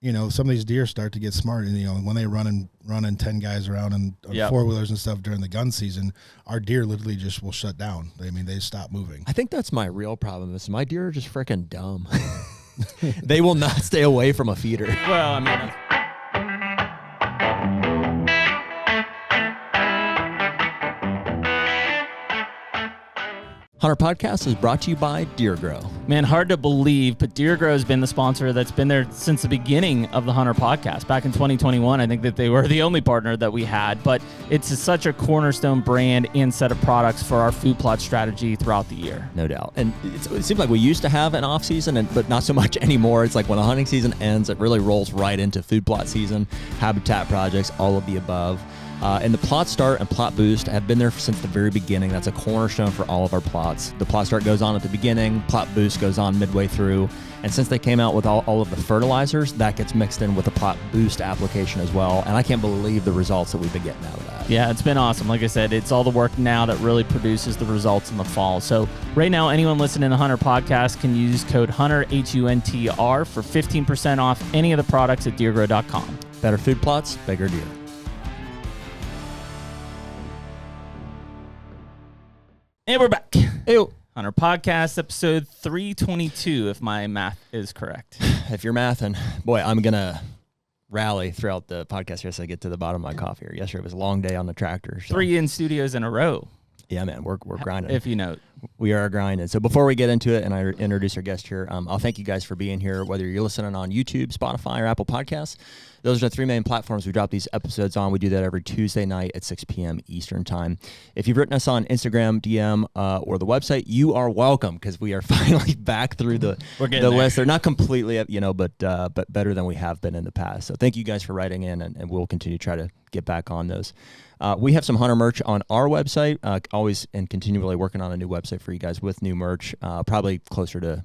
some of these deer start to get smart, and when they running 10 guys around on four-wheelers and stuff during the gun season, our deer literally just will shut down. They stop moving. I think that's my real problem is my deer are just freaking dumb. They will not stay away from a feeder. Well, I mean, Hunter Podcast is brought to you by Deer Grow. man, hard to believe, but Deer Grow has been the sponsor that's been there since the beginning of the Hunter Podcast. Back in 2021, I think that they were the only partner that we had, but it's such a cornerstone brand and set of products for our food plot strategy throughout the year. No doubt. And it seems like we used to have an off season, but not so much anymore. It's like when the hunting season ends, it really rolls right into food plot season, habitat projects, all of the above. And the Plot Start and Plot Boost have been there since the very beginning. That's a cornerstone for all of our plots. The Plot Start goes on at the beginning, Plot Boost goes on midway through. And since they came out with all of the fertilizers, that gets mixed in with the Plot Boost application as well. And I can't believe the results that we've been getting out of that. Yeah, it's been awesome. Like I said, it's all the work now that really produces the results in the fall. So right now, anyone listening to the Hunter Podcast can use code HUNTER, HUNTR, for 15% off any of the products at deergrow.com. Better food plots, bigger deer. And we're back. Ew. Hunter Podcast, episode 322, if my math is correct. If you're mathing, boy, I'm going to rally throughout the podcast here as I get to the bottom of my coffee here. Yesterday was a long day on the tractor. So. 3 in studios in a row. Yeah, man, we're grinding. If you know. We are grinding. So before we get into it and I introduce our guest here, I'll thank you guys for being here, whether you're listening on YouTube, Spotify, or Apple Podcasts. Those are the three main platforms we drop these episodes on. We do that every Tuesday night at 6 p.m. Eastern time. If you've written us on Instagram, DM, or the website, you are welcome because we are finally back through the list. They're not completely, but better than we have been in the past. So thank you guys for writing in, and we'll continue to try to get back on those. We have some Hunter merch on our website, always and continually working on a new website for you guys with new merch, probably closer to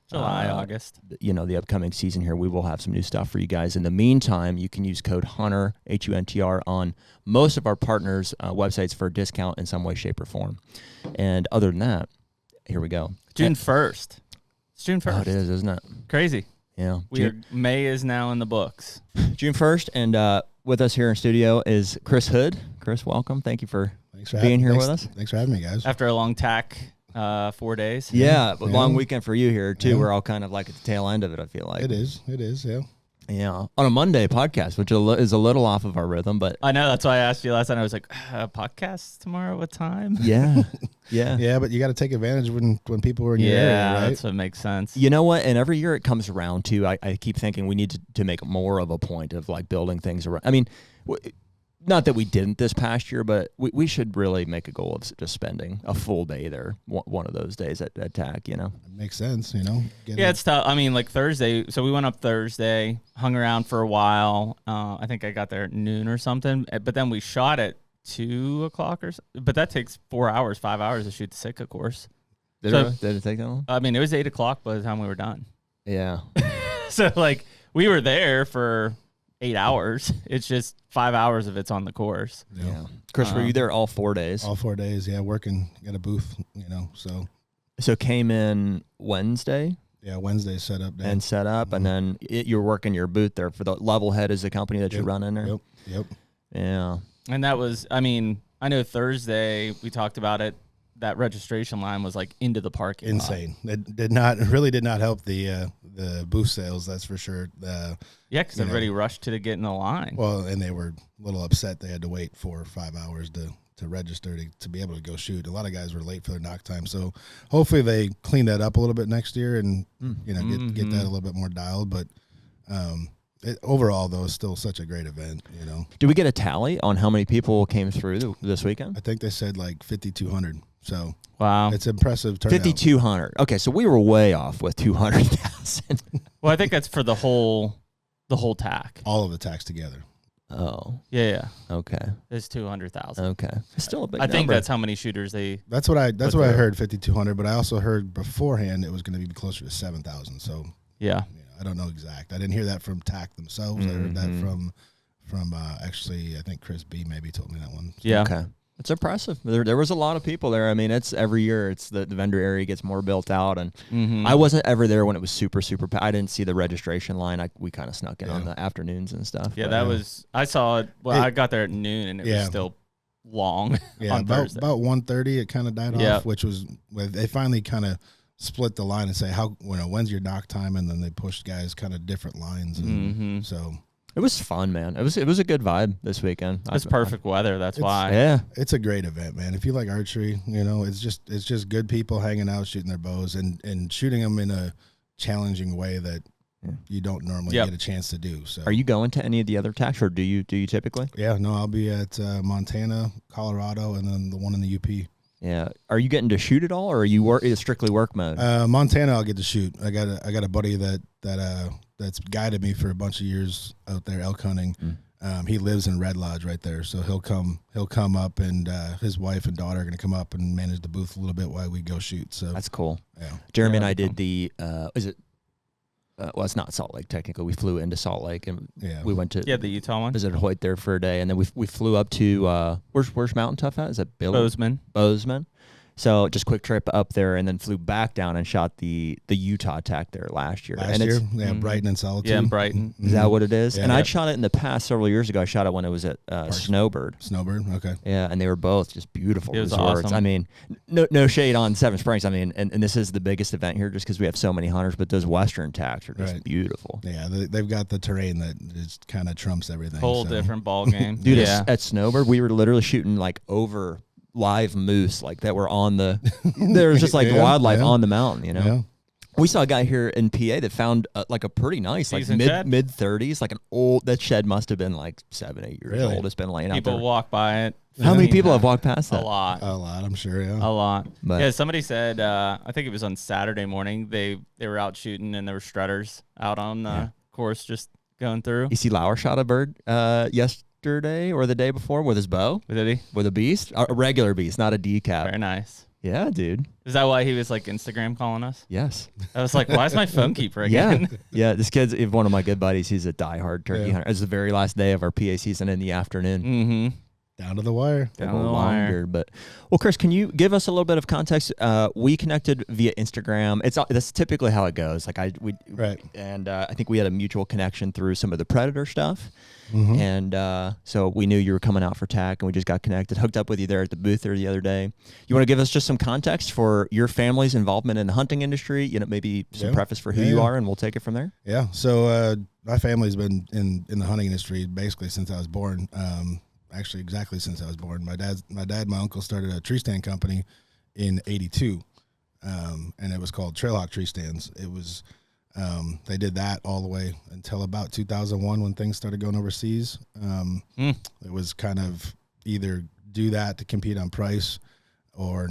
July, August. The upcoming season here, we will have some new stuff for you guys. In the meantime, you can use code HUNTER, HUNTR, on most of our partners' websites for a discount in some way, shape, or form. And other than that, here we go. June 1st. It's June 1st. Oh, it is, isn't it? Crazy. Yeah. May is now in the books. June 1st, and with us here in studio is Chris Hood. Chris, welcome. Thank you for being here with us. Thanks for having me, guys. After a long tack, 4 days. Yeah, but long weekend for you here, too. Yeah. We're all kind of like at the tail end of it, I feel like. It is, yeah. Yeah, on a Monday podcast, which is a little off of our rhythm, but... I know, that's why I asked you last night. I was like, podcast tomorrow, what time? Yeah, yeah. Yeah, but you got to take advantage when people are in your area, right? Yeah, that's what makes sense. You know what? And every year it comes around to, I keep thinking we need to make more of a point of like building things around. I mean, not that we didn't this past year, but we should really make a goal of just spending a full day there, one of those days at TAC, It makes sense, It's tough. I mean, like Thursday, so we went up Thursday, hung around for a while. I think I got there at noon or something, but then we shot at 2 o'clock or so. But that takes 4 hours, 5 hours to shoot the Sitka course. Did it take that long? I mean, it was 8 o'clock by the time we were done. Yeah. So, like, we were there for 8 hours. It's just 5 hours of it's on the course. Yeah. Chris, were you there all 4 days? All 4 days, yeah, working at a booth, so. So came in Wednesday? Yeah, Wednesday set up. And set up, mm-hmm. And then you're working your booth there for the LVLHED is the company that you run in there? Yep. Yeah. And that was, I mean, I know Thursday we talked about it. That registration line was like into the parking lot. Insane. It really did not help the booth sales, that's for sure. Yeah, because everybody rushed to get in the line. Well, and they were a little upset they had to wait 4 or 5 hours to register to be able to go shoot. A lot of guys were late for their knock time, so hopefully they clean that up a little bit next year and get that a little bit more dialed. But overall, though, it's still such a great event. Did we get a tally on how many people came through this weekend? I think they said like 5,200. So wow, it's impressive turnout. 5,200. Okay, so we were way off with 200,000. Well, I think that's for the whole TAC. All of the TACs together. Oh. Yeah. Okay. It's 200,000. Okay. It's still a big number. I think that's how many shooters they... That's what I heard, 5,200, but I also heard beforehand it was going to be closer to 7,000. So yeah. I don't know exact. I didn't hear that from TAC themselves. Mm-hmm. I heard that from actually, I think Chris B maybe told me that one. So. Yeah. Okay. It's impressive. There was a lot of people there. I mean, it's every year. It's the vendor area gets more built out, and I wasn't ever there when it was super I didn't see the registration line. We kind of snuck in on the afternoons and stuff. Yeah, that was. I saw it. Well, I got there at noon, and it was still long. Yeah, on about Thursday. 1:30 it kind of died off, which was they finally kind of split the line and say when's your knock time, and then they pushed guys kind of different lines, and so. It was fun, man. It was a good vibe this weekend. It's perfect weather. That's why. Yeah, it's a great event, man. If you like archery, it's just good people hanging out, shooting their bows, and shooting them in a challenging way that you don't normally get a chance to do. So, are you going to any of the other tacks, or do you typically? Yeah, no, I'll be at Montana, Colorado, and then the one in the UP. Yeah. Are you getting to shoot at all, or are you strictly work mode? Montana, I'll get to shoot. I got a buddy that's guided me for a bunch of years out there elk hunting. He lives in Red Lodge right there, so he'll come up, and his wife and daughter are going to come up and manage the booth a little bit while we go shoot. So that's cool. Yeah, Jeremy and I did the well, it's not Salt Lake technically. We flew into Salt Lake and we went to the Utah one. Visited Hoyt there for a day, and then we flew up to where's Mountain Tough at? Is that Bozeman? So just quick trip up there, and then flew back down and shot the Utah attack there last year. Brighton and Solitude. Yeah, Brighton. Is that what it is? Yeah, and I'd shot it in the past several years ago. I shot it when it was at Snowbird. Okay. Yeah, and they were both just beautiful resorts. Awesome. I mean, no shade on Seven Springs. I mean, and this is the biggest event here just because we have so many hunters, but those western tacks are just beautiful. Yeah, they've got the terrain that just kind of trumps everything. Whole different ball game. Dude, at Snowbird, we were literally shooting like over live moose like that were on there was just like wildlife on the mountain, We saw a guy here in PA that found like a pretty nice like mid 30s, like an old, that shed must have been like 7-8 years old. It's been laying out there. People walk by it. How many people have walked past that? A lot, I'm sure. A lot. But somebody said I think it was on Saturday morning they were out shooting, and there were strutters out on the course just going through. You see Lauer shot a bird yesterday or the day before with his bow. Did he? With a beast? A regular beast, not a decap. Very nice. Yeah, dude. Is that why he was like Instagram calling us? Yes. I was like, why is my phone keeper again? Yeah. This kid's one of my good buddies. He's a diehard turkey hunter. It's the very last day of our PA season in the afternoon. Down to the wire. Down to the wire. But well, Chris, can you give us a little bit of context? We connected via Instagram. That's typically how it goes. Like I think we had a mutual connection through some of the Predator stuff. And so we knew you were coming out for TAC, and we just got connected, hooked up with you there at the booth there the other day. You want to give us just some context for your family's involvement in the hunting industry, maybe some preface for who you are, and we'll take it from there? Yeah. So my family's been in the hunting industry basically since I was born. Actually, exactly since I was born. My dad and my uncle started a tree stand company in '82, and it was called Trailhawk Tree Stands. It was they did that all the way until about 2001 when things started going overseas. It was kind of either do that to compete on price, or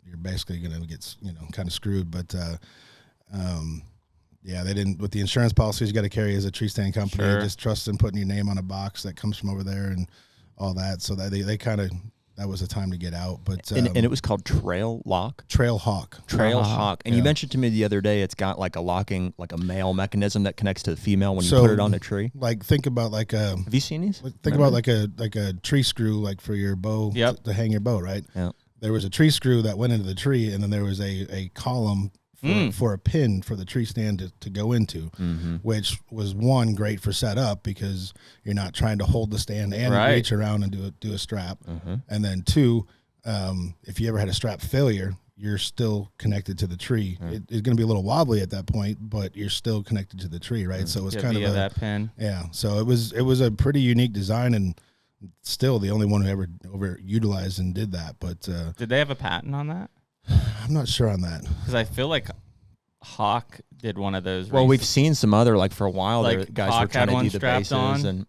you're basically going to get kind of screwed. But they didn't, with the insurance policies you got to carry as a tree stand company. Sure. Just trust in putting your name on a box that comes from over there and all that. So that they kind of, that was the time to get out. But and it was called Trailhawk. Trailhawk. And you mentioned to me the other day, it's got like a locking, like a male mechanism that connects to the female when you put it on a tree. Like think about like a. Have you seen these? Think about like a tree screw, like for your bow to hang your bow, right? Yeah. There was a tree screw that went into the tree, and then there was a column for a pin for the tree stand to go into, which was one, great for setup because you're not trying to hold the stand and reach around and do a strap. And then two, if you ever had a strap failure, you're still connected to the tree. It's going to be a little wobbly at that point, but you're still connected to the tree, right? So it was kind of that pin. Yeah. So it was a pretty unique design, and still the only one who ever utilized and did that. But did they have a patent on that? I'm not sure on that, because I feel like Hawk did one of those. Well, we've seen some other, like for a while, like guys Hawk were trying to do the bases, and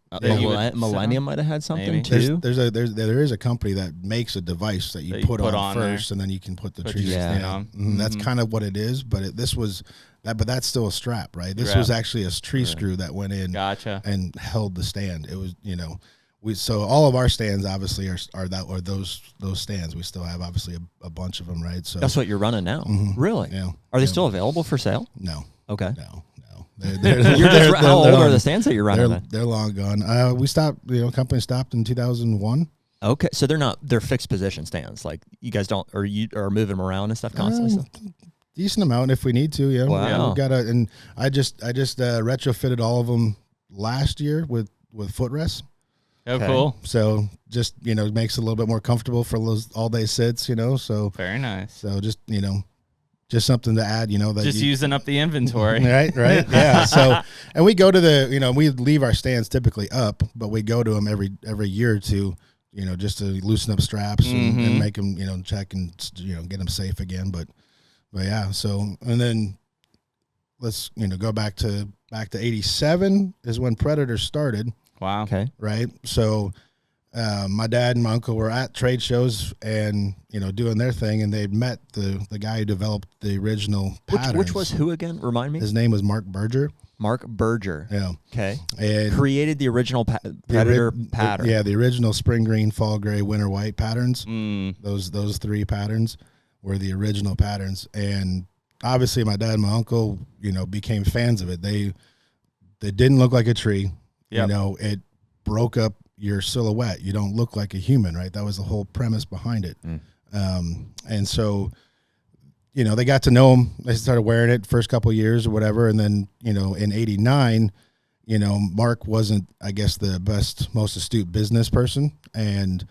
Millennium might have had something too. There is a company that makes a device that you put on first, and then you can put the tree stand on. That's kind of what it is, but but that's still a strap, right? This was actually a tree screw that went in, and held the stand. It was, so all of our stands obviously are those stands. We still have obviously a bunch of them, right? So that's what you're running now, really? Yeah. Are they still available for sale? No. Okay. No. How old are the stands that you're running? They're long gone. We stopped. Company stopped in 2001. Okay, so they're fixed position stands. Like you guys don't, or you are moving them around and stuff constantly. Decent amount if we need to. Yeah. Wow. We gotta, and I just retrofitted all of them last year with footrests. Oh, cool. So just, makes it a little bit more comfortable for those all day sits, so. Very nice. So just, just something to add, that just using up the inventory. Right. Yeah. So, and we go to we leave our stands typically up, but we go to them every year or two, just to loosen up straps and make them, check and, get them safe again. But yeah. So, and then let's, go back to 87 is when Predator started. Wow. Okay. Right. So, my dad and my uncle were at trade shows and, doing their thing, and they'd met the guy who developed the original patterns. Which was who again? Remind me. His name was Mark Berger. Mark Berger. Yeah. Okay. And created the original Predator pattern. Yeah, the original spring green, fall gray, winter white patterns. Those 3 patterns were the original patterns. And obviously my dad and my uncle, became fans of it. They didn't look like a tree. Yep. It broke up your silhouette. You don't look like a human, right? That was the whole premise behind it. And so, they got to know him. They started wearing it first couple of years or whatever. And then, in 89, Mark wasn't, I guess, the best, most astute business person. And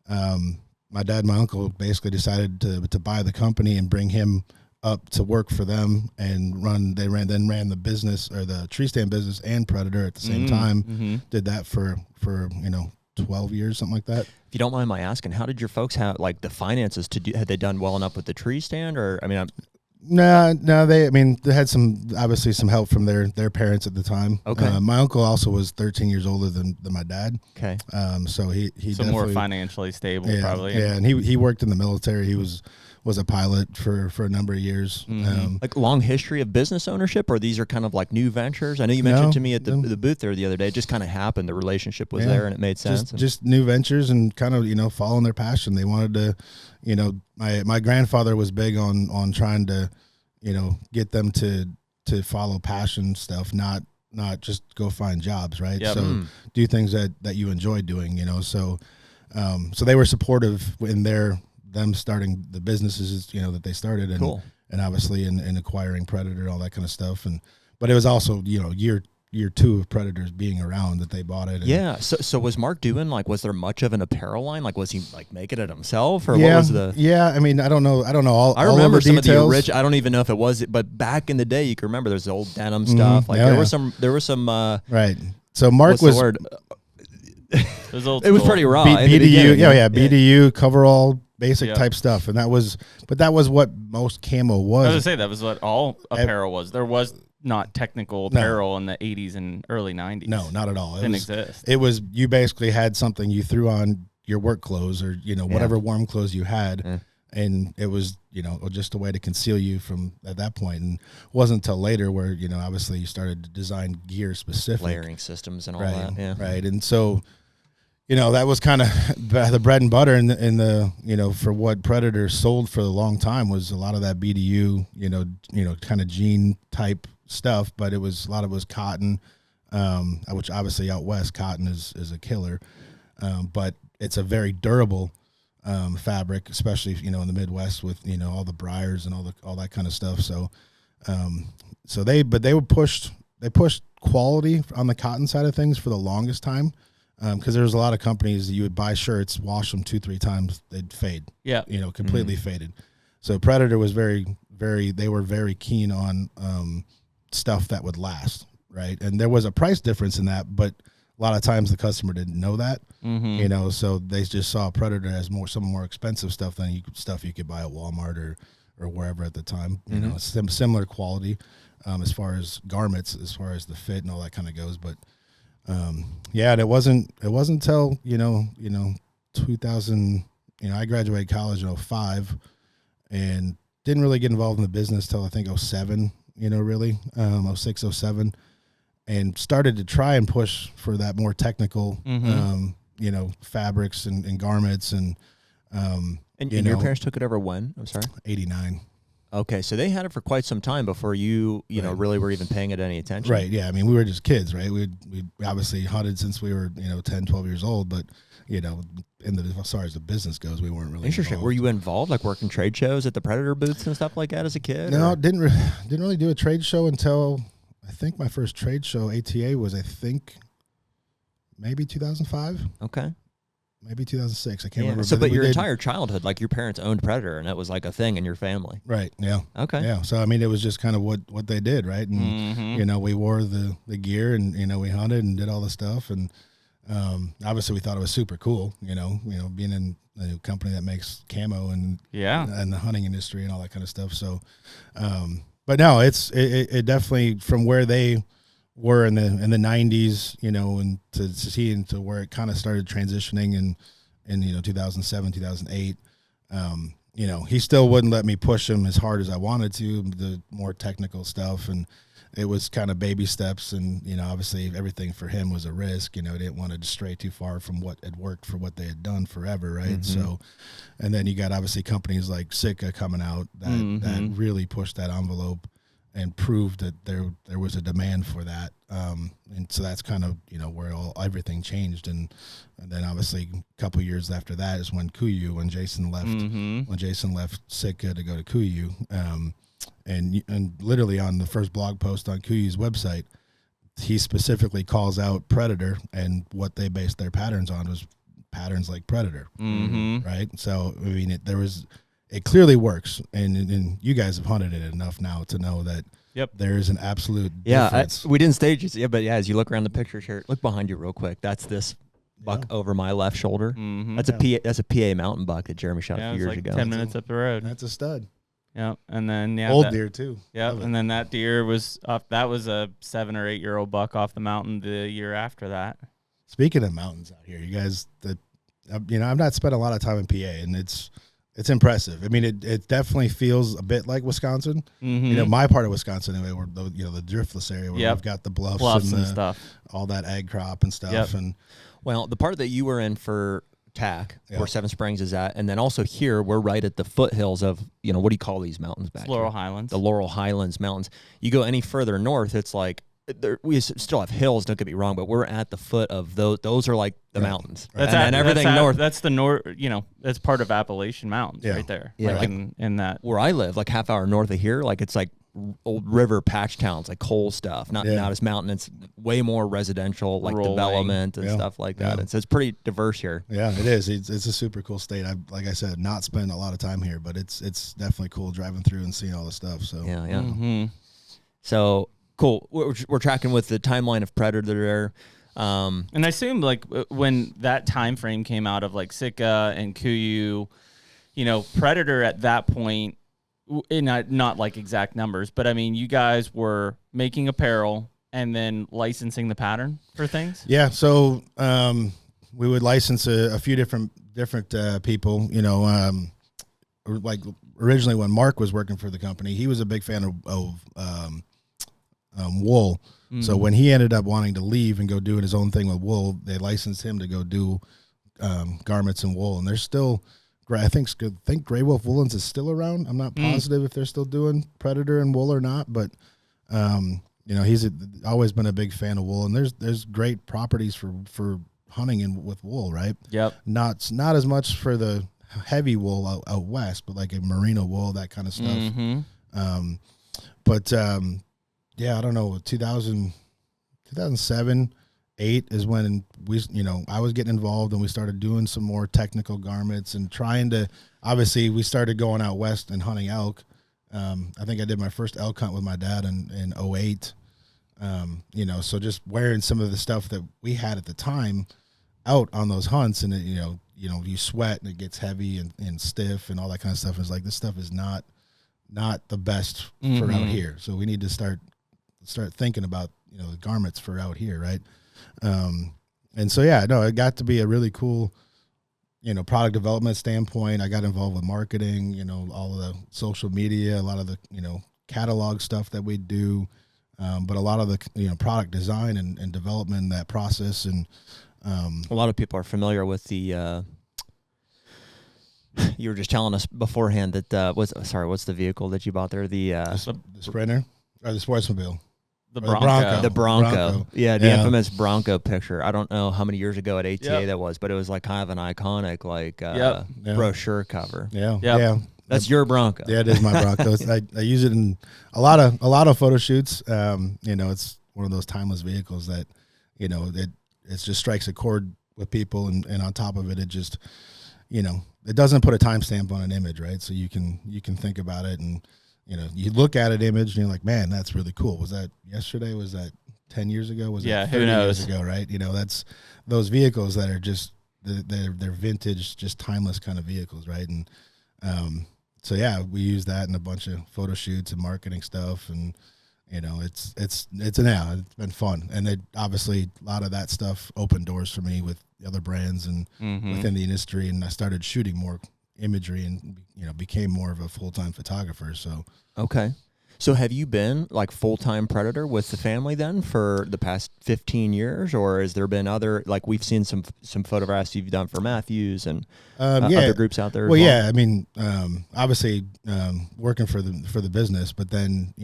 my dad and my uncle basically decided to buy the company and bring him up to work for them and ran the business, or the tree stand business and Predator at the same time. Did that for 12 years, something like that. If you don't mind my asking, how did your folks have like the finances to do? Had they done well enough with the tree stand, or No, they had obviously some help from their parents at the time. Okay. My uncle also was 13 years older than my dad. Okay. So he more financially stable, probably. Yeah, and he worked in the military. He was a pilot for a number of years. Like long history of business ownership, or these are kind of like new ventures? I know you mentioned to me at the booth there the other day, it just kind of happened. The relationship was there and it made sense. Just new ventures and kind of, following their passion. They wanted to, my grandfather was big on trying to, get them to follow passion stuff, not just go find jobs. Right. Yep. So do things that you enjoy doing, so they were supportive in them starting the businesses, that they started, and cool. And obviously in acquiring Predator and all that kind of stuff. But it was also, year 2 of Predators being around that they bought it. Yeah. So was Mark doing, like, was there much of an apparel line? Like, was he like making it himself, or what was the? Yeah. I don't know all. I remember all the some details. of the original. I don't even know if it was it, but back in the day, you can remember there's the old denim stuff. Like there was some. Right. So Mark what's the word? It was pretty raw. BDU. BDU coverall. Basic type stuff, and that was what most camo was. I was gonna say that was what all apparel was. There was not technical apparel in the 80s and early 90s. No, not at all. It didn't exist. It was, you basically had something you threw on your work clothes, or whatever warm clothes you had, and it was just a way to conceal you from at that point. And it wasn't until later where obviously you started to design gear specific, layering systems and all that. Yeah, right. And so. That was kind of the bread and butter in the for what Predator sold for a long time, was a lot of that BDU, kind of jean type stuff, but a lot of it was cotton, which obviously out west cotton is a killer, but it's a very durable fabric, especially in the Midwest with all the briars and all that kind of stuff. So they pushed quality on the cotton side of things for the longest time. Because there was a lot of companies that you would buy shirts, wash them 2-3 times, they'd fade. Yeah. Completely faded. So Predator was they were very keen on stuff that would last, right? And there was a price difference in that, but a lot of times the customer didn't know that, so they just saw Predator as some more expensive stuff than stuff you could buy at Walmart or wherever at the time. Similar quality as far as garments, as far as the fit and all that kind of goes, but. And it wasn't until 2000, I graduated college in 2005 and didn't really get involved in the business till I think 2007, really 2006, 2007, and started to try and push for that more technical fabrics and garments and your parents took it over when? I'm sorry. 89. Okay, so they had it for quite some time before you know, really were even paying it any attention. Right. Yeah. I mean, we were just kids, right? We obviously hunted since we were 10, 12 years old, but as far as the business goes, we weren't really Interesting. involved. Were you involved, like working trade shows at the Predator booths and stuff like that as a kid? No, or? didn't really do a trade show until I think my first trade show ATA was maybe 2005. Okay. Maybe 2006. I can't remember. So, but your entire childhood, like your parents owned Predator, and that was like a thing in your family. Right. Yeah. Okay. Yeah. So I mean, it was just kind of what they did, right? And we wore the gear, and we hunted and did all the stuff, and obviously we thought it was super cool. Being in a company that makes camo and the hunting industry and all that kind of stuff. So, but no, it definitely from where they were in the 90s, and to see into where it kind of started transitioning in 2007, 2008. He still wouldn't let me push him as hard as I wanted to, the more technical stuff, and it was kind of baby steps, and obviously everything for him was a risk. He didn't want to stray too far from what had worked for what they had done forever, right? So, and then you got obviously companies like Sitka coming out that really pushed that envelope and proved that there was a demand for that, and so that's kind of where everything changed, and then obviously a couple years after that is when Jason left Sitka to go to Kuyu, and literally on the first blog post on Kuyu's website, he specifically calls out Predator, and what they based their patterns on was patterns like Predator, right? So I mean, it clearly works, and you guys have hunted it enough now to know that there is an absolute difference. We didn't stage it, but as you look around the pictures here, look behind you real quick. That's this buck over my left shoulder. That's a PA mountain buck that Jeremy shot a few years ago. 10 minutes up the road. That's a stud. Yeah, and then old deer too. Yeah, and then that deer was off. That was a 7 or 8 year old buck off the mountain the year after that. Speaking of mountains out here, you guys, I've not spent a lot of time in PA, and it's impressive. I mean, it definitely feels a bit like Wisconsin. My part of Wisconsin, anyway, where the driftless area where we've got the bluffs and stuff, all that ag crop and stuff. And well, the part that you were in for TAC, where Seven Springs is at, and then also here we're right at the foothills of what do you call these mountains back Laurel here? Highlands. The Laurel Highlands Mountains. You go any further north, it's like we still have hills, don't get me wrong, but we're at the foot of those are like the mountains. And everything north. That's the north, that's part of Appalachian Mountains right there. Yeah, like in that. Where I live, like half hour north of here, like it's like old river patch towns, like coal stuff, not as mountain. It's way more residential, like development and stuff like that. And so it's pretty diverse here. Yeah, it is. It's a super cool state. Like I said, not spent a lot of time here, but it's definitely cool driving through and seeing all the stuff. So So cool. We're tracking with the timeline of Predator there. And I assume like when that time frame came out of like Sitka and Kuyu, Predator at that point, not like exact numbers, but I mean, you guys were making apparel and then licensing the pattern for things. Yeah. So we would license a few different people. Like originally when Mark was working for the company, he was a big fan of wool. So when he ended up wanting to leave and go doing his own thing with wool, they licensed him to go do garments and wool. And there's still, I think Gray Wolf Woolens is still around. I'm not positive if they're still doing Predator and wool or not, but he's always been a big fan of wool. And there's great properties for hunting with wool, right? Yep. Not as much for the heavy wool out west, but like a merino wool, that kind of stuff. Yeah, I don't know, 2007, 8 is when I was getting involved and we started doing some more technical garments and trying to, obviously we started going out west and hunting elk. I think I did my first elk hunt with my dad in 08. So just wearing some of the stuff that we had at the time out on those hunts, and you sweat and it gets heavy and stiff and all that kind of stuff. And it's like, this stuff is not the best for out here. So we need to start thinking about the garments for out here, right? And so it got to be a really cool product development standpoint. I got involved with marketing, all of the social media, a lot of the catalog stuff that we do, but a lot of the product design and development, that process. And a lot of people are familiar with the You were just telling us beforehand that what's the vehicle that you bought there? The Sprinter or the Sportsmobile. The Bronco. The Bronco. Yeah, the infamous Bronco picture. I don't know how many years ago at ATA that was, but it was like kind of an iconic brochure cover. Yeah. That's your Bronco. Yeah, it is my Bronco. I use it in a lot of photo shoots. It's one of those timeless vehicles that, it just strikes a chord with people, and on top of it, it just, it doesn't put a timestamp on an image, right? So you can think about it, and you look at an image and you're like, man, that's really cool. Was that yesterday? Was that 10 years ago? Was that 30 years ago, right? That's those vehicles that are just, they're vintage, just timeless kind of vehicles, right? And so, yeah, we use that in a bunch of photo shoots and marketing stuff. And, it's been fun. And obviously a lot of that stuff opened doors for me with the other brands and within the industry. And I started shooting more imagery and became more of a full-time photographer. So okay, so have you been like full-time Predator with the family then for the past 15 years, or has there been other, like we've seen some photographs you've done for Matthews and other groups out there? Well, yeah, I mean, obviously working for the business, but then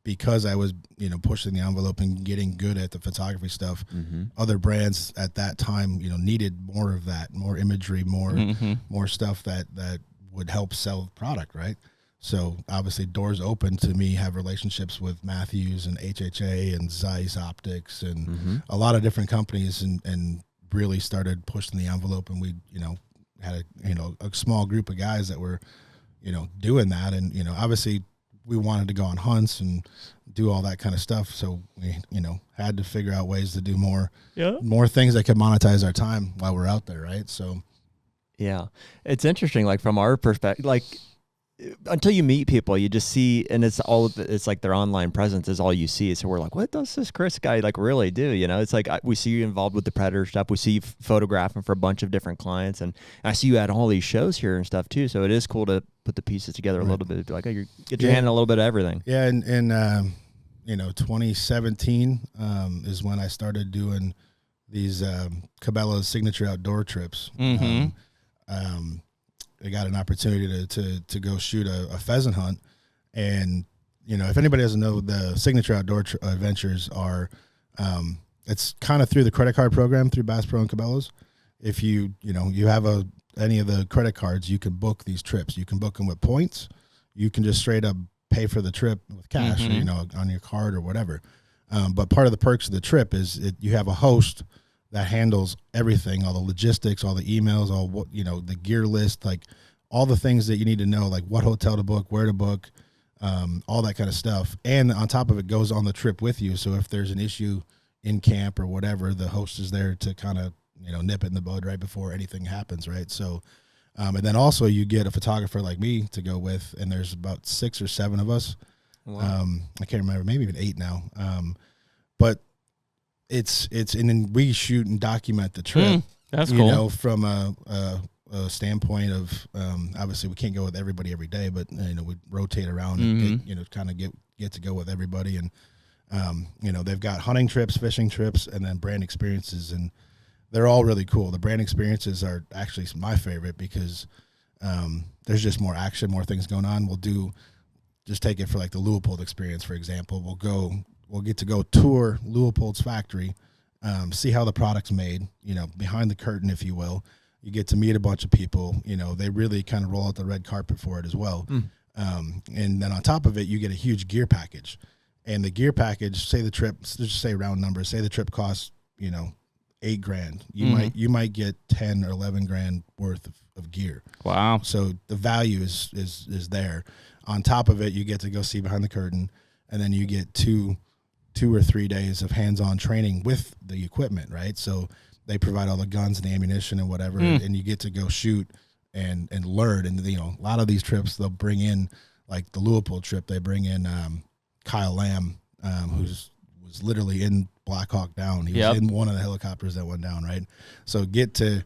because I was pushing the envelope and getting good at the photography stuff, other brands at that time needed more of that, more imagery, more stuff that would help sell product, right? So obviously doors open to me, have relationships with Matthews and HHA and Zeiss Optics and a lot of different companies, and really started pushing the envelope. And we had a small group of guys that were doing that, and obviously we wanted to go on hunts and do all that kind of stuff. So we, had to figure out ways to do more things that could monetize our time while we're out there. Right. So, yeah, it's interesting. Like from our perspective, like until you meet people, you just see, and it's like their online presence is all you see. So we're like, what does this Chris guy like really do? It's like we see you involved with the Predator stuff. We see you photographing for a bunch of different clients, and I see you at all these shows here and stuff too. So it is cool to put the pieces together a little bit. Like you get your hand in a little bit of everything. Yeah, and 2017 is when I started doing these Cabela signature outdoor trips. I got an opportunity to go shoot a pheasant hunt, and if anybody doesn't know, the signature outdoor adventures are it's kind of through the credit card program through Bass Pro and Cabela's. If you have any of the credit cards, you can book these trips. You can book them with points. You can just straight up pay for the trip with cash, or, on your card or whatever. But part of the perks of the trip is you have a host that handles everything, all the logistics, all the emails, all what, the gear list, like all the things that you need to know, like what hotel to book, where to book, all that kind of stuff. And on top of it, goes on the trip with you. So if there's an issue in camp or whatever, the host is there to kind of, nip it in the bud right before anything happens. Right. So, and then also you get a photographer like me to go with, and there's about 6 or 7 of us. Wow. I can't remember, maybe even 8 now. But it's and then we shoot and document the trip. That's cool. From a standpoint of obviously we can't go with everybody every day, but we rotate around and kind of get to go with everybody. And they've got hunting trips, fishing trips, and then brand experiences, and they're all really cool. The brand experiences are actually my favorite because there's just more action, more things going on. Just take it for like the Leupold experience, for example. We'll get to go tour Leupold's factory, see how the product's made, behind the curtain, if you will. You get to meet a bunch of people. They really kind of roll out the red carpet for it as well. And then on top of it, you get a huge gear package. And the gear package, say the trip, let's just say round numbers, say the trip costs, $8,000. You might get 10 or 11 grand worth of gear. Wow. So the value is there. On top of it, you get to go see behind the curtain, and then you get two or 3 days of hands-on training with the equipment, right? So they provide all the guns and the ammunition and whatever, and you get to go shoot and learn. And a lot of these trips they'll bring in, like the Leupold trip, they bring in Kyle Lamb, was literally in Black Hawk Down. He was in one of the helicopters that went down, right? So get to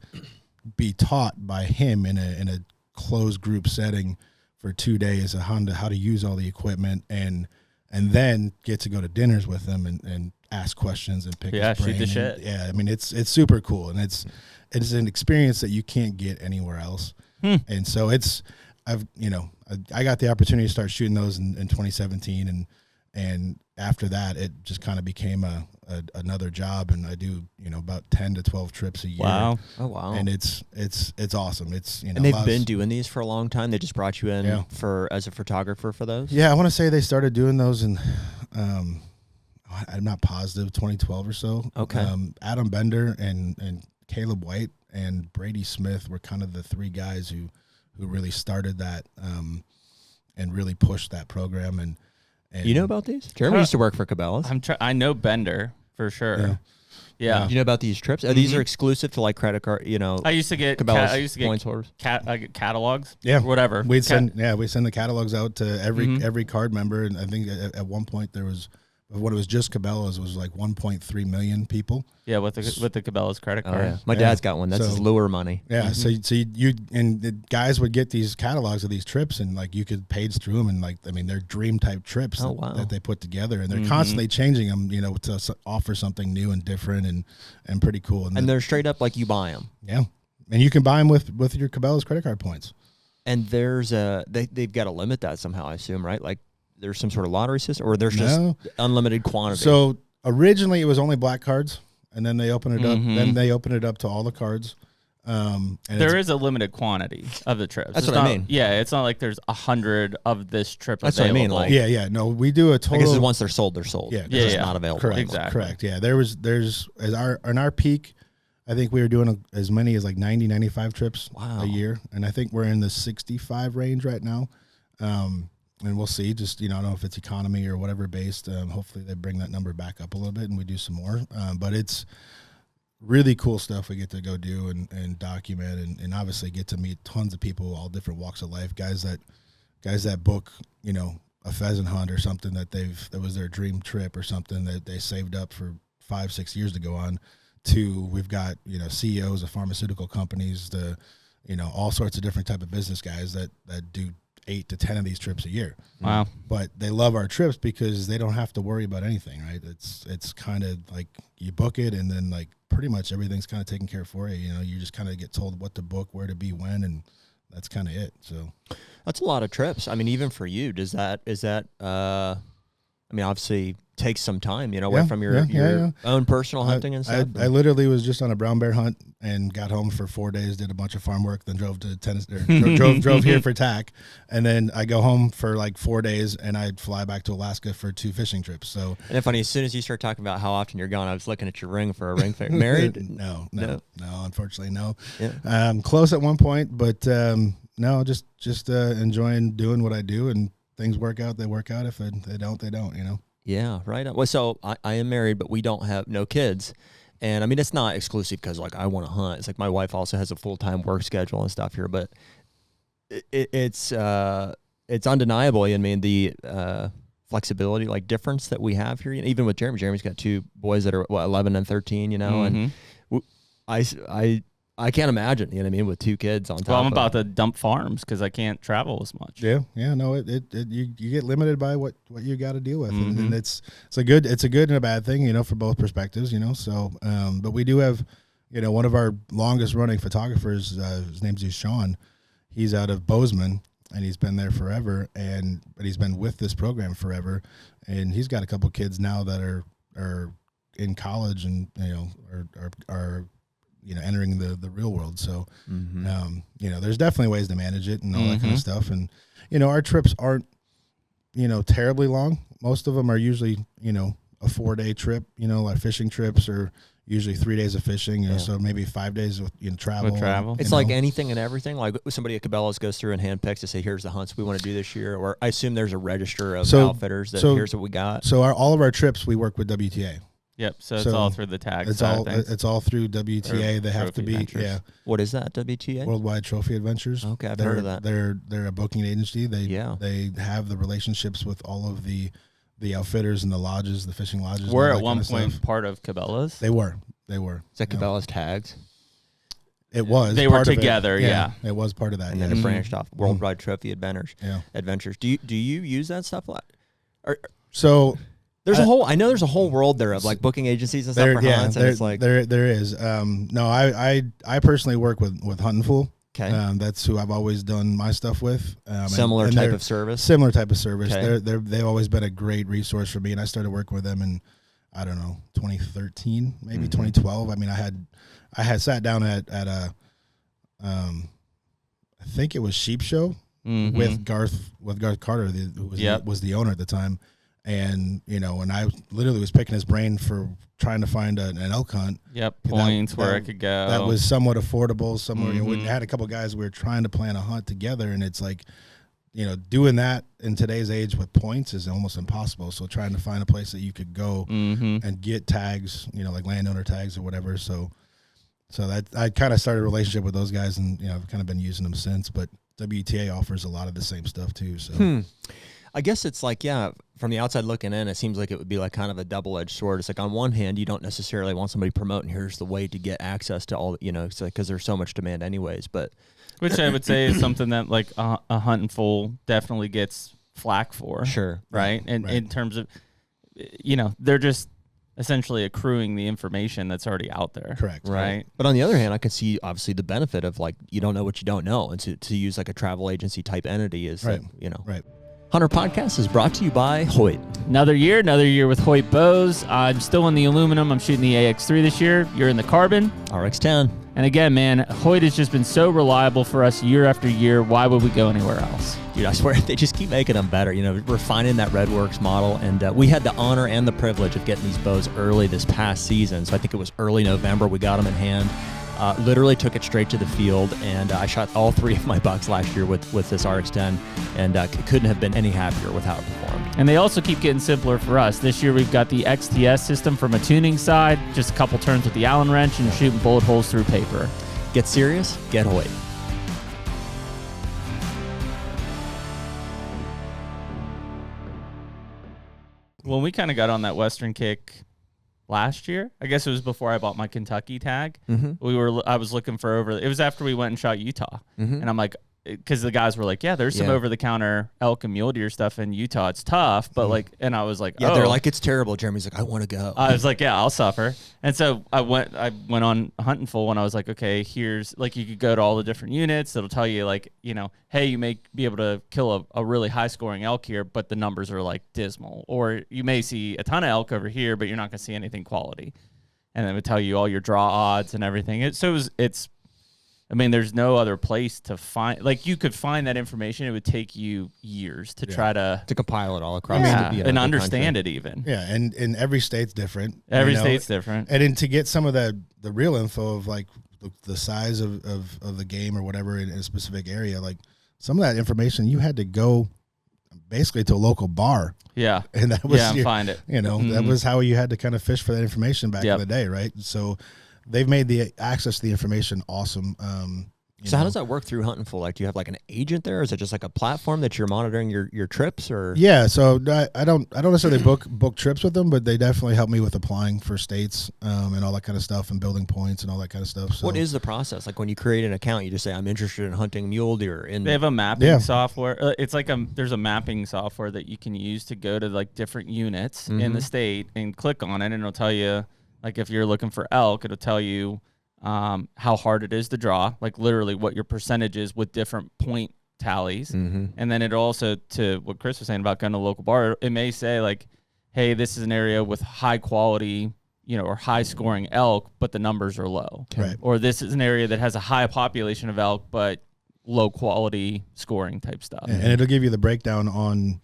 be taught by him in a closed group setting for 2 days on how to use all the equipment, and then get to go to dinners with them and ask questions and pick his brain. Shoot the shit. I mean, it's super cool, and it's an experience that you can't get anywhere else. And so I got the opportunity to start shooting those in 2017, and after that, it just kind of became another job, and I do about 10 to 12 trips a year. Wow! Oh wow! And it's awesome. It's and they've been doing these for a long time. They just brought you in as a photographer for those. Yeah, I want to say they started doing those in I'm not positive, 2012 or so. Okay. Adam Bender and Caleb White and Brady Smith were kind of the three guys who really started that and really pushed that program. And you know about these? Jeremy used to work for Cabela's. I know Bender for sure. Yeah. You know about these trips? These are exclusive to like credit card. I used to get Cabela's points holders. catalogs. Yeah, whatever. We send the catalogs out to every card member, and I think at one point there was, when it was just Cabela's, it was like 1.3 million people. Yeah, with the Cabela's credit card. Yeah. My dad's got one. That's his lure money. Yeah, so you and the guys would get these catalogs of these trips, and like you could page through them, and they're dream type trips that they put together, and they're constantly changing them, to offer something new and different and pretty cool. And they're straight up like you buy them. Yeah, and you can buy them with your Cabela's credit card points. And there's they've got to limit that somehow, I assume, right? Like there's some sort of lottery system, or there's just unlimited quantity. So originally it was only black cards, and then they opened it up. Then they opened it up to all the cards. And there is a limited quantity of the trips. That's what I mean. Yeah, it's not like there's 100 of this trip. That's available. what I mean. Like, no, we do a total. I guess once they're sold, they're sold. Yeah, it's not available. Correct, exactly. Correct. Yeah, there's in our peak, I think we were doing as many as like 90, 95 trips a year, and I think we're in the 65 range right now. And we'll see. Just I don't know if it's economy or whatever based. Hopefully they bring that number back up a little bit, and we do some more. But it's really cool stuff we get to go do and document, and obviously get to meet tons of people, all different walks of life. Guys that book a pheasant hunt or something that was their dream trip or something that they saved up for 5-6 years to go on. To we've got CEOs of pharmaceutical companies, all sorts of different type of business guys that do 8 to 10 of these trips a year. Wow. But they love our trips because they don't have to worry about anything, right? It's kind of like you book it, and then like pretty much everything's kind of taken care of for you. You just kind of get told what to book, where to be, when, and that's kind of it. So that's a lot of trips. I mean, even for you, is that obviously takes some time, away from your own personal hunting and stuff. I literally was just on a brown bear hunt and got home for 4 days, did a bunch of farm work, then drove to Tennessee, drove here for TAC, and then I go home for like 4 days, and I'd fly back to Alaska for 2 fishing trips. So, and it's funny, as soon as you start talking about how often you're gone, I was looking at your ring for a ring fair. Married? No, unfortunately, no. Yeah. Close at one point, but no, just enjoying doing what I do, and things work out. They work out. If they don't, they don't. Yeah, right. Well, so I am married, but we don't have no kids. And I mean, it's not exclusive because like I want to hunt. It's like my wife also has a full-time work schedule and stuff here, but it's undeniable. I mean, the flexibility, like difference that we have here, even with Jeremy. Jeremy's got 2 boys that are 11 and 13, and I can't imagine, you know what I mean, with 2 kids on top. Well, I'm about to dump farms because I can't travel as much. Yeah, no, you get limited by what you got to deal with, and it's a good and a bad thing, for both perspectives, So, but we do have, one of our longest running photographers. His name's Sean. He's out of Bozeman, and he's been there forever, but he's been with this program forever, and he's got a couple kids now that are in college and are entering the real world. So, there's definitely ways to manage it and all that kind of stuff. And, our trips aren't, terribly long. Most of them are usually, a 4-day trip, like fishing trips are usually 3 days of fishing, so maybe 5 days with, travel. It's like anything and everything. Like somebody at Cabela's goes through and handpicks to say, here's the hunts we want to do this year. Or I assume there's a register of outfitters that here's what we got. So all of our trips, we work with WTA. Yep, so it's all through the tag. It's all through WTA. They have to be Adventures. What is that? WTA? Worldwide Trophy Adventures. Okay, I've heard of that. They're a booking agency. They have the relationships with all of the outfitters and the lodges, the fishing lodges. We're at one point part of Cabela's. They were. Is that Cabela's tags? It was. They were together. Yeah, it was part of that. And then it branched off. Worldwide Trophy Adventures. Yeah. Adventures. Do you use that stuff a lot? So. There's there's a whole world there of like booking agencies and stuff for hunts, and it's like there is. No, I personally work with Hunting Fool, Okay. That's who I've always done my stuff with. Similar type of service. Similar type of service. Okay. They've always been a great resource for me, and I started working with them in, I don't know, 2013, maybe 2012. I mean, I had sat down at a, I think it was Sheep Show with Garth Carter, who was the owner at the time. And, and I literally was picking his brain for trying to find an elk hunt. Yep, points where I could go. That was somewhat affordable. Somewhere, we had a couple guys, we were trying to plan a hunt together, and it's like, doing that in today's age with points is almost impossible. So trying to find a place that you could go and get tags, like landowner tags or whatever. So that I kind of started a relationship with those guys, and, I've kind of been using them since. But WTA offers a lot of the same stuff too. So. I guess it's like, from the outside looking in, it seems like it would be like kind of a double-edged sword. It's like on one hand, you don't necessarily want somebody promoting, here's the way to get access to all, it's like, because there's so much demand anyways. But which I would say is something that like a Hunting Fool definitely gets flack for. Sure. Right? And in terms of, they're just essentially accruing the information that's already out there. Correct. Right. But on the other hand, I can see obviously the benefit of like, you don't know what you don't know. And to use like a travel agency type entity is, right. Right. Hunter Podcast is brought to you by Hoyt. Another year with Hoyt bows. I'm still in the aluminum. I'm shooting the AX3 this year. You're in the carbon. RX10. And again, man, Hoyt has just been so reliable for us year after year. Why would we go anywhere else? Dude, I swear, they just keep making them better. Refining that Redworks model. And we had the honor and the privilege of getting these bows early this past season. So I think it was early November. We got them in hand. Literally took it straight to the field, and I shot all 3 of my bucks last year with this RX10, and couldn't have been any happier with how it performed. And they also keep getting simpler for us. This year we've got the XTS system from a tuning side, just a couple turns with the Allen wrench and shooting bullet holes through paper. Get serious? Get Hoyt. When we kind of got on that Western kick last year, I guess it was before I bought my Kentucky tag. I was looking for it was after we went and shot Utah, and I'm like, because the guys were like, there's some over-the-counter elk and mule deer stuff in Utah. It's tough, but like, and I was like, they're like, it's terrible. Jeremy's like, I want to go. I was like, I'll suffer. And so I went on Hunting Fool, and I was like, okay, here's like, you could go to all the different units. It'll tell you like, hey, you may be able to kill a really high-scoring elk here, but the numbers are like dismal. Or you may see a ton of elk over here, but you're not going to see anything quality. And then it would tell you all your draw odds and everything. There's no other place to find. Like, you could find that information. It would take you years to try to compile it all across. And understand it even. Yeah, and every state's different. Every state's different. And then to get some of the real info of like the size of the game or whatever in a specific area, like some of that information you had to go basically to a local bar. Yeah. And that was find it. That was how you had to kind of fish for that information back in the day, right? So they've made the access to the information awesome. So how does that work through Hunting Fool? Like, do you have like an agent there? Or is it just like a platform that you're monitoring your trips? Or so I don't necessarily book trips with them, but they definitely help me with applying for states and all that kind of stuff, and building points and all that kind of stuff. So what is the process? Like, when you create an account, you just say, I'm interested in hunting mule deer. They have a mapping software. It's like there's a mapping software that you can use to go to like different units in the state and click on it, and it'll tell you, like, if you're looking for elk, it'll tell you how hard it is to draw, like literally what your percentage is with different point tallies. And then it also, to what Chris was saying about going to a local bar, it may say like, hey, this is an area with high quality, or high scoring elk, but the numbers are low. Right. Or this is an area that has a high population of elk, but low quality scoring type stuff. And it'll give you the breakdown on,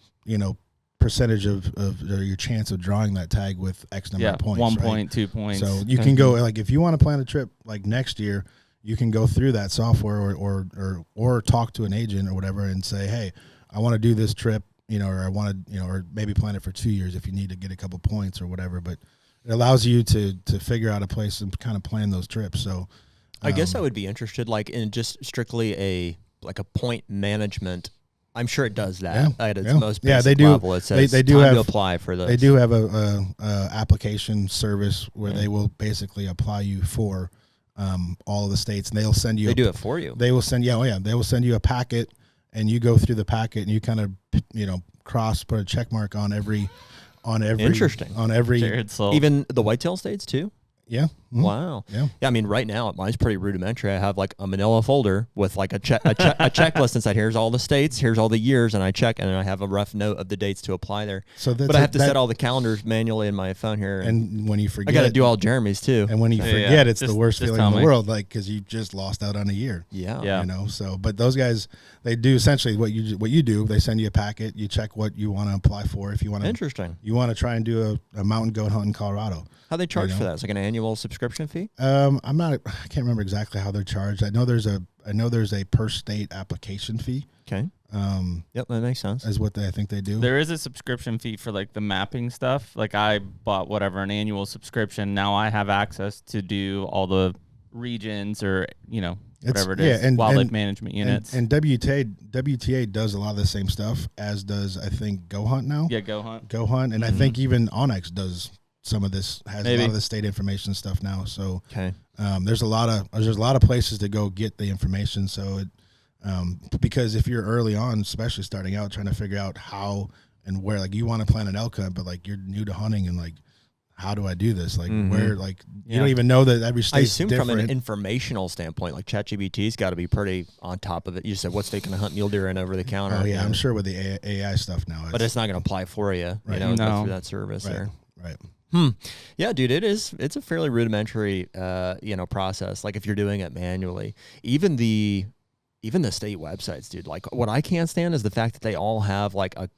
percentage of your chance of drawing that tag with X number of points. 1 point, 2 points. So you can go, like, if you want to plan a trip like next year, you can go through that software or talk to an agent or whatever and say, hey, I want to do this trip, or I want to, or maybe plan it for 2 years if you need to get a couple points or whatever. But it allows you to figure out a place and kind of plan those trips. So I guess I would be interested, like, in just strictly a point management. I'm sure it does that at its most basic level. It says they do time have to apply for this. They do have a application service where they will basically apply you for all of the states, and they'll send you. They do it for you. They will send they will send you a packet, and you go through the packet, and you kind of put a check mark on every Interesting. on every Jared Sold. Even the whitetail states too. Yeah. Wow. Yeah. I mean, right now mine's pretty rudimentary. I have like a manila folder with like a checklist inside. Here's all the states, here's all the years, and I check, and I have a rough note of the dates to apply there. So but I have to set all the calendars manually in my phone here. And when you forget, I got to do all Jeremy's too. And when you forget, it's just, the worst feeling in the me. world, like because you just lost out on a year. Yeah. You know. So, but those guys, they do essentially what you do. They send you a packet. You check what you want to apply for. If you want to, Interesting. You want to try and do a mountain goat hunt in Colorado. How they charge for that? It's like an annual subscription fee. I can't remember exactly how they're charged. I know there's a per state application fee. Okay. Yep, that makes sense. Is what I think they do. There is a subscription fee for like the mapping stuff. Like I bought an annual subscription. Now I have access to do all the regions or whatever it is, wildlife management units. And WTA does a lot of the same stuff as does I think Go Hunt now. Yeah, Go Hunt. And I think even Onyx does some of this, has a lot of the state information stuff now. So there's a lot of places to go get the information. So it because if you're early on, especially starting out, trying to figure out how and where, like you want to plan an elk hunt, but like you're new to hunting and like, how do I do this? Like where, like you don't even know that every state's different. I assume from an informational standpoint, like ChatGPT's got to be pretty on top of it. You said, what state can I hunt mule deer in over the counter? Oh yeah, I'm sure with the AI stuff now. But it's not going to apply for you, right. Through that service there. Right. Yeah, dude, it's a fairly rudimentary, process. Like if you're doing it manually, even the state websites, dude, like what I can't stand is the fact that they all have like a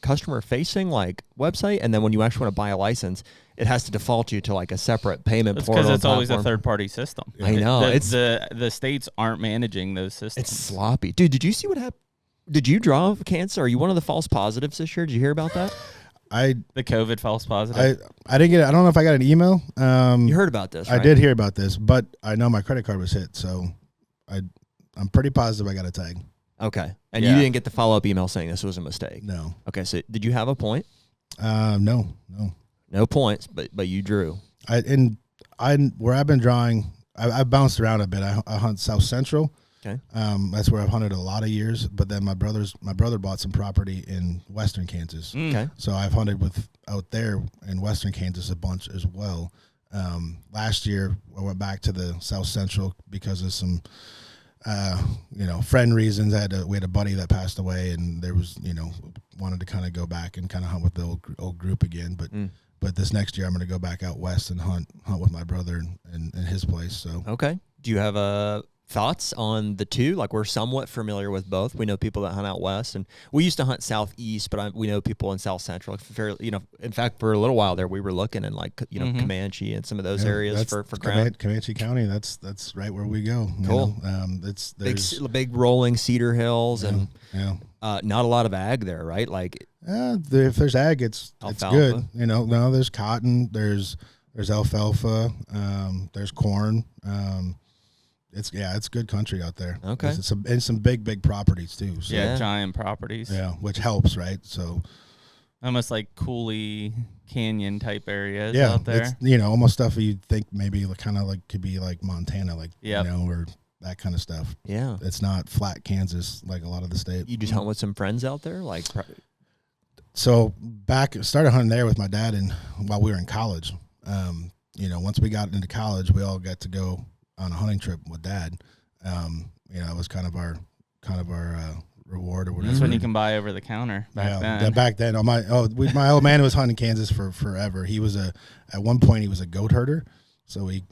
customer facing like website. And then when you actually want to buy a license, it has to default you to like a separate payment portal. Because it's always a third party system. I know. The states aren't managing those systems. It's sloppy. Dude, did you see what happened? Did you draw cancer? Are you one of the false positives this year? Did you hear about that? The COVID false positive. I didn't get it. I don't know if I got an email. You heard about this, right? I did hear about this, but I know my credit card was hit, so I'm pretty positive I got a tag. Okay. And you didn't get the follow-up email saying this was a mistake? No. Okay, so did you have a point? No. No points, but you drew. Where I've been drawing, I've bounced around a bit. I hunt South Central. Okay. That's where I've hunted a lot of years. But then my brother bought some property in Western Kansas. Okay. So I've hunted out there in Western Kansas a bunch as well. Last year I went back to the South Central because of some friend reasons. We had a buddy that passed away, and there was wanted to kind of go back and kind of hunt with the old group again. But this next year I'm going to go back out west and hunt with my brother in his place. So okay. Do you have thoughts on the two? Like we're somewhat familiar with both. We know people that hunt out west, and we used to hunt southeast, but we know people in South Central. In fact, for a little while there, we were looking in like Comanche and some of those areas for ground. Comanche County. That's right where we go. Cool. There's big rolling cedar hills and not a lot of ag there, right? Like if there's ag, it's good. No, there's cotton. There's alfalfa. There's corn. It's good country out there. Okay. And some big properties too. So. Yeah, giant properties. Yeah, which helps, right? So almost like Cooley Canyon type areas out there. It's, almost stuff you'd think maybe kind of like could be like Montana, like or that kind of stuff. Yeah. It's not flat Kansas like a lot to the state. You just hunt with some friends out there, like. So started hunting there with my dad, and while we were in college, once we got into college, we all got to go on a hunting trip with Dad. It was kind of our reward or whatever. That's when you can buy over the counter back then. Back then, my old man was hunting Kansas for forever. He was at one point he was a goat herder. So he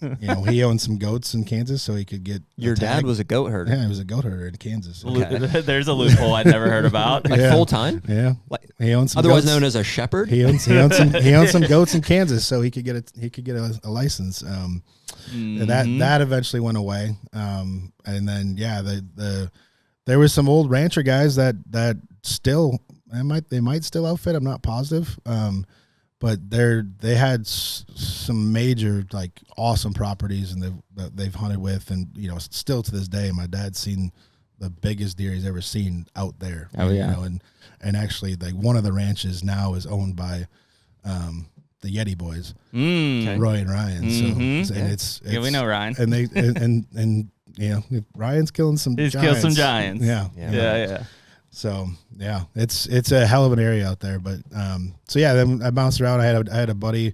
owned some goats in Kansas, so he could get. Your dad was a goat herder. Yeah, he was a goat herder in Kansas. Okay. There's a loophole I'd never heard about. Full time. Yeah, he owns some otherwise goats. known as a shepherd. He owns some goats in Kansas, so he could get a license. That eventually went away, and then there was some old rancher guys that still they might still outfit. I'm not positive. But they had some major like awesome properties and they've hunted with, and still to this day my dad's seen the biggest deer he's ever seen out there. And actually like one of the ranches now is owned by the Yeti boys, Roy and Ryan. So and it's we know Ryan, and they and Ryan's killing some. He's giants. killed some giants. Yeah. So yeah, it's a hell of an area out there. But then I bounced around. I had a buddy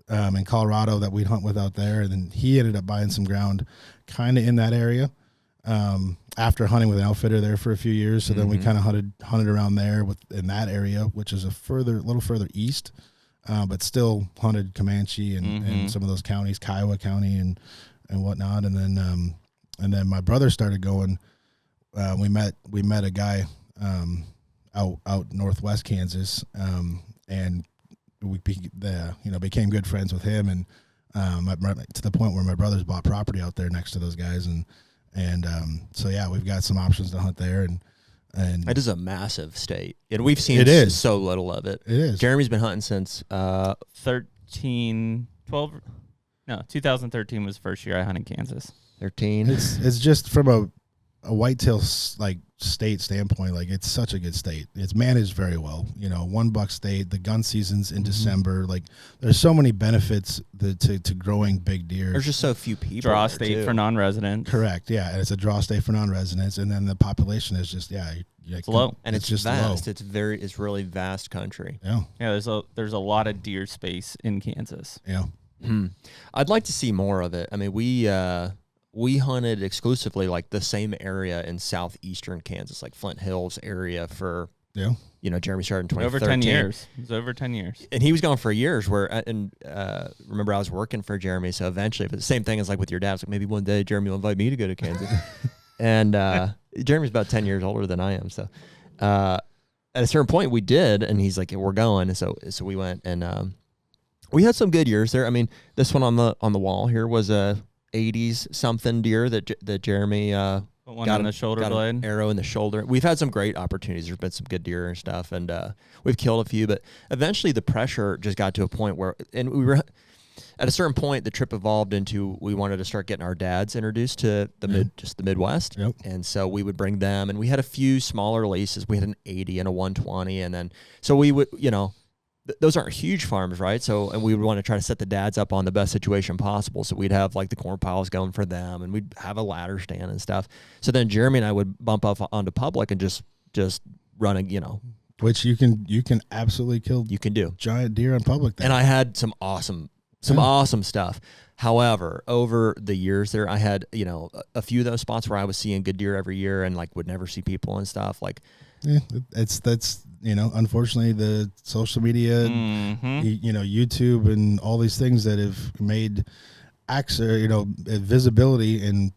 in Colorado that we'd hunt with out there, and then he ended up buying some ground kind of in that area after hunting with an outfitter there for a few years. So then we kind of hunted around there in that area, which is a little further east, but still hunted Comanche and some of those counties, Kiowa County and whatnot. And then my brother started going. We met a guy out northwest Kansas, and we became good friends with him, and to the point where my brothers bought property out there next to those guys, and so yeah, we've got some options to hunt there, and it is a massive state, and we've seen so little of it. It is. Jeremy's been hunting since 2013 was the first year I hunted Kansas. 13. It's just from a whitetail like state standpoint, like it's such a good state. It's managed very well. One buck state. The gun season's in December. Like there's so many benefits to growing big deer. There's just so few people. Draw state for non-residents. Correct. Yeah, and it's a draw state for non-residents, and then the population is just it's low, and it's just vast. Low. It's really vast country. Yeah. There's a lot of deer space in Kansas. Yeah. I'd like to see more of it. I mean, we hunted exclusively like the same area in southeastern Kansas, like Flint Hills area for, Jeremy started in 2013. Over 10 years. It was over 10 years. And he was gone for years remember I was working for Jeremy. So eventually, but the same thing as like with your dad, it's like maybe one day Jeremy will invite me to go to Kansas. And Jeremy's about 10 years older than I am. So at a certain point we did, and he's like, we're going. And so we went, and we had some good years there. I mean, this one on the wall here was a 80s something deer that Jeremy got on the shoulder blade, an arrow in the shoulder. We've had some great opportunities. There's been some good deer and stuff, and we've killed a few. But eventually, the pressure just got to a point where, and we were at a certain point, the trip evolved into we wanted to start getting our dads introduced to the Midwest, and so we would bring them, and we had a few smaller leases. We had an 80 and a 120, and then so we would those aren't huge farms, right? So, and we would want to try to set the dads up on the best situation possible. So we'd have like the corn piles going for them, and we'd have a ladder stand and stuff. So then Jeremy and I would bump up onto public and just running, which you can absolutely kill. You can do giant deer on public there. And I had some awesome stuff. However, over the years there, I had, a few of those spots where I was seeing good deer every year and like would never see people and stuff. Like, that's unfortunately the social media, YouTube and all these things that have made access, visibility and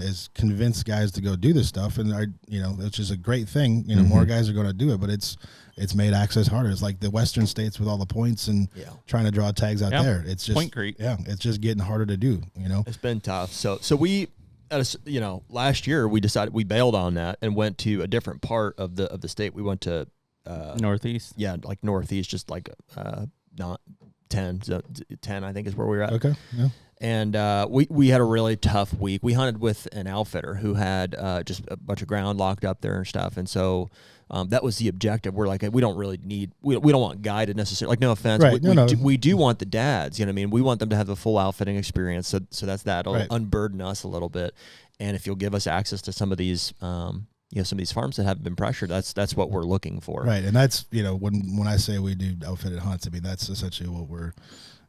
has convinced guys to go do this stuff, and which is a great thing. More guys are going to do it, but it's made access harder. It's like the Western states with all the points and trying to draw tags out there. It's just Point Creek. Yeah, it's just getting harder to do. It's been tough. So we. Last year we decided we bailed on that and went to a different part of the state. We went to northeast. Yeah, like northeast, just like not 10 I think is where we were at. Okay. Yeah. And we had a really tough week. We hunted with an outfitter who had just a bunch of ground locked up there and stuff. And so that was the objective. We're like, we don't really need, we don't want guided necessarily. Like, no offense. Right. We do want the dads, we want them to have the full outfitting experience. So that's that. It'll unburden us a little bit. And if you'll give us access to some of these, some of these farms that have been pressured, that's what we're looking for. Right. And that's, when I say we do outfitted hunts, I mean, that's essentially what we're,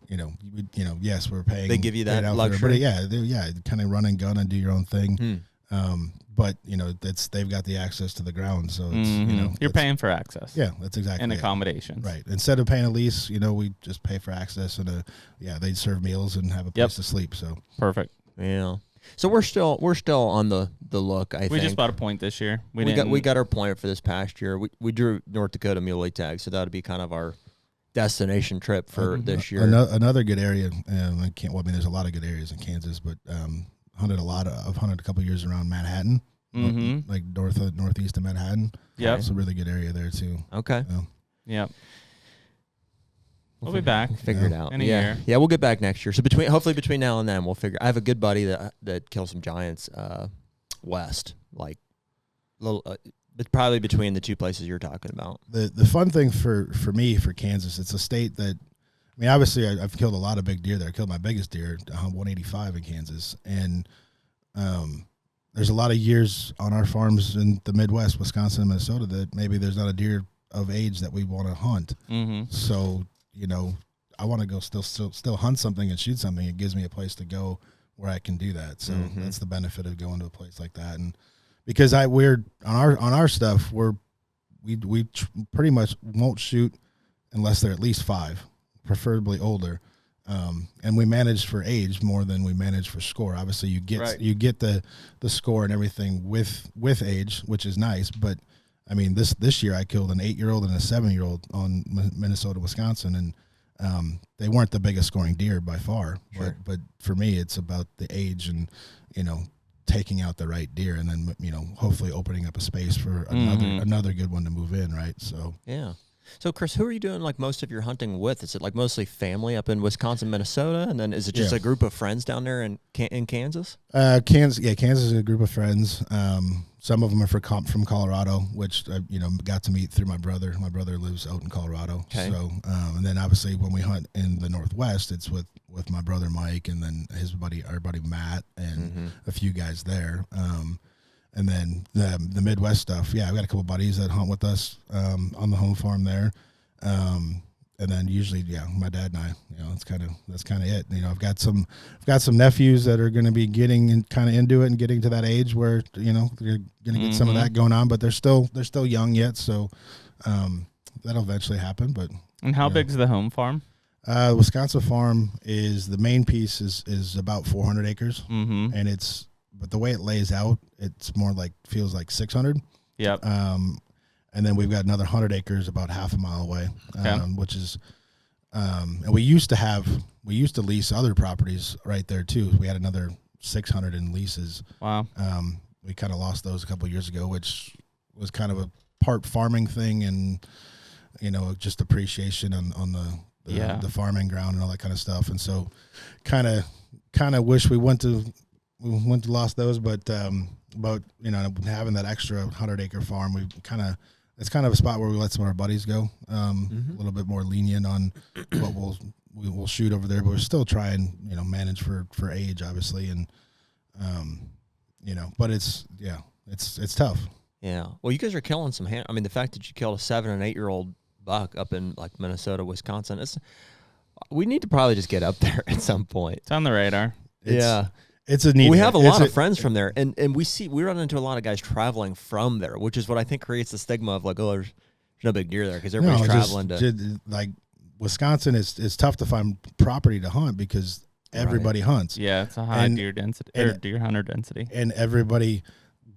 yes, we're paying. They give you that luxury. But kind of run and gun and do your own thing. But they've got the access to the ground, so it's, you're paying for access. Yeah, that's exactly and accommodations. Right. Instead of paying a lease, we just pay for access and they serve meals and have a place to sleep. So perfect. Yeah. So we're still on the look. I think we just bought a point this year. We got our point for this past year. We drew North Dakota muley tag, so that would be kind of our destination trip for this year. Another good area. There's a lot of good areas in Kansas, but I've hunted a couple years around Manhattan, like northeast of Manhattan. Yeah, it's a really good area there too. Okay. Yep. We'll be back. Figure it out. In a year. Yeah, we'll get back next year. So hopefully between now and then, we'll figure. I have a good buddy that kills some giants west, like little. But probably between the two places you're talking about. The fun thing for me for Kansas, it's a state that, obviously I've killed a lot of big deer there. I killed my biggest deer, 185 in Kansas, and there's a lot of years on our farms in the Midwest, Wisconsin and Minnesota, that maybe there's not a deer of age that we want to hunt. So I want to go still hunt something and shoot something. It gives me a place to go where I can do that. So that's the benefit of going to a place like that. And because we're on our stuff, we pretty much won't shoot unless they're at least 5, preferably older. And we manage for age more than we manage for score. Obviously, you get the score and everything with age, which is nice. But I mean, this year I killed an 8-year-old and a 7-year-old on Minnesota, Wisconsin, and they weren't the biggest scoring deer by far. Sure. But for me, it's about the age and taking out the right deer, and then hopefully opening up a space for another good one to move in. Right. So yeah. So, Chris, who are you doing like most of your hunting with? Is it like mostly family up in Wisconsin, Minnesota, and then is it just a group of friends down there in Kansas? Kansas is a group of friends. Some of them are from Colorado, which got to meet through my brother. My brother lives out in Colorado. Okay. So, and then obviously when we hunt in the Northwest, it's with my brother Mike, and then our buddy Matt, and a few guys there. And then the Midwest stuff, I've got a couple buddies that hunt with us on the home farm there. And then usually, my dad and I, that's kind of it. I've got some nephews that are going to be getting kind of into it and getting to that age where they're going to get some of that going on, but they're still young yet, so that'll eventually happen. But and how big's the home farm? The Wisconsin farm is the main piece is about 400 acres, and but the way it lays out, it's more feels like 600. Yep. And then we've got another 100 acres about half a mile away, which is, and we used to lease other properties right there too. We had another 600 in leases. Wow. We kind of lost those a couple of years ago, which was kind of a part farming thing and, just appreciation on the farming ground and all that kind of stuff. And so kind of wish we went to lost those, but having that extra 100-acre farm, it's kind of a spot where we let some of our buddies go, a little bit more lenient on what we'll shoot over there, but we're still trying, manage for age, obviously, and but it's tough. Yeah. Well, you guys are killing some I mean, the fact that you killed a 7 and 8-year-old buck up in Minnesota, Wisconsin, we need to probably just get up there at some point. It's on the radar. It's a neat. We have a lot of friends from there, and we run into a lot of guys traveling from there, which is what I think creates the stigma of there's no big deer there because everybody's traveling to. Wisconsin is tough to find property to hunt because everybody hunts. Yeah, it's a high deer density or deer hunter density, and everybody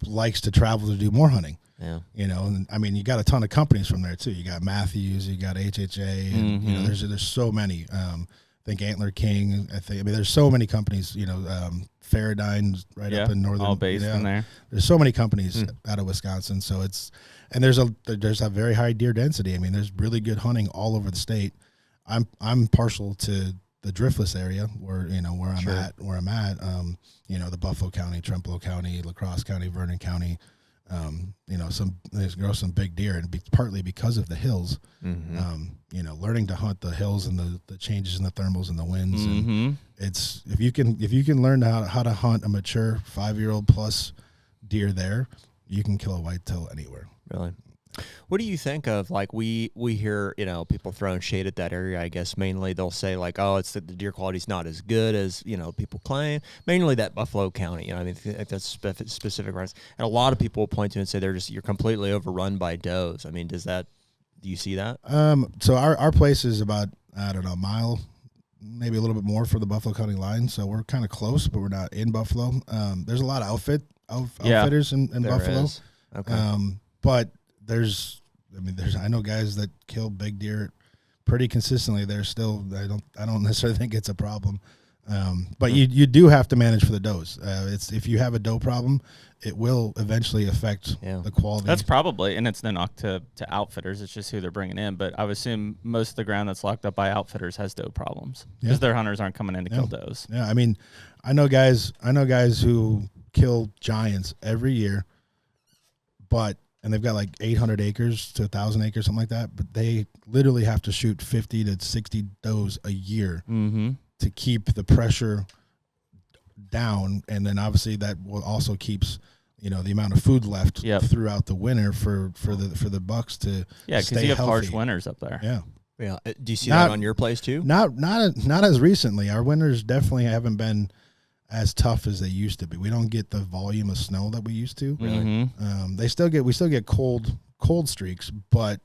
likes to travel to do more hunting. Yeah, and I mean, you got a ton of companies from there too. You got Matthews, you got HHA, and there's so many. I think Antler King. There's so many companies. Faradyne's up in northern. All based in there. There's so many companies out of Wisconsin, so there's a very high deer density. I mean, there's really good hunting all over the state. I'm partial to the driftless area where I'm at. The Buffalo County, Trempealeau County, La Crosse County, Vernon County. There's some big deer, and partly because of the hills. Learning to hunt the hills and the changes in the thermals and the winds. And it's if you can learn how to hunt a mature 5-year-old plus deer there, you can kill a whitetail anywhere. Really. What do you think of we hear people throwing shade at that area? I guess mainly they'll say it's the deer quality's not as good as people claim. Mainly that Buffalo County, I mean that's specific rights, and a lot of people will point to and say you're completely overrun by does. I mean, do you see that? So our place is about a mile, maybe a little bit more for the Buffalo County line. So we're kind of close, but we're not in Buffalo. There's a lot of outfitters in Buffalo. Is. Okay. But I know guys that kill big deer pretty consistently. They're still, I don't necessarily think it's a problem. But you do have to manage for the does. If you have a doe problem, it will eventually affect the quality. That's probably, and it's no knock to outfitters. It's just who they're bringing in. But I would assume most of the ground that's locked up by outfitters has doe problems because their hunters aren't coming in to kill does. Yeah, I mean, I know guys who kill giants every year, and they've got 800 acres to 1,000 acres, something like that. But they literally have to shoot 50 to 60 does a year to keep the pressure down, and then obviously that will also keeps the amount of food left throughout the winter for the bucks to because you have healthy. harsh winters up there. Yeah. Yeah. Do you see that on your place too? Not as recently. Our winters definitely haven't been as tough as they used to be. We don't get the volume of snow that we used to. Really? We still get cold streaks, but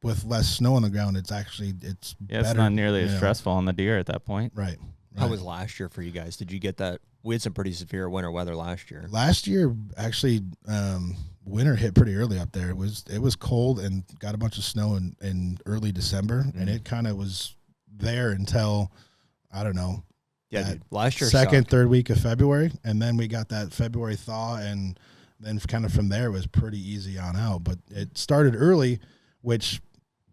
with less snow on the ground, it's better. It's not nearly as stressful on the deer at that point. Right. How was last year for you guys? Did you get that? We had some pretty severe winter weather last year. Last year, actually, winter hit pretty early up there. It was cold and got a bunch of snow in early December, and it kind of was there until, I don't know, last year second, third week of February, and then we got that February thaw, and then kind of from there it was pretty easy on out. But it started early, which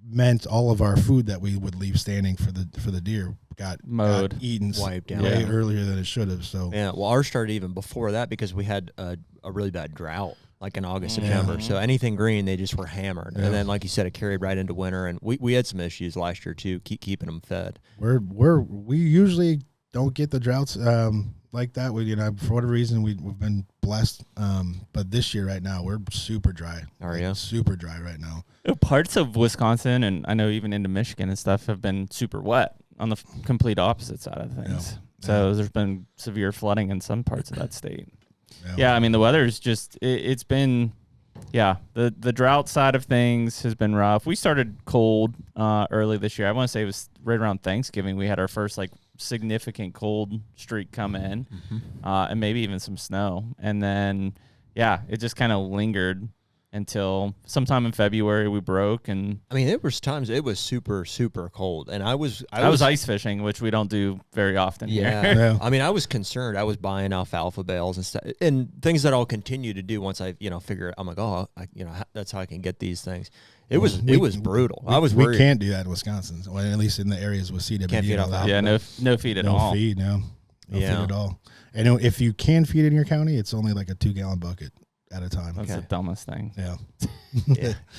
meant all of our food that we would leave standing for the deer got eaten, wiped out way earlier than it should have. So yeah, well, ours started even before that because we had a really bad drought, like in August, September. So anything green, they just were hammered. And then, like you said, it carried right into winter. And we had some issues last year too, keeping them fed. We usually don't get the droughts like that. We, for whatever reason, we've been blessed. But this year, right now, we're super dry. Are you? Super dry right now. Parts of Wisconsin and I know even into Michigan and stuff have been super wet on the complete opposite side of things. So there's been severe flooding in some parts of that state. Yeah, I mean, the weather's just, it's been, the drought side of things has been rough. We started cold early this year. I want to say it was right around Thanksgiving. We had our first, significant cold streak come in, and maybe even some snow. And then, it just kind of lingered until sometime in February we broke. And I mean, there was times it was super, super cold, and I was ice fishing, which we don't do very often here. I mean, I was concerned. I was buying alfalfa bales and stuff, and things that I'll continue to do once I figure. I'm like, that's how I can get these things. It was brutal. I was worried. We can't do that in Wisconsin, or at least in the areas with CWD. Can't feed alfalfa. Yeah, no feed at all. No feed feed at all. And if you can feed in your county, it's only like a 2-gallon bucket at a time. That's the dumbest thing. Yeah.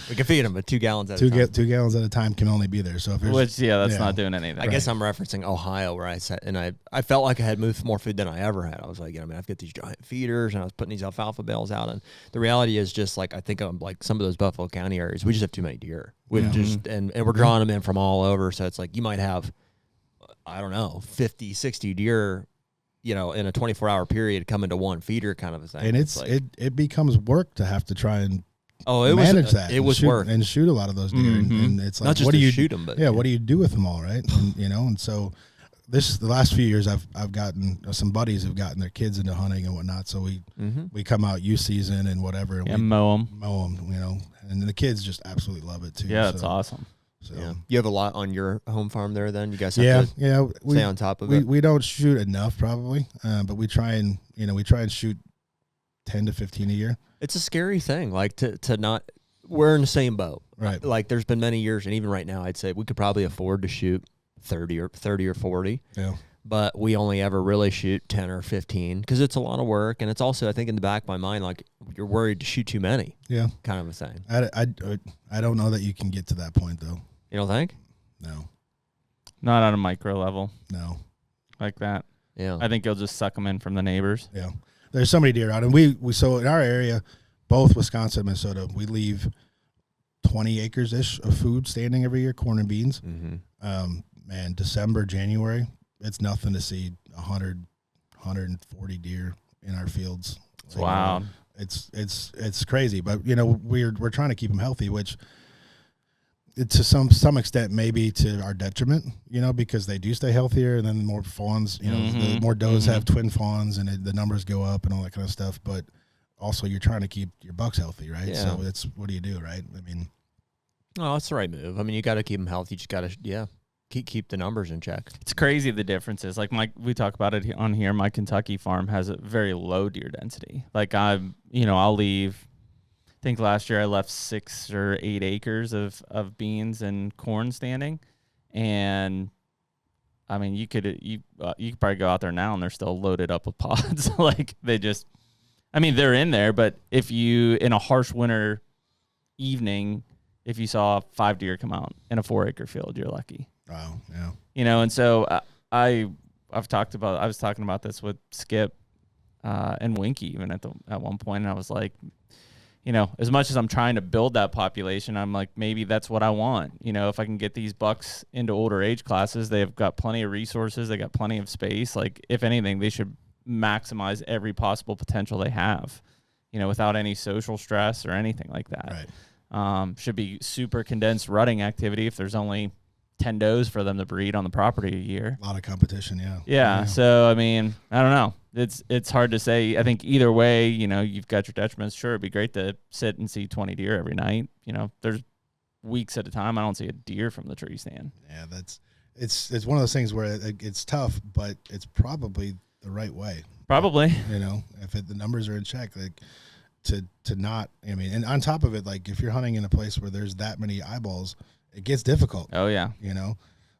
We can feed them, but 2 gallons at a time. 2 gallons at a time can only be there. So if that's not doing anything. I guess I'm referencing Ohio, where I sat and I felt like I had moved more food than I ever had. I was like, I've got these giant feeders, and I was putting these alfalfa bales out. And the reality is just I think like some of those Buffalo County areas, we just have too many deer. We've just and we're drawing them in from all over. So it's like you might have, I don't know, 50, 60 deer, in a 24-hour period come into one feeder kind of a thing. And it becomes work to have to try and manage that. It was work. And shoot a lot of those deer. And it's like, not just what do you shoot them, but what do you do with them all, right? And, and so the last few years I've gotten some buddies who've gotten their kids into hunting and whatnot. So we come out youth season and whatever. And we mow them, and the kids just absolutely love it too. Yeah, that's awesome. So you have a lot on your home farm there. Then you guys have to stay on top of it. We don't shoot enough probably, but we try and shoot 10 to 15 a year. It's a scary thing, to not. We're in the same boat, right? Like there's been many years, and even right now, I'd say we could probably afford to shoot 30 or 40. Yeah. But we only ever really shoot 10 or 15 because it's a lot of work, and it's also, I think, in the back of my mind, like you're worried to shoot too many. Yeah. Kind of a thing. I don't know that you can get to that point though. You don't think? No. Not on a micro level. No. Like that. Yeah. I think you'll just suck them in from the neighbors. Yeah. There's so many deer out, and we so in our area, both Wisconsin and Minnesota, we leave 20 acres-ish of food standing every year, corn and beans. Man, December, January, it's nothing to see 100, 140 deer in our fields. So, wow. It's crazy, but we're trying to keep them healthy, which to some extent maybe to our detriment, because they do stay healthier, and then the more fawns, the more does have twin fawns, and the numbers go up and all that kind of stuff. But also you're trying to keep your bucks healthy, right? Yeah. So it's, what do you do, right? I mean, oh, that's the right move. I mean, you got to keep them healthy. You just got to, keep the numbers in check. It's crazy the differences. Like we talk about it on here. My Kentucky farm has a very low deer density. Like I'll leave. I think last year I left 6 or 8 acres of beans and corn standing, and I mean you could probably go out there now and they're still loaded up with pods. Like they're in there, but if you in a harsh winter evening, if you saw 5 deer come out in a 4-acre field, you're lucky. Wow, yeah. And so I was talking about this with Skip and Winky even at one point, and I was like, as much as I'm trying to build that population, I'm like, maybe that's what I want. If I can get these bucks into older age classes, they've got plenty of resources. They got plenty of space. Like, if anything, they should maximize every possible potential they have, without any social stress or anything like that. Right. Should be super condensed rutting activity if there's only 10 does for them to breed on the property a year. A lot of competition, Yeah. So, I mean, I don't know. It's hard to say. I think either way, you've got your detriments. Sure, it'd be great to sit and see 20 deer every night. There's weeks at a time I don't see a deer from the tree stand. Yeah, it's one of those things where it's tough, but it's probably the right way. Probably. If the numbers are in check, like to not, and on top of it, like if you're hunting in a place where there's that many eyeballs, it gets difficult. Oh yeah.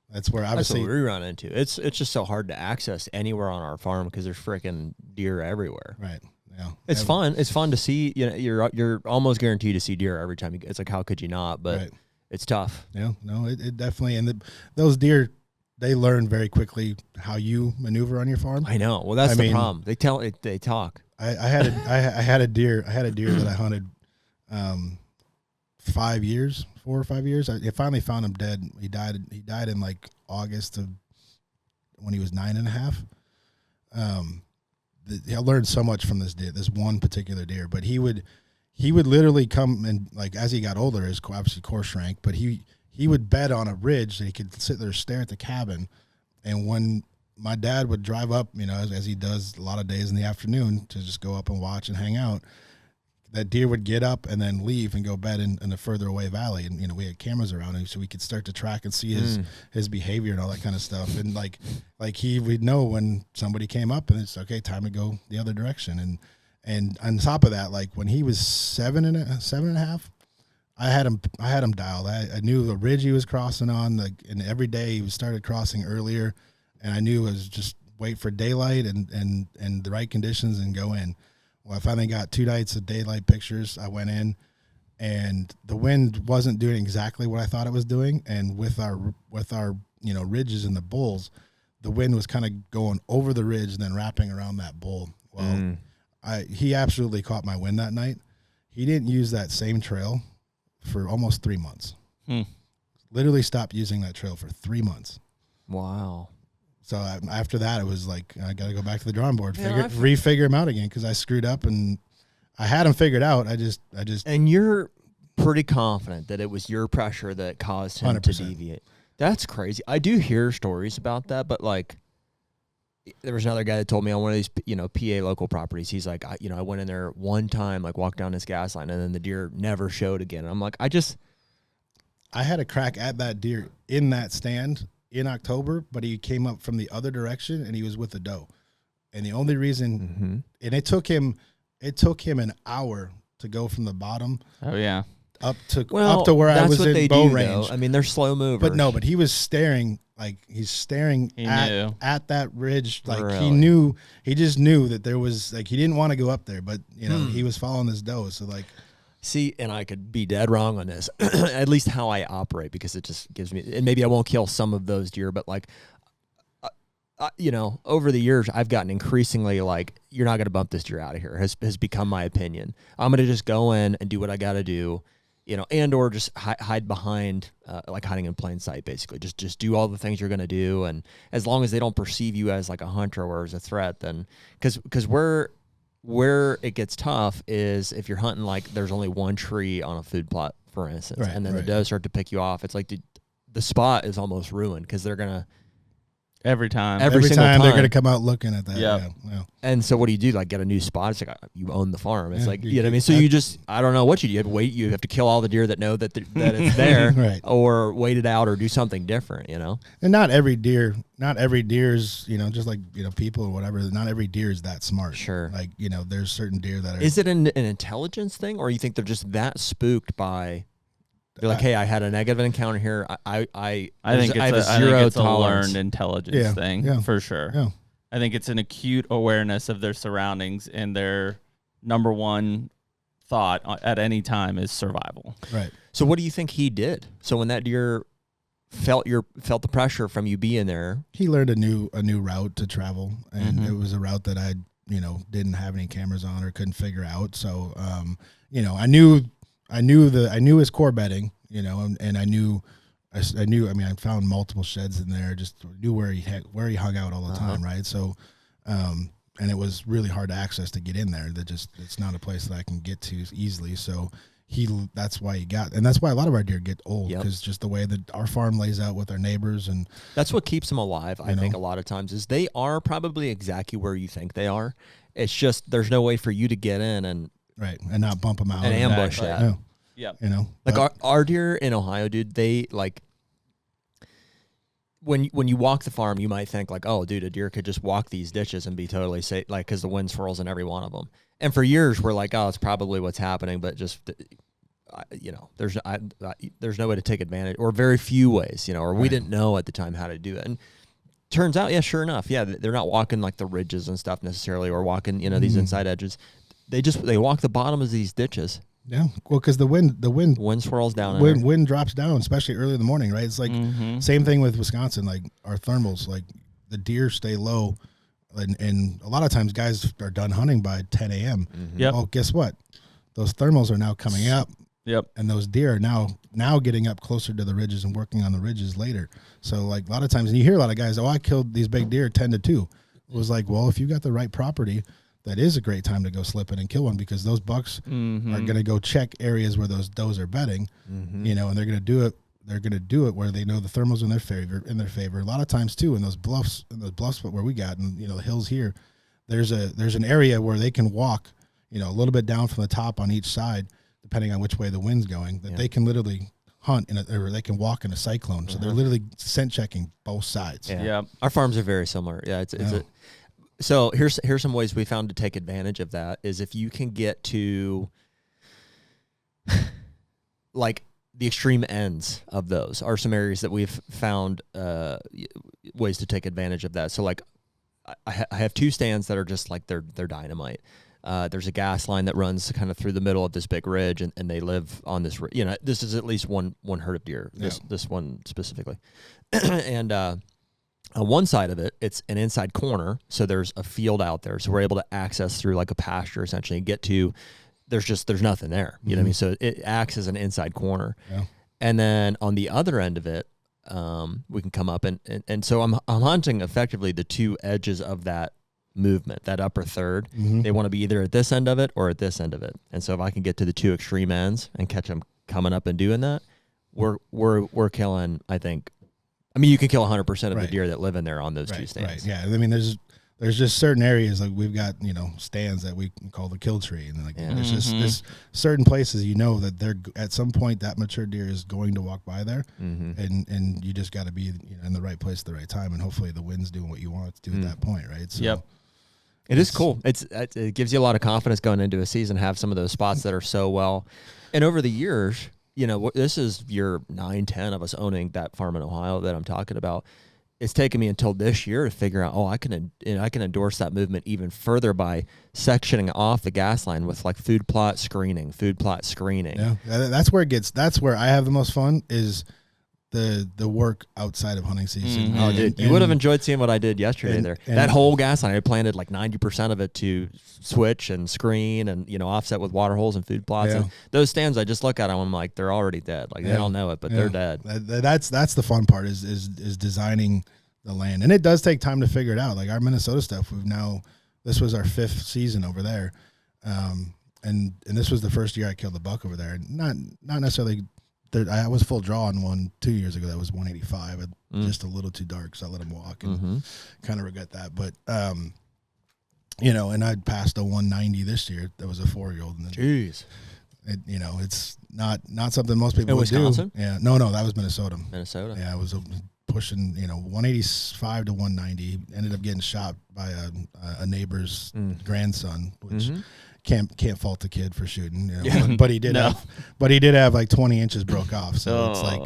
That's where obviously that's what we run into. It's just so hard to access anywhere on our farm because there's freaking deer everywhere. Right. Yeah. It's fun. It's fun to see. You're almost guaranteed to see deer every time. It's like, how could you not? But right. It's tough. Yeah. No, it definitely. And those deer, they learn very quickly how you maneuver on your farm. I know. Well, that's the problem. They talk. I had a deer that I hunted 4 or 5 years. I finally found him dead. He died in like August of when he was 9.5. I learned so much from this deer, this one particular deer, but he would literally come and, like, as he got older, his obviously core shrank, but he would bed on a ridge that he could sit there and stare at the cabin. And when my dad would drive up, as he does a lot of days in the afternoon to just go up and watch and hang out, that deer would get up and then leave and go bed in a further away valley. And, we had cameras around him so we could start to track and see his behavior and all that kind of stuff. And we'd know when somebody came up and it's okay, time to go the other direction. And on top of that, like when he was 7.5, I had him dialed. I knew the ridge he was crossing on, and every day he started crossing earlier, and I knew it was just wait for daylight and the right conditions and go in. Well, I finally got 2 nights of daylight pictures. I went in, and the wind wasn't doing exactly what I thought it was doing. And with our ridges and the bulls, the wind was kind of going over the ridge and then wrapping around that bull. Well, he absolutely caught my wind that night. He didn't use that same trail for almost 3 months. Literally stopped using that trail for 3 months. Wow. So after that, it was like, I got to go back to the drawing board, refigure him out again, because I screwed up and I had him figured out. I just. And you're pretty confident that it was your pressure that caused him 100%. to deviate. That's crazy. I do hear stories about that, but like, there was another guy that told me on one of these, PA local properties. He's like, I went in there one time, like walked down this gas line, and then the deer never showed again. And I'm like, I had a crack at that deer in that stand in October, but he came up from the other direction and he was with a doe. And the only reason, and it took him an hour to go from the bottom. Oh yeah. Up to where I was in bow range. Though. I mean, they're slow movers. But he was staring, like he's staring at that ridge. Like really? He just knew that there was, like, he didn't want to go up there, but he was following this doe. So like, see, and I could be dead wrong on this, at least how I operate, because it just gives me, and maybe I won't kill some of those deer, but like, over the years, I've gotten increasingly like, you're not going to bump this deer out of here, has become my opinion. I'm going to just go in and do what I got to do, and or just hide behind, like hiding in plain sight, basically. Just do all the things you're going to do, and as long as they don't perceive you as like a hunter or as a threat, then, because where it gets tough is if you're hunting, like there's only one tree on a food plot, for instance, right, and then right. the does start to pick you off. It's like the spot is almost ruined, because they're going to, every time every single time they're going to come out looking at that. Yeah. And so what do? Like get a new spot? It's like you own the farm. It's like, you know what I mean? So you just, I don't know what you do. You have to wait. You have to kill all the deer that know that it's there, right. Or wait it out or do something different, And not every deer's, just like, people or whatever, not every deer is that smart. Sure. Like, there's certain deer that are. Is it an intelligence thing, or you think they're just that spooked by, they're like, hey, I had a negative encounter here. I think it's a learned intelligence thing, for sure. Yeah. I think it's an acute awareness of their surroundings, and their number one thought at any time is survival. Right. So what do you think he did? So when that deer felt the pressure from you being there, he learned a new route to travel, and it was a route that I didn't have any cameras on or couldn't figure out. So, I knew his core bedding, and I knew, I found multiple sheds in there, just knew where he hung out all the time. Right. So, and it was really hard to access to get in there. It's not a place that I can get to easily. So that's why that's why a lot of our deer get old, because just the way that our farm lays out with our neighbors, and that's what keeps them alive. I think a lot of times is they are probably exactly where you think they are. It's just there's no way for you to get in and not bump them out and ambush that. Yeah, like our deer in Ohio, dude. They like when you walk the farm, you might think like, oh, dude, a deer could just walk these ditches and be totally safe, like because the wind swirls in every one of them. And for years, we're like, oh, it's probably what's happening, but just, there's no way to take advantage, or very few ways, or we didn't know at the time how to do it. And turns out, sure enough, they're not walking like the ridges and stuff necessarily, or walking, these inside edges. They walk the bottom of these ditches. Yeah, well, because the wind swirls down. Wind drops down, especially early in the morning, right? It's like same thing with Wisconsin. Like our thermals, like the deer stay low. And a lot of times guys are done hunting by 10 a.m. Yep. Well, guess what? Those thermals are now coming up. Yep. And those deer are now getting up closer to the ridges and working on the ridges later. So like a lot of times, and you hear a lot of guys, I killed these big deer 10 to 2. It was like, well, if you got the right property, that is a great time to go slip in and kill one, because those bucks are going to go check areas where those does are bedding, and they're going to do it. They're going to do it where they know the thermals in their favor. A lot of times too, in those bluffs where we got, and the hills here, there's an area where they can walk, a little bit down from the top on each side, depending on which way the wind's going, that they can literally hunt or they can walk in a cyclone. So they're literally scent checking both sides. Yeah. Our farms are very similar. Yeah. So here's some ways we found to take advantage of that is if you can get to like the extreme ends of those are some areas that we've found ways to take advantage of that. So like I have 2 stands that are just like they're dynamite. There's a gas line that runs kind of through the middle of this big ridge, and they live on this. This is at least one herd of deer. This one specifically, and on one side of it, it's an inside corner, so there's a field out there, so we're able to access through like a pasture essentially and get to. There's nothing there. You know what I mean? So it acts as an inside corner. Yeah. And then on the other end of it, we can come up and so I'm hunting effectively the 2 edges of that movement, that upper third. They want to be either at this end of it or at this end of it. And so if I can get to the 2 extreme ends and catch them coming up and doing that, we're killing, I think. I mean, you can kill 100% of the deer that live in there on those 2 stands. Right. Yeah. I mean, there's just certain areas, like we've got, stands that we call the kill tree. And like, there's just this certain places, that they're at some point that mature deer is going to walk by there. And you just got to be in the right place at the right time. And hopefully the wind's doing what you want it to do at that point. Right. So it is cool. It gives you a lot of confidence going into a season, have some of those spots that are so well. And over the years, this is year 9-10 of us owning that farm in Ohio that I'm talking about. It's taken me until this year to figure out, I can endorse that movement even further by sectioning off the gas line with like food plot screening. Yeah, that's where I have the most fun is the work outside of hunting season. Oh, dude, you would have enjoyed seeing what I did yesterday there. That whole gas line, I planted like 90% of it to switch and screen and, offset with water holes and food plots. And those stands, I just look at them, I'm like, they're already dead. Like they don't know it, but they're dead. That's the fun part is designing the land. And it does take time to figure it out. Like our Minnesota stuff, this was our 5th season over there. And this was the first year I killed a buck over there. Not necessarily. I was full draw on one 2 years ago that was 185, just a little too dark, so I let him walk and kind of regret that. But and I passed a 190 this year. That was a 4-year-old. And then, jeez, it's not something most people would Wisconsin? Do. Yeah, no, that was Minnesota. Yeah, I was pushing 185 to 190. Ended up getting shot by a neighbor's grandson, which. Can't fault the kid for shooting, but he did have like 20 inches broke off. So it's like,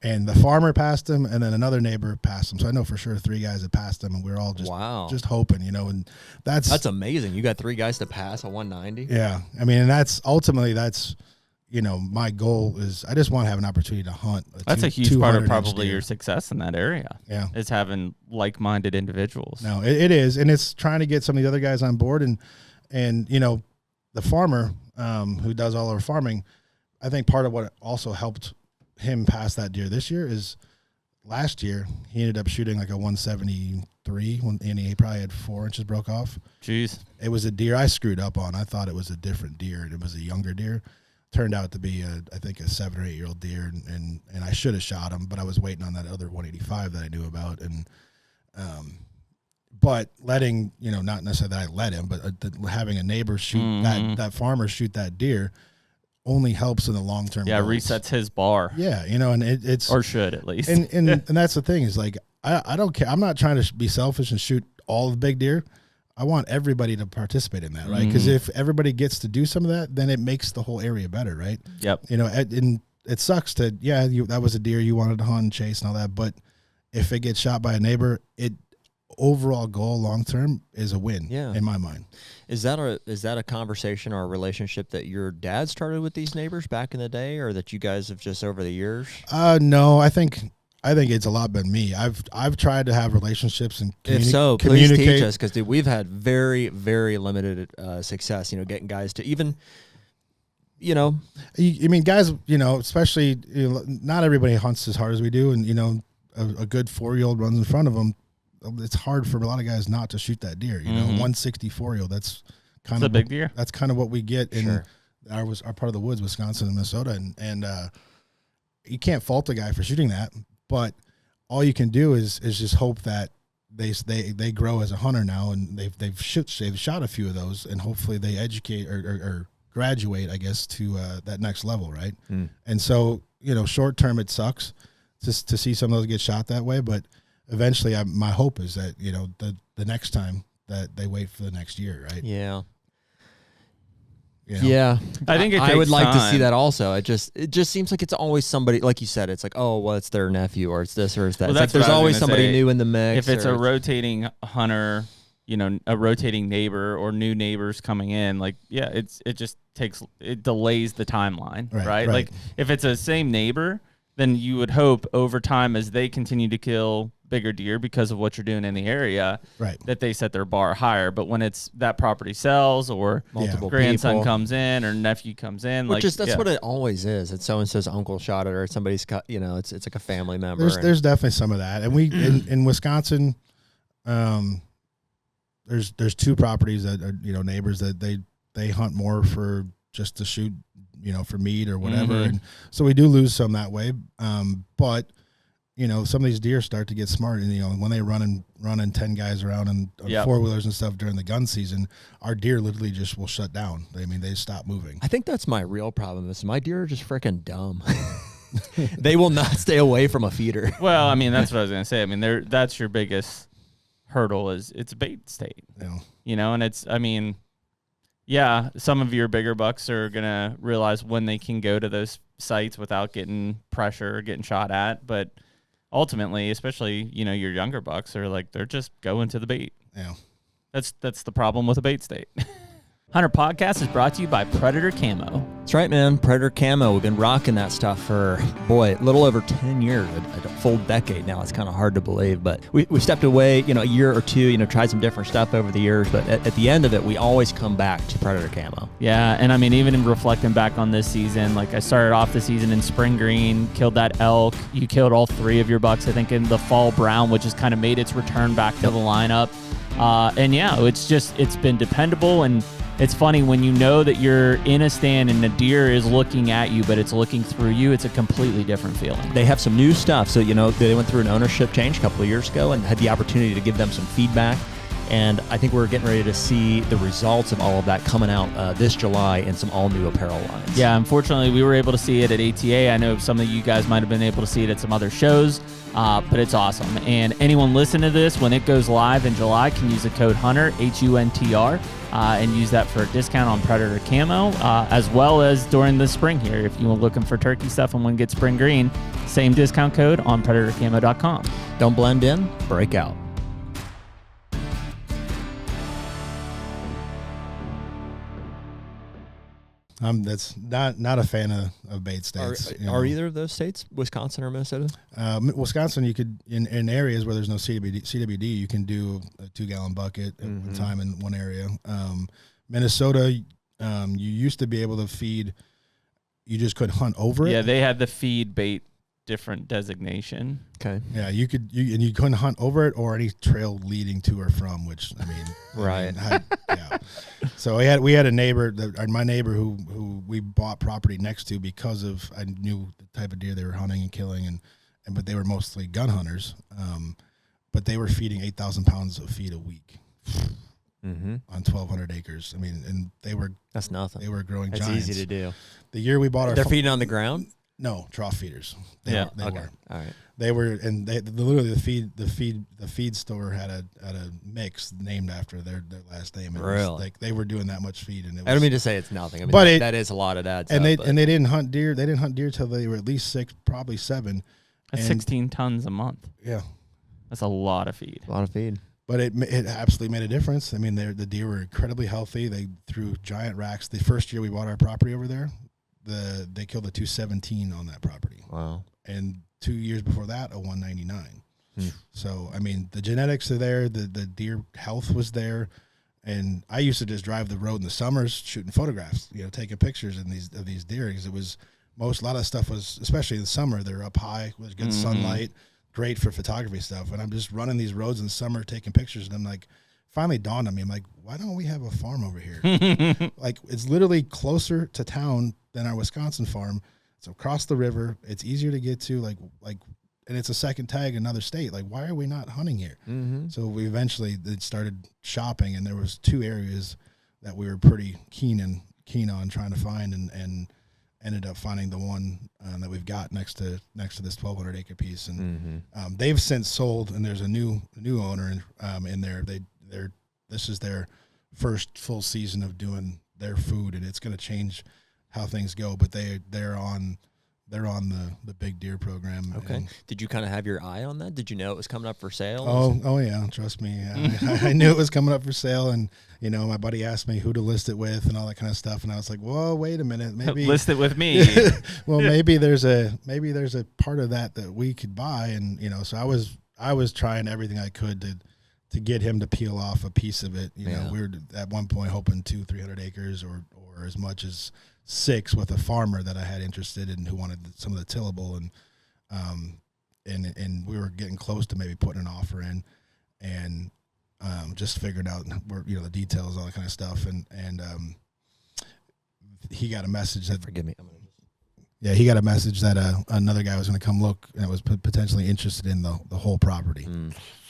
and the farmer passed him, and then another neighbor passed him. So I know for sure 3 guys that passed him, and we were all just hoping, and that's amazing. You got 3 guys to pass a 190. Yeah, I mean, and that's ultimately my goal is I just want to have an opportunity to hunt. That's a huge part of probably deer. your success in that area. Yeah. Is having like-minded individuals. No, it is. And it's trying to get some of the other guys on board. And the farmer who does all our farming, I think part of what also helped him pass that deer this year is last year he ended up shooting like a 173 and he probably had 4 inches broke off. Jeez. It was a deer I screwed up on. I thought it was a different deer, and it was a younger deer. Turned out to be I think a 7 or 8 year old deer, and I should have shot him, but I was waiting on that other 185 that I knew about, and but letting not necessarily that I let him, but having a neighbor shoot that farmer shoot that deer only helps in the long term. Yeah, resets his bar. Yeah, and it's or should at least. And that's the thing is like I don't care. I'm not trying to be selfish and shoot all the big deer. I want everybody to participate in that, right? Because if everybody gets to do some of that, then it makes the whole area better, right? Yep. And it sucks to that was a deer you wanted to hunt and chase and all that, but if it gets shot by a neighbor, overall goal long term is a win. Yeah. In my mind. Is that a conversation or a relationship that your dad started with these neighbors back in the day, or that you guys have just over the years? No, I think it's a lot been me. I've tried to have relationships and if so, please teach us, because we've had very, very limited success. Getting guys to even, I mean, guys, especially not everybody hunts as hard as we do, and a good 4-year-old runs in front of them. It's hard for a lot of guys not to shoot that deer. 164-year-old. That's kind of a big deer. That's kind of what we get in our part of the woods, Wisconsin and Minnesota, and you can't fault a guy for shooting that. But all you can do is just hope that they grow as a hunter now, and they've shot a few of those, and hopefully they educate or graduate, I guess, to that next level, right? And so short term it sucks just to see some of those get shot that way, but eventually my hope is that the next time that they wait for the next year, right? Yeah. Yeah, I think I would like to see that also. It just seems like it's always somebody, like you said. It's like, oh, well, it's their nephew, or it's this, or it's that. Well, it's like there's always somebody new in the mix. If it's a rotating hunter, a rotating neighbor or new neighbors coming in, like it delays the timeline, right? Like if it's a same neighbor, then you would hope over time as they continue to kill bigger deer because of what you're doing in the area, that they set their bar higher. But when it's that property sells, or multiple grandson people comes in or nephew comes in, that's what it always is. It's so-and-so's uncle shot it, or somebody's cut, it's like a family member. There's definitely some of that. And we in Wisconsin, there's 2 properties that are neighbors that they hunt more for just to shoot for meat or whatever, and so we do lose some that way. But some of these deer start to get smart, and when they running 10 guys around on 4-wheelers and stuff during the gun season, our deer literally just will shut down. They stop moving. I think that's my real problem. Is my deer are just freaking dumb. They will not stay away from a feeder. Well, I mean, that's what I was gonna say. I mean, that's your biggest hurdle is it's a bait state. And it's, I mean, some of your bigger bucks are gonna realize when they can go to those sites without getting pressure or getting shot at, but ultimately, especially, your younger bucks are like, they're just going to the bait. Yeah. That's the problem with a bait state. Hunter Podcast is brought to you by Predator Camo. That's right, man. Predator Camo. We've been rocking that stuff for, a little over 10 years, a full decade now. It's kind of hard to believe, but we stepped away, a year or two, tried some different stuff over the years, but at the end of it, we always come back to Predator Camo. Yeah, and I mean, even in reflecting back on this season, like I started off the season in spring green, killed that elk. You killed all 3 of your bucks, I think, in the fall brown, which has kind of made its return back to the lineup. It's been dependable, and it's funny when you know that you're in a stand and the deer is looking at you, but it's looking through you. It's a completely different feeling. They have some new stuff. So, they went through an ownership change a couple of years ago and had the opportunity to give them some feedback. And I think we're getting ready to see the results of all of that coming out this July in some all-new apparel lines. Yeah, unfortunately, we were able to see it at ATA. I know some of you guys might have been able to see it at some other shows, but it's awesome. And anyone listening to this, when it goes live in July, can use the code HUNTER, HUNTR, and use that for a discount on Predator Camo, as well as during the spring here. If you're looking for turkey stuff and want to get spring green, same discount code on PredatorCamo.com. Don't blend in, break out. That's not a fan of bait states. Are either of those states Wisconsin or Minnesota? Wisconsin, you could in areas where there's no CWD, you can do a 2-gallon bucket at one time in one area. Minnesota, you used to be able to feed. You just couldn't hunt over it. Yeah, they had the feed bait different designation. Okay. Yeah, you couldn't hunt over it or any trail leading to or from. Which I mean, right. Yeah. So we had a neighbor, my neighbor who we bought property next to because of I knew the type of deer they were hunting and killing but they were mostly gun hunters. But they were feeding 8,000 pounds of feed a week. On 1,200 acres. I mean, and that's nothing. They were growing giants. That's easy to do. The year we bought they're feeding on the ground? No, trough feeders. They were. All right. They were, and literally the feed store had a mix named after their last name. And really? It was like they were doing that much feed, and it was, I don't mean to say it's nothing. I mean, but that is a lot of that. And they didn't hunt deer. They didn't hunt deer till they were at least 6, probably 7. That's 16 tons a month. Yeah, that's a lot of feed. A lot of feed. But it absolutely made a difference. I mean, the deer were incredibly healthy. They threw giant racks. The first year we bought our property over there, they killed a 217 on that property. Wow. And 2 years before that, a 199. So, I mean, the genetics are there. The deer health was there. And I used to just drive the road in the summers shooting photographs, taking pictures of these deer. Because it was a lot of stuff was, especially in the summer, they're up high with good sunlight. Great for photography stuff. And I'm just running these roads in the summer taking pictures, and I'm like, finally dawned on me, I'm like, why don't we have a farm over here? Like, it's literally closer to town than our Wisconsin farm. It's across the river. It's easier to get to, like and it's a second tag in another state. Like, why are we not hunting here? So we eventually started shopping, and there was 2 areas that we were pretty keen on trying to find, and ended up finding the one that we've got next to this 1,200 acre piece, and they've since sold, and there's a new owner in there. This is their first full season of doing their food, and it's going to change how things go. But they're on the big deer program. Okay. Did you kind of have your eye on that? Did you know it was coming up for sale? Oh yeah, trust me. I knew it was coming up for sale, and my buddy asked me who to list it with and all that kind of stuff, and I was like, "Whoa, wait a minute, maybe list it with me." Well, maybe there's a part of that we could buy, and so I was trying everything I could to get him to peel off a piece of it. We were at one point hoping 200-300 acres or as much as 6 with a farmer that I had interested in who wanted some of the tillable, and we were getting close to maybe putting an offer in, and just figuring out where the details, all that kind of stuff, and he got a message that he got a message that another guy was going to come look and was potentially interested in the whole property,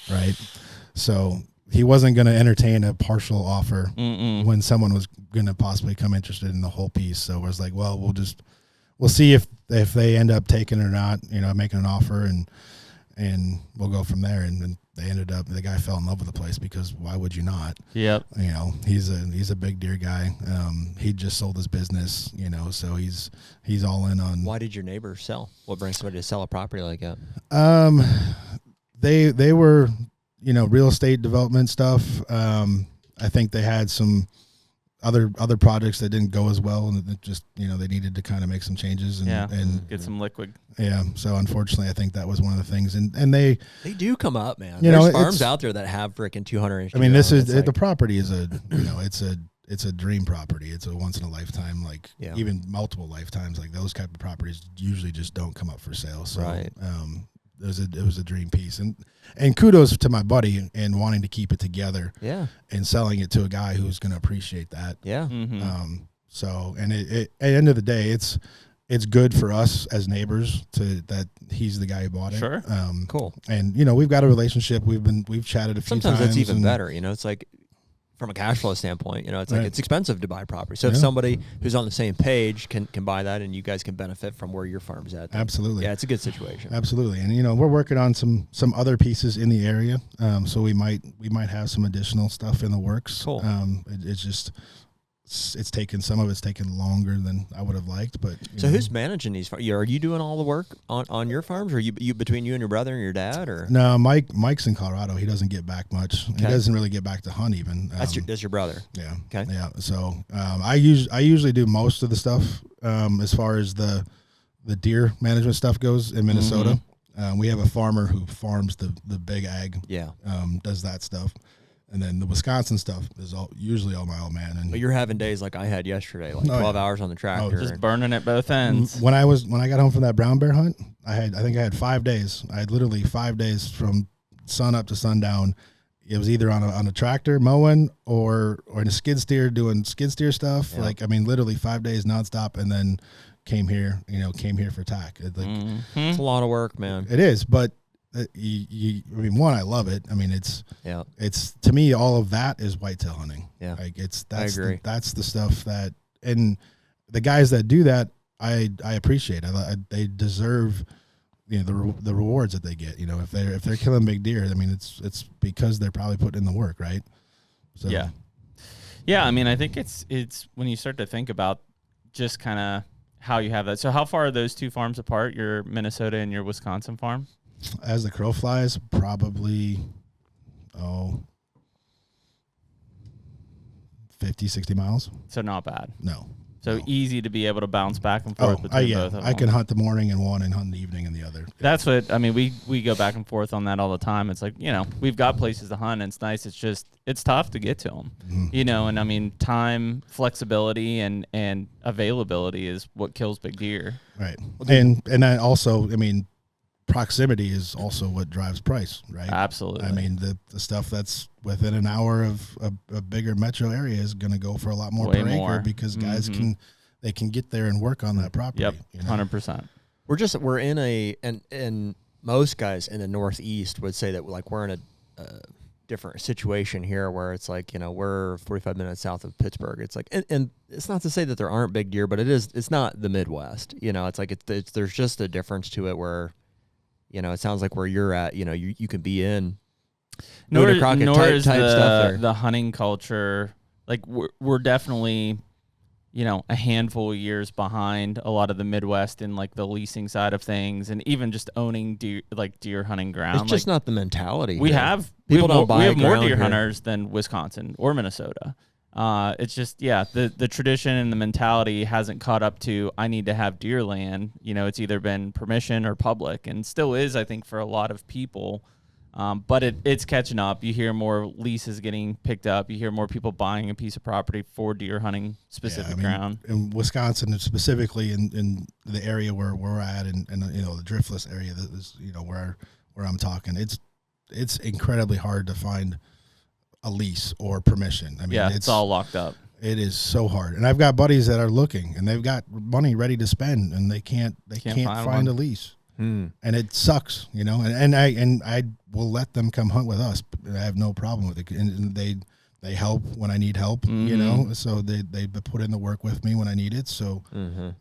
right? So he wasn't going to entertain a partial offer when someone was going to possibly come interested in the whole piece. So I was like, well, we'll see if they end up taking it or not, making an offer, and we'll go from there. And they ended up, the guy fell in love with the place, because why would you not? Yep. He's a big deer guy. He just sold his business, so he's all in on. Why did your neighbor sell? What brings somebody to sell a property like that? They were, real estate development stuff. I think they had some other projects that didn't go as well, and it just, they needed to kind of make some changes and get some liquid. Yeah. So unfortunately, I think that was one of the things, and they do come up, man. There's farms out there that have freaking 200. I mean, this is the property is it's a dream property. It's a once in a lifetime, even multiple lifetimes, like those type of properties usually just don't come up for sale. So right. It was a dream piece, and kudos to my buddy in wanting to keep it together, and selling it to a guy who's going to appreciate that. So, and it at the end of the day, it's good for us as neighbors that he's the guy who bought it. Sure. Cool. And we've got a relationship. We've chatted a few times. Sometimes it's even better. It's like, from a cash flow standpoint, it's like it's expensive to buy property. So if somebody who's on the same page can buy that, and you guys can benefit from where your farm's at. Absolutely. Yeah, it's a good situation. Absolutely. And we're working on some other pieces in the area. So we might have some additional stuff in the works. Cool. It's just some of it's taken longer than I would have liked. But so who's managing these farms? Are you doing all the work on your farms, or you between you and your brother and your dad, or no? Mike's in Colorado. He doesn't get back much. Okay. He doesn't really get back to hunt even. That's your brother. Yeah. Okay. Yeah. So I usually do most of the stuff as far as the deer management stuff goes in Minnesota. We have a farmer who farms the big ag. Yeah. Does that stuff. And then the Wisconsin stuff is usually all my old man. And but you're having days like I had yesterday, like 12 hours on the tractor. Just burning at both ends. When I got home from that brown bear hunt, I think I had 5 days. I had literally 5 days from sun up to sundown. It was either on a tractor mowing or in a skid steer doing skid steer stuff. Yeah. Like, I mean, literally 5 days nonstop, and then came here for tack. It's a lot of work, man. It is, but I mean, I love it. I mean, it's to me, all of that is whitetail hunting. Yeah. Like I agree. That's the stuff that, and the guys that do that, I appreciate. They deserve, the rewards that they get. If they're killing big deer, I mean, it's because they're probably putting in the work, right? So yeah. I mean, I think it's when you start to think about just kind of how you have that. So how far are those two farms apart? Your Minnesota and your Wisconsin farm? As the crow flies, probably 50, 60 miles. So not bad. No. So easy to be able to bounce back and forth between both of them. I can hunt the morning in one and hunt in the evening in the other. That's what I mean. We go back and forth on that all the time. It's like, we've got places to hunt, and it's nice. It's just it's tough to get to them, And I mean, time, flexibility, and availability is what kills big deer. Right. And then also, I mean, proximity is also what drives price, right? Absolutely. I mean, the stuff that's within an hour of a bigger metro area is going to go for a lot more per acre because guys can get there and work on that property. Yep, 100%. We're in and most guys in the Northeast would say that we're in a different situation here where it's like, we're 45 minutes south of Pittsburgh. It's like, and it's not to say that there aren't big deer, but it's not the Midwest. It's like there's just a difference to it where. It sounds like where you're at, you can be in. Nor is type stuff there. The hunting culture, like we're definitely, a handful of years behind a lot of the Midwest in like the leasing side of things, and even just owning deer hunting ground. It's just not the mentality. We have more deer hunters than Wisconsin or Minnesota. It's just, the tradition and the mentality hasn't caught up to, I need to have deer land. It's either been permission or public, and still is, I think, for a lot of people. But it's catching up. You hear more leases getting picked up. You hear more people buying a piece of property for deer hunting specific ground. In Wisconsin, specifically in the area where we're at, and the driftless area that is, where I'm talking, it's incredibly hard to find a lease or permission. I mean, it's all locked up. It is so hard. And I've got buddies that are looking, and they've got money ready to spend, and they can't find a lease. And it sucks, and I will let them come hunt with us. But I have no problem with it. And they help when I need help, so they put in the work with me when I need it. So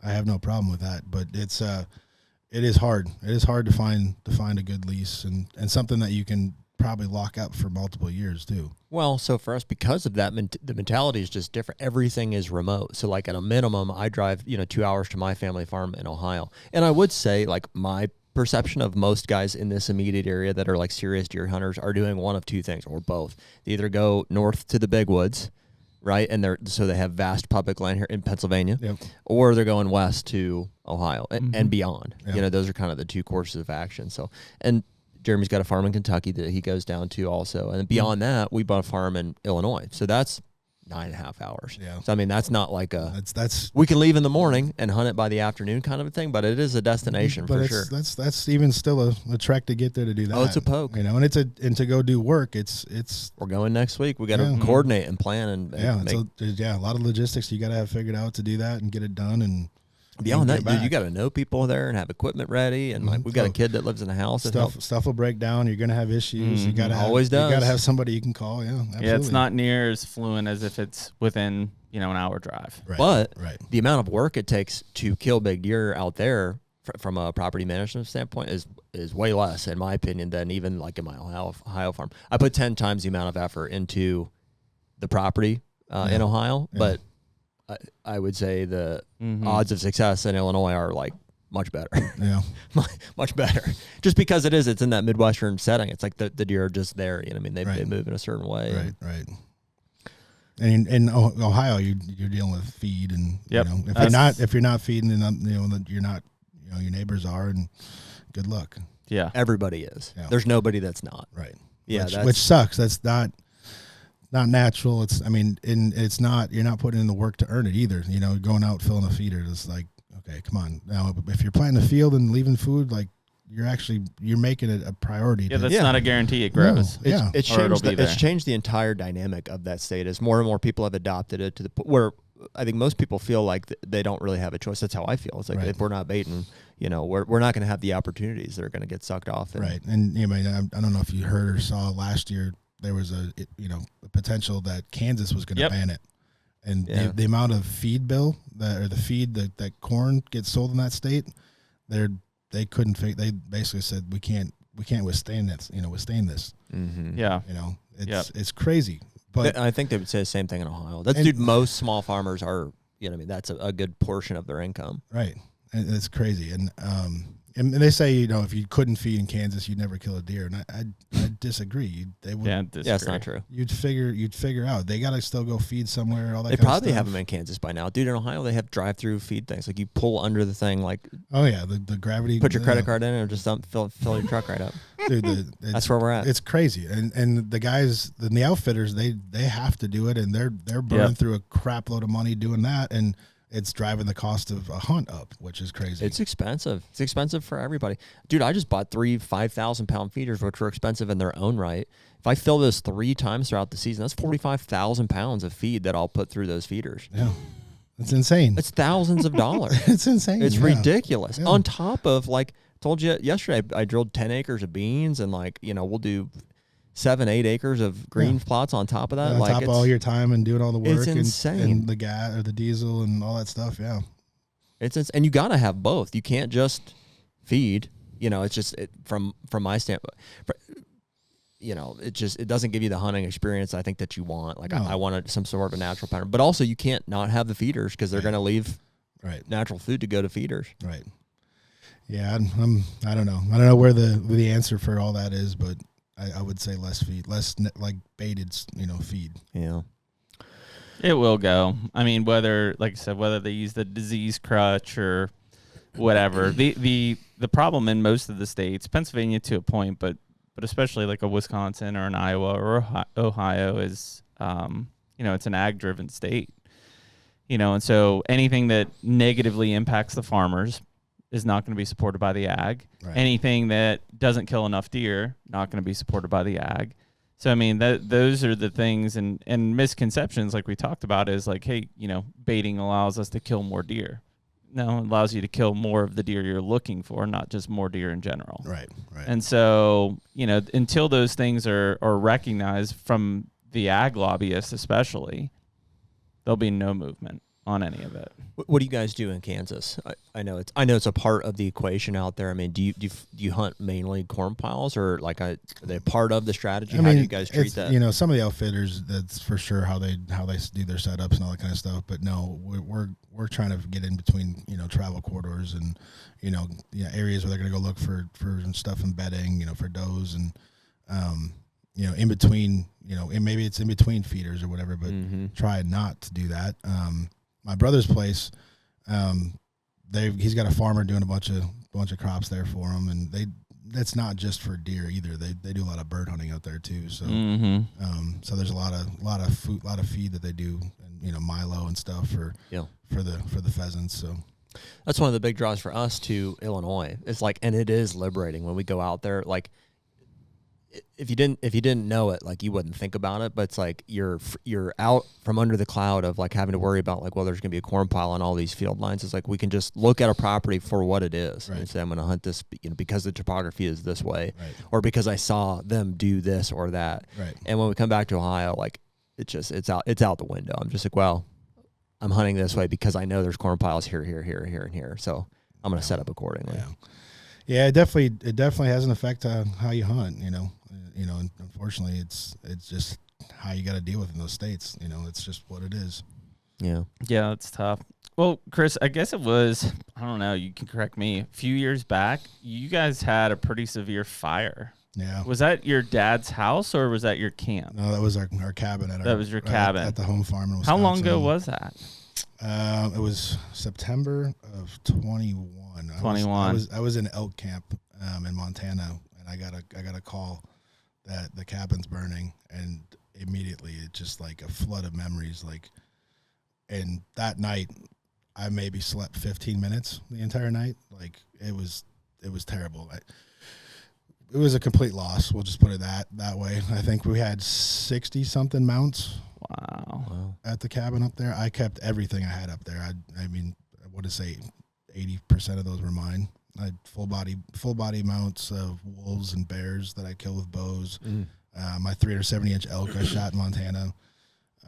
I have no problem with that, but it is hard. It is hard to find a good lease and something that you can probably lock up for multiple years too. Well, so for us, because of that, the mentality is just different. Everything is remote. So like at a minimum, I drive, 2 hours to my family farm in Ohio. And I would say like my perception of most guys in this immediate area that are like serious deer hunters are doing one of two things or both. They either go north to the big woods, right? And they have vast public land here in Pennsylvania, or they're going west to Ohio and beyond. Yep. Those are kind of the two courses of action. So, and Jeremy's got a farm in Kentucky that he goes down to also. And beyond that, we bought a farm in Illinois. So that's 9.5 hours. Yeah. So, I mean, that's not like that's we can leave in the morning and hunt it by the afternoon kind of a thing, but it is a destination for sure. That's even still a trek to get there to do that. Oh, it's a poke. And to go do work, it's we're going next week. We got to coordinate and plan and a lot of logistics you got to have figured out to do that and get it done. And beyond that, dude, you got to know people there and have equipment ready. And like we got a kid that lives in a house. Stuff will break down. You're gonna have issues. You gotta always does. You gotta have somebody you can call. Yeah, absolutely. Yeah, it's not near as fluent as if it's within an hour drive. Right. But the amount of work it takes to kill big deer out there from a property management standpoint is way less, in my opinion, than even like in my Ohio farm. I put 10 times the amount of effort into the property in Ohio, but I would say the odds of success in Illinois are like much better. Yeah. Much better. Just because it's in that Midwestern setting. It's like the deer are just there. You know what I mean? They move in a certain way. Right. And in Ohio, you're dealing with feed, and Yep. if you're not feeding, and you're not, your neighbors are, and good luck. Yeah. Everybody is. Yeah. There's nobody that's not. Right. Yeah. Which sucks. That's not natural. It's not, you're not putting in the work to earn it either. Going out filling a feeder is like, okay, come on. Now, if you're planting the field and leaving food, like you're making it a priority. Yeah, that's not a guarantee it grows. No. It's changed the entire dynamic of that state as more and more people have adopted it to the point where I think most people feel like they don't really have a choice. That's how I feel. It's like if we're not baiting, we're not going to have the opportunities that are going to get sucked off. Right. And I don't know if you heard or saw last year, there was a potential that Kansas was going to ban it. And the amount of feed bill the feed that corn gets sold in that state, they couldn't. They basically said we can't withstand this. Withstand this. Mm-hmm. Yeah. It's crazy. But I think they would say the same thing in Ohio. Most small farmers are. That's a good portion of their income. Right. And it's crazy. And they say if you couldn't feed in Kansas, you'd never kill a deer. And I disagree. They would. Yeah, it's not true. You'd figure out they got to still go feed somewhere. All that. They kind probably of stuff. have them in Kansas by now, dude. In Ohio, they have drive-through feed things. Like you pull under the thing, like oh yeah, the gravity. Put your credit card in and just fill your truck right up. Dude, that's where we're at. It's crazy, and the guys, the outfitters, they have to do it, and they're burning through a crap load of money doing that, and it's driving the cost of a hunt up, which is crazy. It's expensive. It's expensive for everybody. Dude, I just bought 3 5,000-pound feeders, which were expensive in their own right. If I fill those 3 times throughout the season, that's 45,000 pounds of feed that I'll put through those feeders. Yeah. It's insane. It's thousands of dollars. It's insane. It's ridiculous. Yeah. On top of, like, told you yesterday, I drilled 10 acres of beans, and, like, we'll do 7-8 acres of green plots on top of that. On top of all your time and doing all the work. It's insane. And the gas or the diesel and all that stuff. Yeah. And you got to have both. You can't just feed. It's just from my standpoint. It doesn't give you the hunting experience I think that you want. Like I wanted some sort of a natural pattern, but also you can't not have the feeders because they're going to leave natural food to go to feeders. Right. Yeah. I don't know. I don't know where the answer for all that is, but I would say less feed, less like baited, feed. Yeah. It will go. I mean, whether they use the disease crutch or whatever. The problem in most of the states, Pennsylvania to a point, but especially like a Wisconsin or an Iowa or Ohio is, it's an ag-driven state. And so anything that negatively impacts the farmers is not going to be supported by the ag. Right. Anything that doesn't kill enough deer, not going to be supported by the ag. So, I mean, those are the things and misconceptions like we talked about is like, hey, baiting allows us to kill more deer. No, it allows you to kill more of the deer you're looking for, not just more deer in general. Right. And so, until those things are recognized from the ag lobbyists especially, there'll be no movement on any of it. What do you guys do in Kansas? I know it's a part of the equation out there. I mean, do you hunt mainly corn piles, or like are they part of the strategy? How do you guys treat that? Some of the outfitters, that's for sure how they do their setups and all that kind of stuff. But no, we're trying to get in between travel corridors and areas where they're going to go look for stuff and bedding, for does and in between, and maybe it's in between feeders or whatever, but try not to do that. My brother's place, he's got a farmer doing a bunch of crops there for him, and that's not just for deer either. They do a lot of bird hunting out there too. So so there's a lot of food, a lot of feed that they do, and milo and stuff for the pheasants. So that's one of the big draws for us to Illinois. It's like, and it is liberating when we go out there. Like, if you didn't know it, like you wouldn't think about it, but it's like you're out from under the cloud of like having to worry about like, well, there's going to be a corn pile on all these field lines. It's like we can just look at a property for what it is and say, I'm going to hunt this, because the topography is this way, or because I saw them do this or that. Right. And when we come back to Ohio, like it's out the window. I'm just like, well, I'm hunting this way because I know there's corn piles here, and here. So I'm going to set up accordingly. Yeah, it definitely has an effect on how you hunt. And unfortunately, it's just how you got to deal with in those states. It's just what it is. Yeah. Yeah, it's tough. Well, Chris, I guess it was, I don't know, you can correct me. A few years back, you guys had a pretty severe fire. Yeah. Was that your dad's house or was that your camp? No, that was our cabin. That was your cabin. At the home farm in Wisconsin. How long ago was that? It was September of 21. 21. I was in elk camp in Montana, and I got a call that the cabin's burning, and immediately it just like a flood of memories. Like, and that night, I maybe slept 15 minutes the entire night. Like it was terrible. It was a complete loss. We'll just put it that way. I think we had 60 something mounts. Wow. At the cabin up there. I kept everything I had up there. I mean, I would say 80% of those were mine. I had full body mounts of wolves and bears that I killed with bows. My 370-inch elk I shot in Montana.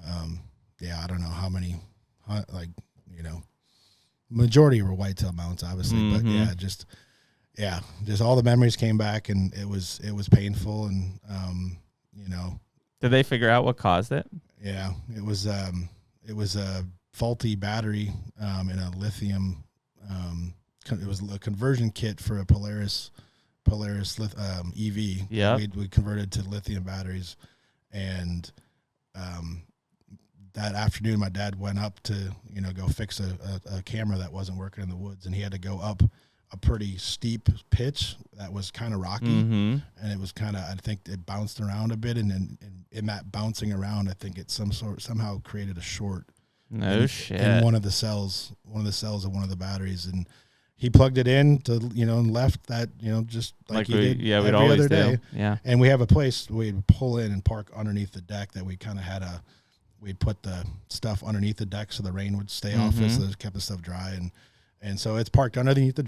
I don't know how many, majority were whitetail mounts, obviously, but just all the memories came back, and it was painful, and Did they figure out what caused it? Yeah, it was a faulty battery in a lithium. It was a conversion kit for a Polaris EV. Yeah, we converted to lithium batteries, and that afternoon, my dad went up to go fix a camera that wasn't working in the woods, and he had to go up a pretty steep pitch that was kind of rocky, and it was kind of, I think it bounced around a bit, and in that bouncing around, I think it somehow created a short. In one of the cells of one of the batteries, and he plugged it in to and left that just like he did every always other do. day. Yeah, and we have a place we'd pull in and park underneath the deck that we kind of had we'd put the stuff underneath the deck so the rain would stay off it, so it kept the stuff dry, and so it's parked underneath the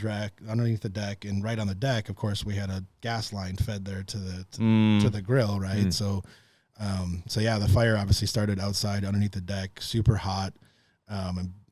deck, and right on the deck, of course, we had a gas line fed there to the grill, right? So the fire obviously started outside underneath the deck, super hot.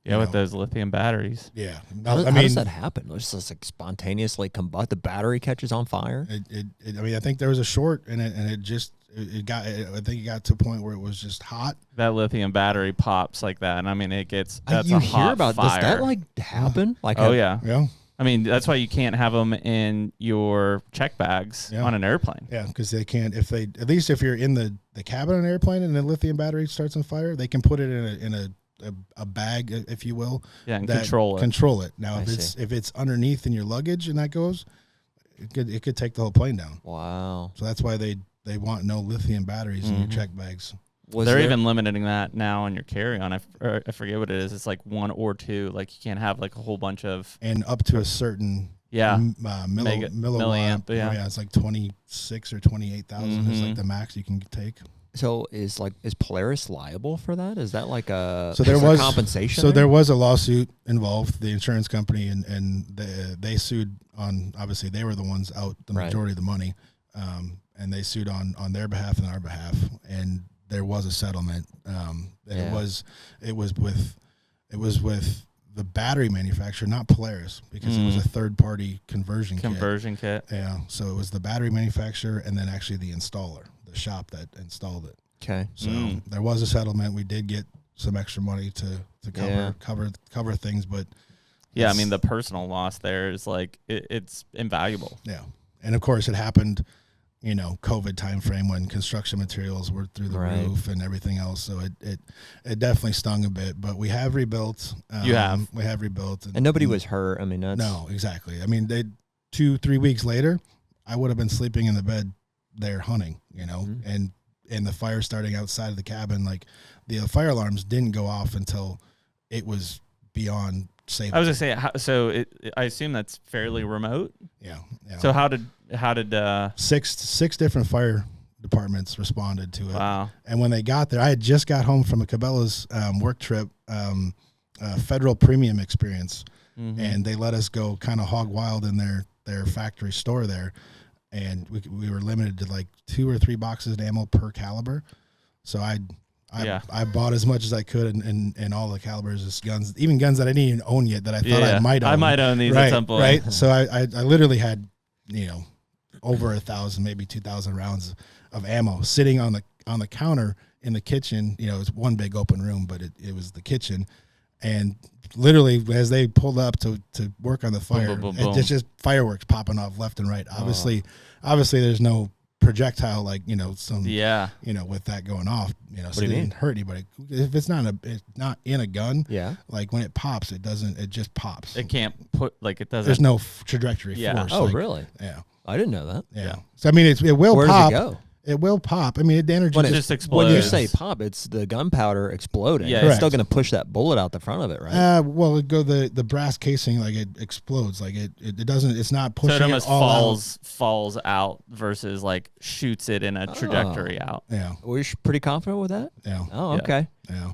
With those lithium batteries. Yeah. How does that happen? It's just like spontaneously combust. The battery catches on fire. I think there was a short in it, and it got to a point where it was just hot. That lithium battery pops like that, and I mean, that's you a hear hot about fire. Does that like happen? Yeah. I mean, that's why you can't have them in your check bags on an airplane. Yeah, because they can't. At least if you're in the cabin on an airplane and the lithium battery starts on fire, they can put it in a bag, if you will. Yeah, and control it. Now, if it's underneath in your luggage and that goes, it could take the whole plane down. Wow. So that's why they want no lithium batteries in your check bags. They're even limiting that now on your carry-on. I forget what it is. It's like 1 or 2. Like you can't have like a whole bunch of. And up to a certain milliamp. Yeah, it's like 26 or 28,000 is like the max you can take. So is Polaris liable for that? Is that like a compensation? So there was a lawsuit involved. The insurance company and they sued on. Obviously, they were the ones out the majority of the money, and they sued on their behalf and our behalf. And there was a settlement. It was with the battery manufacturer, not Polaris, because it was a third-party conversion kit. Yeah, so it was the battery manufacturer and then actually the installer, the shop that installed it. Okay. So there was a settlement. We did get some extra money to cover things, but I mean the personal loss there is like it's invaluable. Yeah, and of course it happened, COVID time frame when construction materials were through the roof and everything else. So it definitely stung a bit, but we have rebuilt. We have rebuilt, and nobody was hurt. I mean, no, exactly. I mean, 2-3 weeks later, I would have been sleeping in the bed there hunting, and the fire starting outside of the cabin. Like the fire alarms didn't go off until it was beyond safe. I was gonna say, I assume that's fairly remote. Yeah. So how did six different fire departments responded to it. Wow. And when they got there, I had just got home from a Cabela's work trip, federal premium experience, and they let us go kind of hog wild in their factory store there, and we were limited to like 2 or 3 boxes of ammo per caliber. So I bought as much as I could in all the calibers of guns, even guns that I didn't even own yet that I thought I might own. I might own these at some point. Right. So I literally had, over 1,000, maybe 2,000 rounds of ammo sitting on the counter in the kitchen. You know, it was one big open room, but it was the kitchen. And literally, as they pulled up to work on the fire, Boom, boom, boom, boom. it's just fireworks popping off left and right. Obviously, there's no projectile like with that going off. You know, so it didn't hurt anybody. If it's not in a gun, like when it pops, it just pops. It can't it doesn't. There's no trajectory force. Oh, really? Yeah. I didn't know that. Yeah. So I mean, it will Where pop. Does it go? It will pop. I mean, the energy just explodes. When you say pop, it's the gunpowder exploding. Yeah, it's still going to push that bullet out the front of it, right? Well, the brass casing, like it explodes, like it doesn't. It's not pushing. So it almost it all out. falls out versus like shoots it in a trajectory out. Yeah. We're pretty confident with that. Yeah. Oh, okay. Yeah.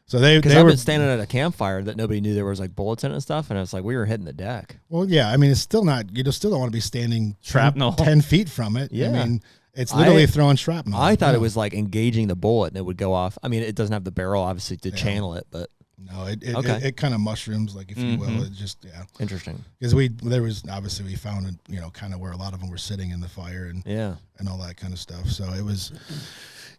So I've been standing at a campfire that nobody knew there was like bullets in it and stuff, and it's like we were hitting the deck. Well, yeah. I mean, it's still not. You still don't want to be standing shrapnel 10 feet from it. Yeah. I mean, it's literally throwing shrapnel. I thought it was like engaging the bullet and it would go off. I mean, it doesn't have the barrel obviously to channel it, but no, it kind of mushrooms, like if you will. It just interesting. Because we found it, you know, kind of where a lot of them were sitting in the fire and all that kind of stuff. So it was.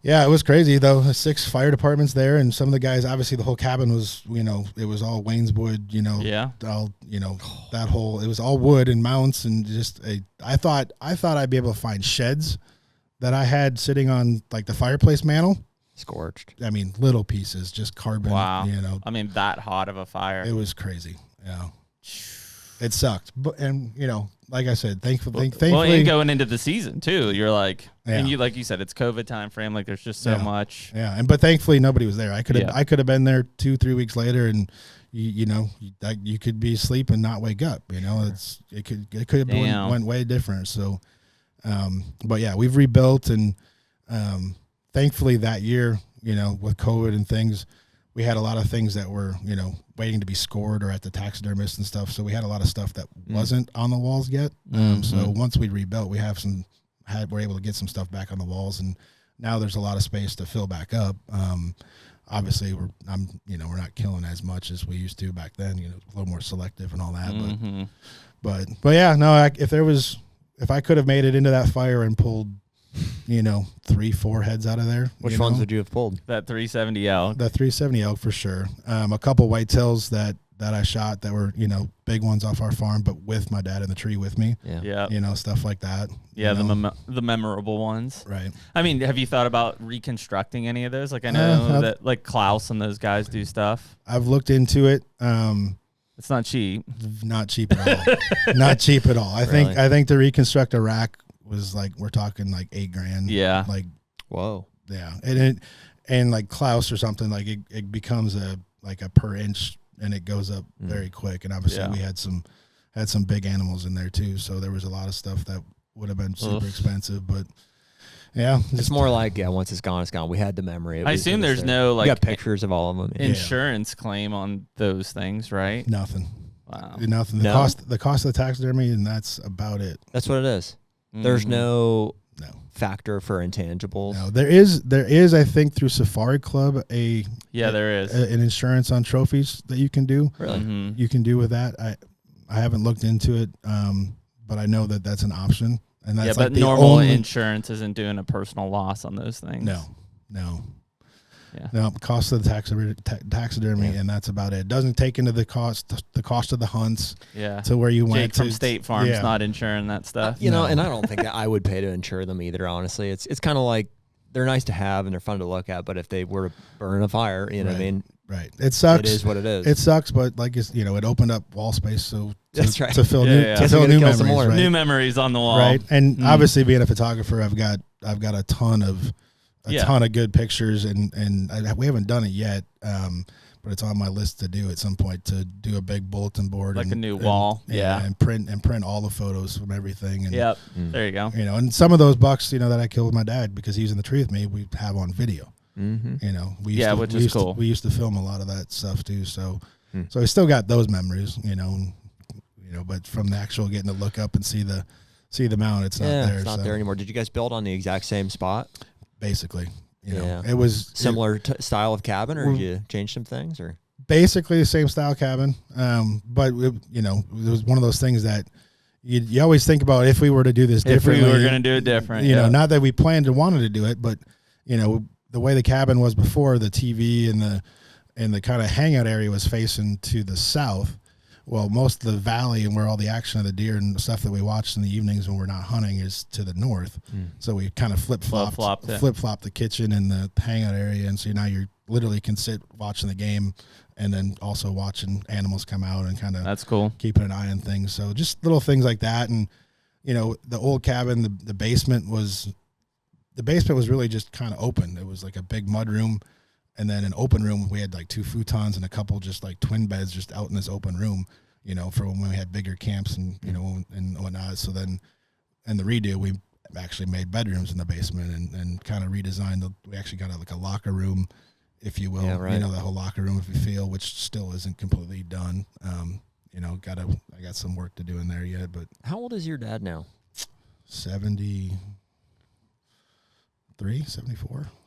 Yeah, it was crazy though. 6 fire departments there, and some of the guys. Obviously, the whole cabin was, you know, it was all Wayneswood. You know, all, you know, that whole. It was all wood and mounts, and just I thought I'd be able to find sheds that I had sitting on like the fireplace mantle. Scorched. I mean, little pieces, just carbon. Wow. You know, I mean, that hot of a fire. it was crazy. Yeah, it sucked, but you know, like I said, thankfully, and going into the season too, you're like, and you like you said, it's COVID time frame. Like, there's just so much. Yeah, but thankfully nobody was there. I could have been there 2-3 weeks later, and you could be asleep and not wake up. You know, it could have went way different. So, but yeah, we've rebuilt, and thankfully that year, you know, with COVID and things, we had a lot of things that were, you know, waiting to be scored or at the taxidermist and stuff. So we had a lot of stuff that wasn't on the walls yet. So once we rebuilt, we're able to get some stuff back on the walls, and now there's a lot of space to fill back up. Obviously we're not killing as much as we used to back then, you know, a little more selective and all that. But yeah, no, if I could have made it into that fire and pulled, you know, 3-4 heads out of there. Which ones would you have pulled? That 370 elk. That 370 elk for sure. A couple whitetails that I shot that were, you know, big ones off our farm, but with my dad in the tree with me. Yeah. You know, stuff like that. Yeah, the memorable ones. Right. I mean, have you thought about reconstructing any of those? Like, I know that like Klaus and those guys do stuff. I've looked into it. It's not cheap. Not cheap at all. Not cheap at all. I think to reconstruct a rack was like, we're talking like $8,000. Yeah. Like, whoa. Yeah. And like Klaus or something, like it becomes a per inch, and it goes up very quick. And obviously we had some big animals in there too. So there was a lot of stuff that would have been super expensive, but yeah. It's more like, once it's gone, it's gone. We had the memory. I assume there's no like. You got pictures of all of them. Insurance claim on those things, right? Nothing. Wow. Nothing. The cost of the taxidermy, and that's about it. That's what it is. There's no factor for intangibles. No, there is. I think through Safari Club there is an insurance on trophies that you can do. Really, you can do with that. I haven't looked into it, but I know that that's an option. And that's but normal insurance isn't doing a personal loss on those things. No. Yeah. No, cost of the taxidermy, and that's about it. It doesn't take into the cost of the hunts. Yeah. To where you went from State Farm's not insuring that stuff. You know, and I don't think that I would pay to insure them either. Honestly, it's kind of like they're nice to have and they're fun to look at, but if they were to burn in a fire, you know what I mean. Right. It sucks. It is what it is. It sucks, but like it opened up wall space, so that's right. To fill new memories, right? New memories on the wall, right? And obviously, being a photographer, I've got a ton of good pictures, and we haven't done it yet, but it's on my list to do at some point, to do a big bulletin board, like a new wall, and print all the photos from everything. And, there you go. You know, and some of those bucks, you know, that I killed with my dad because he was in the tree with me, we have on video. You know, which is cool. We used to film a lot of that stuff too, so I still got those memories, you know, but from the actual getting to look up and see the mount, it's not there. It's not there anymore. Did you guys build on the exact same spot? Basically, you know, it was similar style of cabin, or did you change some things, or basically the same style cabin. But it was one of those things that you always think about, if we were to do this differently, if we were going to do it different, you know, not that we planned and wanted to do it, but you know, the way the cabin was before, the TV and the kind of hangout area was facing to the south. Well, most of the valley and where all the action of the deer and the stuff that we watch in the evenings when we're not hunting is to the north. So we kind of flip-flopped the kitchen and the hangout area. And so now you literally can sit watching the game and then also watching animals come out and kind of that's cool, keeping an eye on things. So just little things like that. And, you know, the old cabin, the basement was really just kind of open. It was like a big mud room. And then an open room, we had like 2 futons and a couple just like twin beds just out in this open room, you know, for when we had bigger camps and, you know, and whatnot. So then in the redo, we actually made bedrooms in the basement and kind of redesigned. We actually got like a locker room, if you will, you know, the whole locker room, if you feel, which still isn't completely done. You know, I got some work to do in there yet, but. How old is your dad now? 74.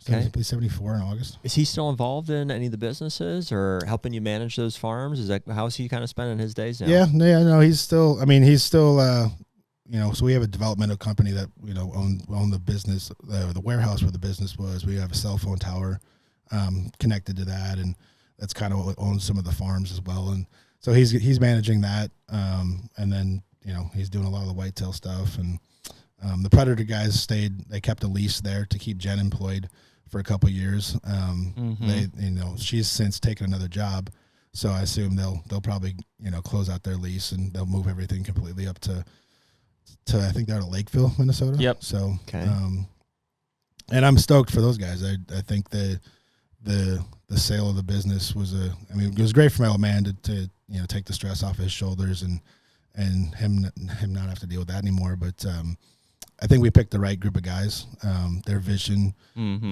Okay. 74 in August. Is he still involved in any of the businesses or helping you manage those farms? How is he kind of spending his days now? Yeah, no, he's still, you know, so we have a developmental company that, you know, own the business, the warehouse where the business was. We have a cell phone tower connected to that, and that's kind of what owns some of the farms as well. And so he's managing that, and then, you know, he's doing a lot of the whitetail stuff. And the Predator guys they kept a lease there to keep Jen employed for a couple years. They, you know, she's since taken another job, so I assume they'll probably, you know, close out their lease and they'll move everything completely up to I think they're out of Lakeville, Minnesota. Yep. So, okay. And I'm stoked for those guys. I think the sale of the business was it was great for my old man to you know, take the stress off his shoulders and him not have to deal with that anymore. But I think we picked the right group of guys. Their vision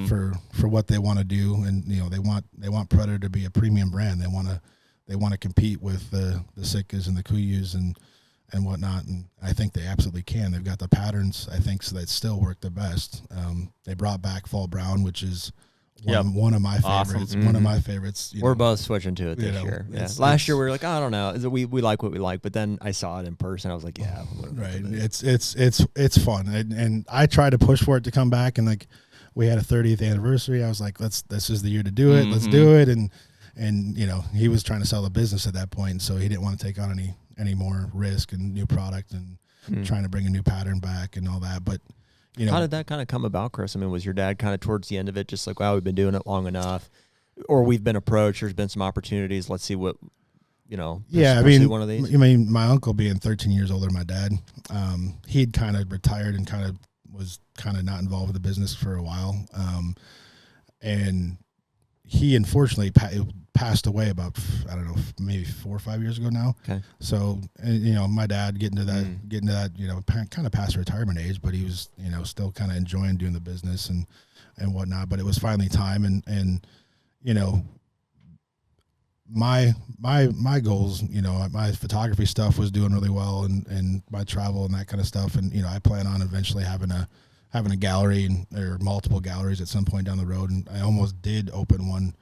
for what they want to do, and, you know, they want Predator to be a premium brand. They want to compete with the Sitkas and the Kuyus and whatnot. And I think they absolutely can. They've got the patterns, I think, so that still work the best. They brought back Fall Brown, which is one of my favorites. Awesome. One of my favorites. We're both switching to it this year. Yeah. Last year we were like, I don't know, we like what we like, but then I saw it in person. I was like, yeah, right. It's fun, and I try to push for it to come back. And like, we had a 30th anniversary. I was like, this is the year to do it. Let's do it. And you know, he was trying to sell the business at that point, so he didn't want to take on any more risk and new product and trying to bring a new pattern back and all that. But, you know, how did that kind of come about, Chris? I mean, was your dad kind of towards the end of it just like, wow, we've been doing it long enough, or we've been approached, there's been some opportunities, let's see what, you know, yeah, I mean, one of these? I mean, my uncle being 13 years older than my dad, he'd kind of retired and kind of was kind of not involved with the business for a while. And he unfortunately passed away about, I don't know, maybe 4 or 5 years ago now. Okay. So, you know, my dad getting to that, you know, kind of past retirement age, but he was, you know, still kind of enjoying doing the business and whatnot. But it was finally time, and you know, my goals, you know, my photography stuff was doing really well, and my travel and that kind of stuff. And, you know, I plan on eventually having a gallery or multiple galleries at some point down the road. And I almost did open one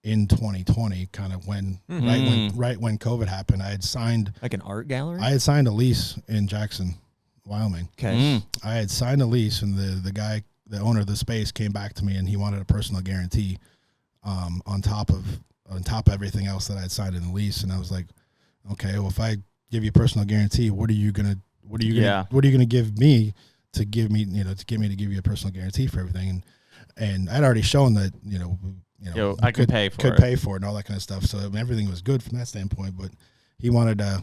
in 2020, kind of when right when COVID happened. I had signed like an art gallery. I had signed a lease in Jackson, Wyoming. Okay. I had signed a lease, and the owner of the space came back to me, and he wanted a personal guarantee on top of everything else that I had signed in the lease. And I was like, okay, well, if I give you a personal guarantee, what are you gonna give me to give me a personal guarantee for everything? And I'd already shown that, you know, I could pay for it and all that kind of stuff. So, I mean, everything was good from that standpoint, but he wanted a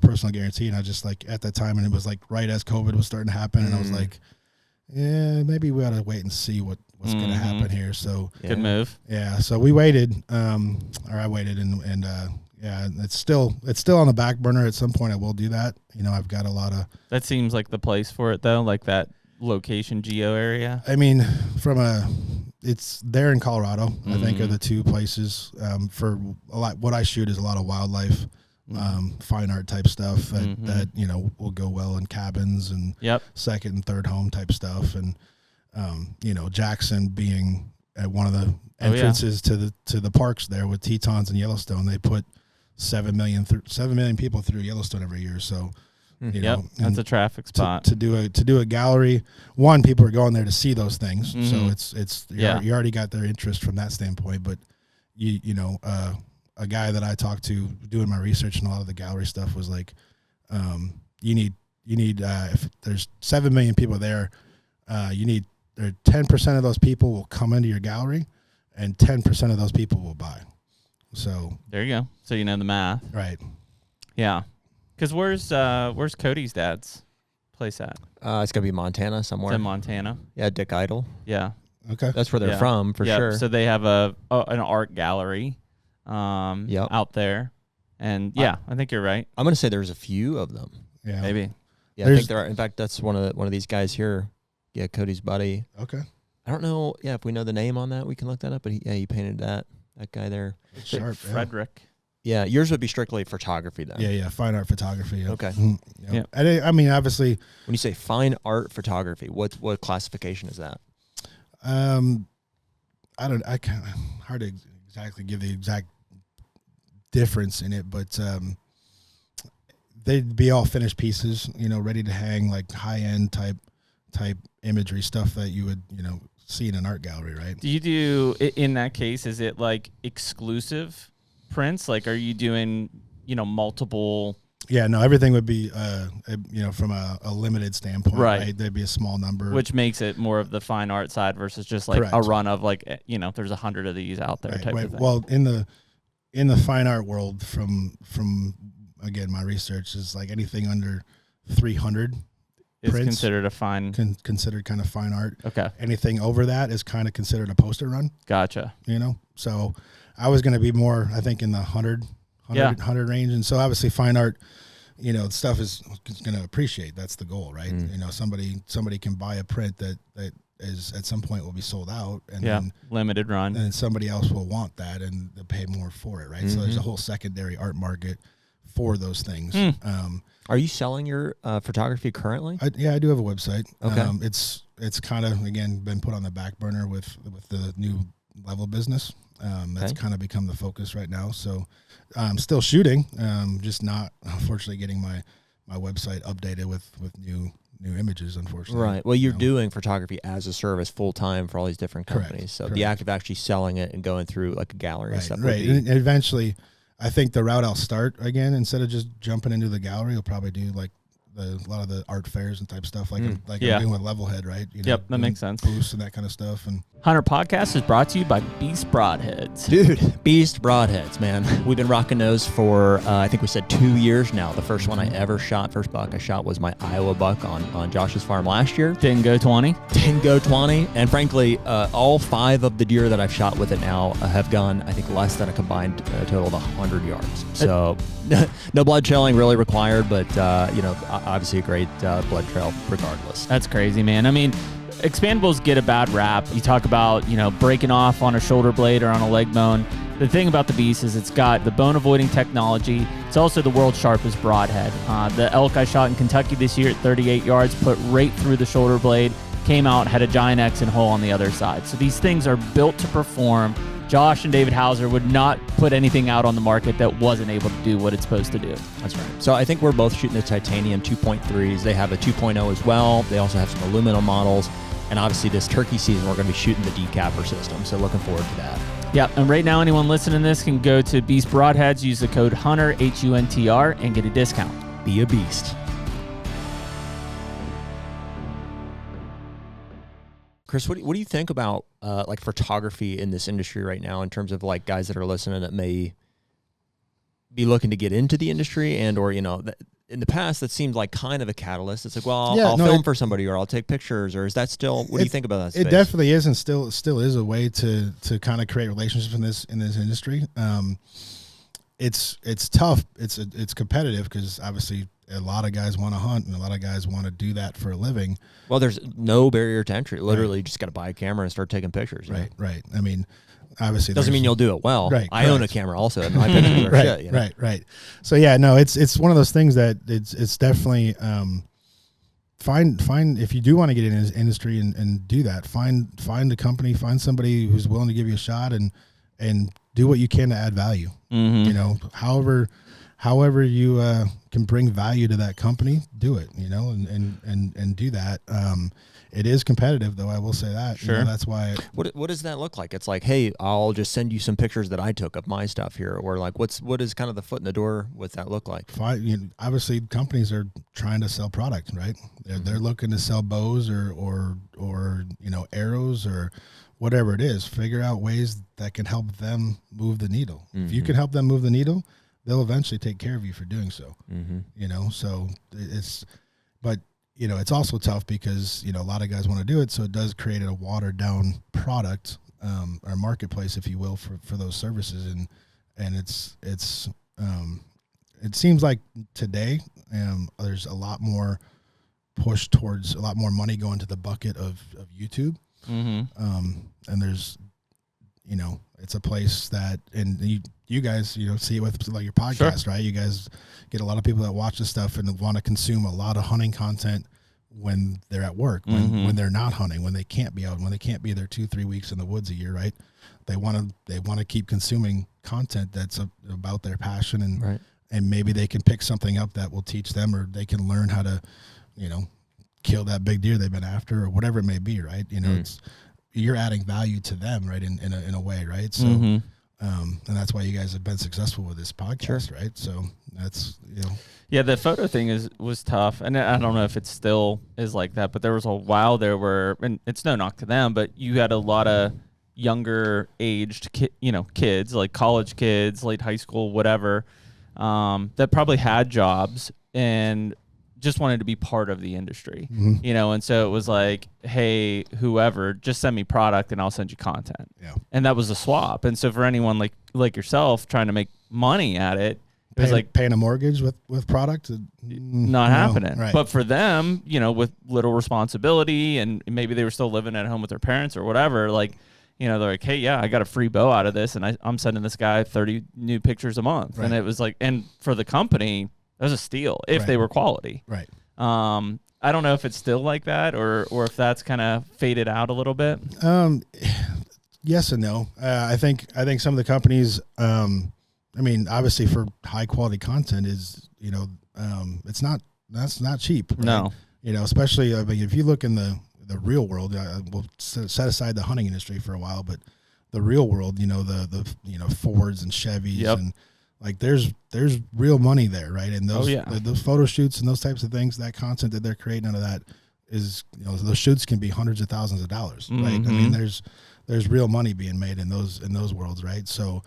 personal guarantee. And I just, like, at that time, and it was like right as COVID was starting to happen. And I was like, yeah, maybe we ought to wait and see what's going to happen here. So good move. Yeah. So we waited, or I waited, and yeah, it's still on the back burner. At some point I will do that. You know, I've got a lot of, that seems like the place for it though. Like that location geo area. I mean, it's there in Colorado, I think, are the two places, for a lot. What I shoot is a lot of wildlife, fine art type stuff that, you know, will go well in cabins and second and third home type stuff. And, you know, Jackson being at one of the entrances to the parks there with Tetons and Yellowstone, they put 7 million people through Yellowstone every year. So You Yep, know, that's a traffic spot. to do a gallery. One, people are going there to see those things, so it's you already got their interest from that standpoint. But you know, a guy that I talked to doing my research and a lot of the gallery stuff was like, you need if there's 7 million people there, 10% of those people will come into your gallery, and 10% of those people will buy. So there you go. So you know the math, right? Yeah. Because where's Cody's dad's place at? It's gonna be Montana somewhere. It's in Montana. Yeah, Dick Idle. Yeah. Okay. That's where they're from for sure. So they have an art gallery out there. And I think you're right. I'm gonna say there's a few of them. Yeah. Maybe. Yeah, I think there are. In fact, that's one of these guys here. Yeah, Cody's buddy. Okay. I don't know. Yeah, if we know the name on that, we can look that up. But he painted that guy there. Sharp. Frederick. Yeah, yours would be strictly photography then. Yeah, fine art photography. Yep. Okay. Mm-hmm. Yep. I mean, obviously, when you say fine art photography, what classification is that? I can't. Hard to exactly give the exact difference in it, but they'd be all finished pieces, you know, ready to hang, like high end type imagery stuff that you would, you know, see in an art gallery, right? Do you do in that case? Is it like exclusive prints? Like, are you doing, you know, multiple? Yeah, no, everything would be, you know, from a limited standpoint, right? There'd be a small number, which makes it more of the fine art side versus just like Correct. a run of like, you know, there's 100 of these out there type of thing. Well, in the fine art world, from again my research is like anything under 300 is prints considered a fine, considered kind of fine art. Okay. Anything over that is kind of considered a poster run. Gotcha. You know, so I was going to be more, I think, in the 100 range. And so obviously fine art, you know, stuff is going to appreciate. That's the goal, right? You know, somebody can buy a print that is at some point will be sold out, and then limited run, and somebody else will want that and they'll pay more for it, right? So there's a whole secondary art market for those things. Are you selling your photography currently? I do have a website. Okay. It's kind of, again, been put on the back burner with the new level business. That's kind of become the focus right now. So I'm still shooting, just not, unfortunately, getting my website updated with new images, unfortunately. Right. Well, you're doing photography as a service full time for all these different companies. So the act of actually selling it and going through like a gallery and stuff. Right. And eventually, I think the route I'll start again, instead of just jumping into the gallery, I'll probably do like a lot of the art fairs and type stuff, like I'm doing with LVLHED, right? You know, that makes sense. Booths and that kind of stuff. And Hunter Podcast is brought to you by Beast Broadheads. Dude, Beast Broadheads, man. We've been rocking those for, I think we said 2 years now. The first one I ever shot, first buck I shot was my Iowa buck on Josh's farm last year. Didn't go 20. Didn't go 20. And frankly, all 5 of the deer that I've shot with it now have gone, I think, less than a combined total of 100 yards. So no blood trailing really required, but, you know, obviously a great blood trail regardless. That's crazy, man. I mean, expandables get a bad rap. You talk about, you know, breaking off on a shoulder blade or on a leg bone. The thing about the Beast is it's got the bone avoiding technology. It's also the world's sharpest broadhead. The elk I shot in Kentucky this year at 38 yards put right through the shoulder blade, came out, had a giant X and hole on the other side. So these things are built to perform. Josh and David Hauser would not put anything out on the market that wasn't able to do what it's supposed to do. That's right. So I think we're both shooting the titanium 2.3s. They have a 2.0 as well. They also have some aluminum models. And obviously this turkey season, we're going to be shooting the decapper system. So looking forward to that. Yeah, and right now anyone listening to this can go to Beast Broadheads, use the code HUNTER, HUNTR, and get a discount. Be a beast. Chris, what do you think about like photography in this industry right now in terms of like guys that are listening that may be looking to get into the industry and or, you know, in the past that seemed like kind of a catalyst. It's like, well, I'll film for somebody or I'll take pictures, or is that still, what do you think about that space? It definitely is, and still is a way to kind of create relationships in this industry. It's tough. It's competitive because obviously a lot of guys want to hunt and a lot of guys want to do that for a living. Well, there's no barrier to entry. Literally, you just got to buy a camera and start taking pictures. Right. I mean, obviously doesn't mean you'll do it well. Right. I own a camera also, and my pictures are shit. You know? Right. So yeah, no, it's one of those things that it's definitely find if you do want to get in this industry and do that, find a company, find somebody who's willing to give you a shot and do what you can to add value. You know, however however you can bring value to that company, do it, and do that. It is competitive, though. I will say that. Sure. That's why. What does that look like? It's like, hey, I'll just send you some pictures that I took of my stuff here, or like, what is kind of the foot in the door? What's that look like? Obviously, companies are trying to sell product, right? They're looking to sell bows or arrows or whatever it is. Figure out ways that can help them move the needle. If you can help them move the needle, they'll eventually take care of you for doing so. So it's also tough because, a lot of guys want to do it. So it does create a watered down product, or marketplace, if you will, for those services. And it seems like today, there's a lot more push towards a lot more money going to the bucket of YouTube. And there's, it's a place that, and you guys, see it with like your podcast, right? You guys get a lot of people that watch this stuff and want to consume a lot of hunting content when they're at work, when they're not hunting, when they can't be out, when they can't be there 2-3 weeks in the woods a year, right? They want to keep consuming content that's about their passion, and maybe they can pick something up that will teach them, or they can learn how to, kill that big deer they've been after, or whatever it may be, right? It's, you're adding value to them, right? In a way, right? So, and that's why you guys have been successful with this podcast, right? So that's, Yeah, the photo thing was tough, and I don't know if it still is like that, but there was a while there where, and it's no knock to them, but you had a lot of younger aged kids, like college kids, late high school, whatever, that probably had jobs and just wanted to be part of the industry, and so it was like, hey, whoever, just send me product and I'll send you content. Yeah. And that was a swap. And so for anyone like yourself trying to make money at it, it was like paying a mortgage with product, not happening. Right. But for them, with little responsibility, and maybe they were still living at home with their parents or whatever, they're like, hey, yeah, I got a free bow out of this, and I'm sending this guy 30 new pictures a month. Right. And it was like, and for the company, it was a steal if they were quality. Right. I don't know if it's still like that, or if that's kind of faded out a little bit. Yes and no. I think some of the companies, obviously for high quality content is, that's not cheap. Right? No. Especially if you look in the real world, we'll set aside the hunting industry for a while, but the real world, the Fords and Chevys and like there's real money there, right? And those those photo shoots and those types of things, that content that they're creating out of that is, those shoots can be hundreds of thousands of dollars, right? I mean, there's real money being made in those worlds, right? So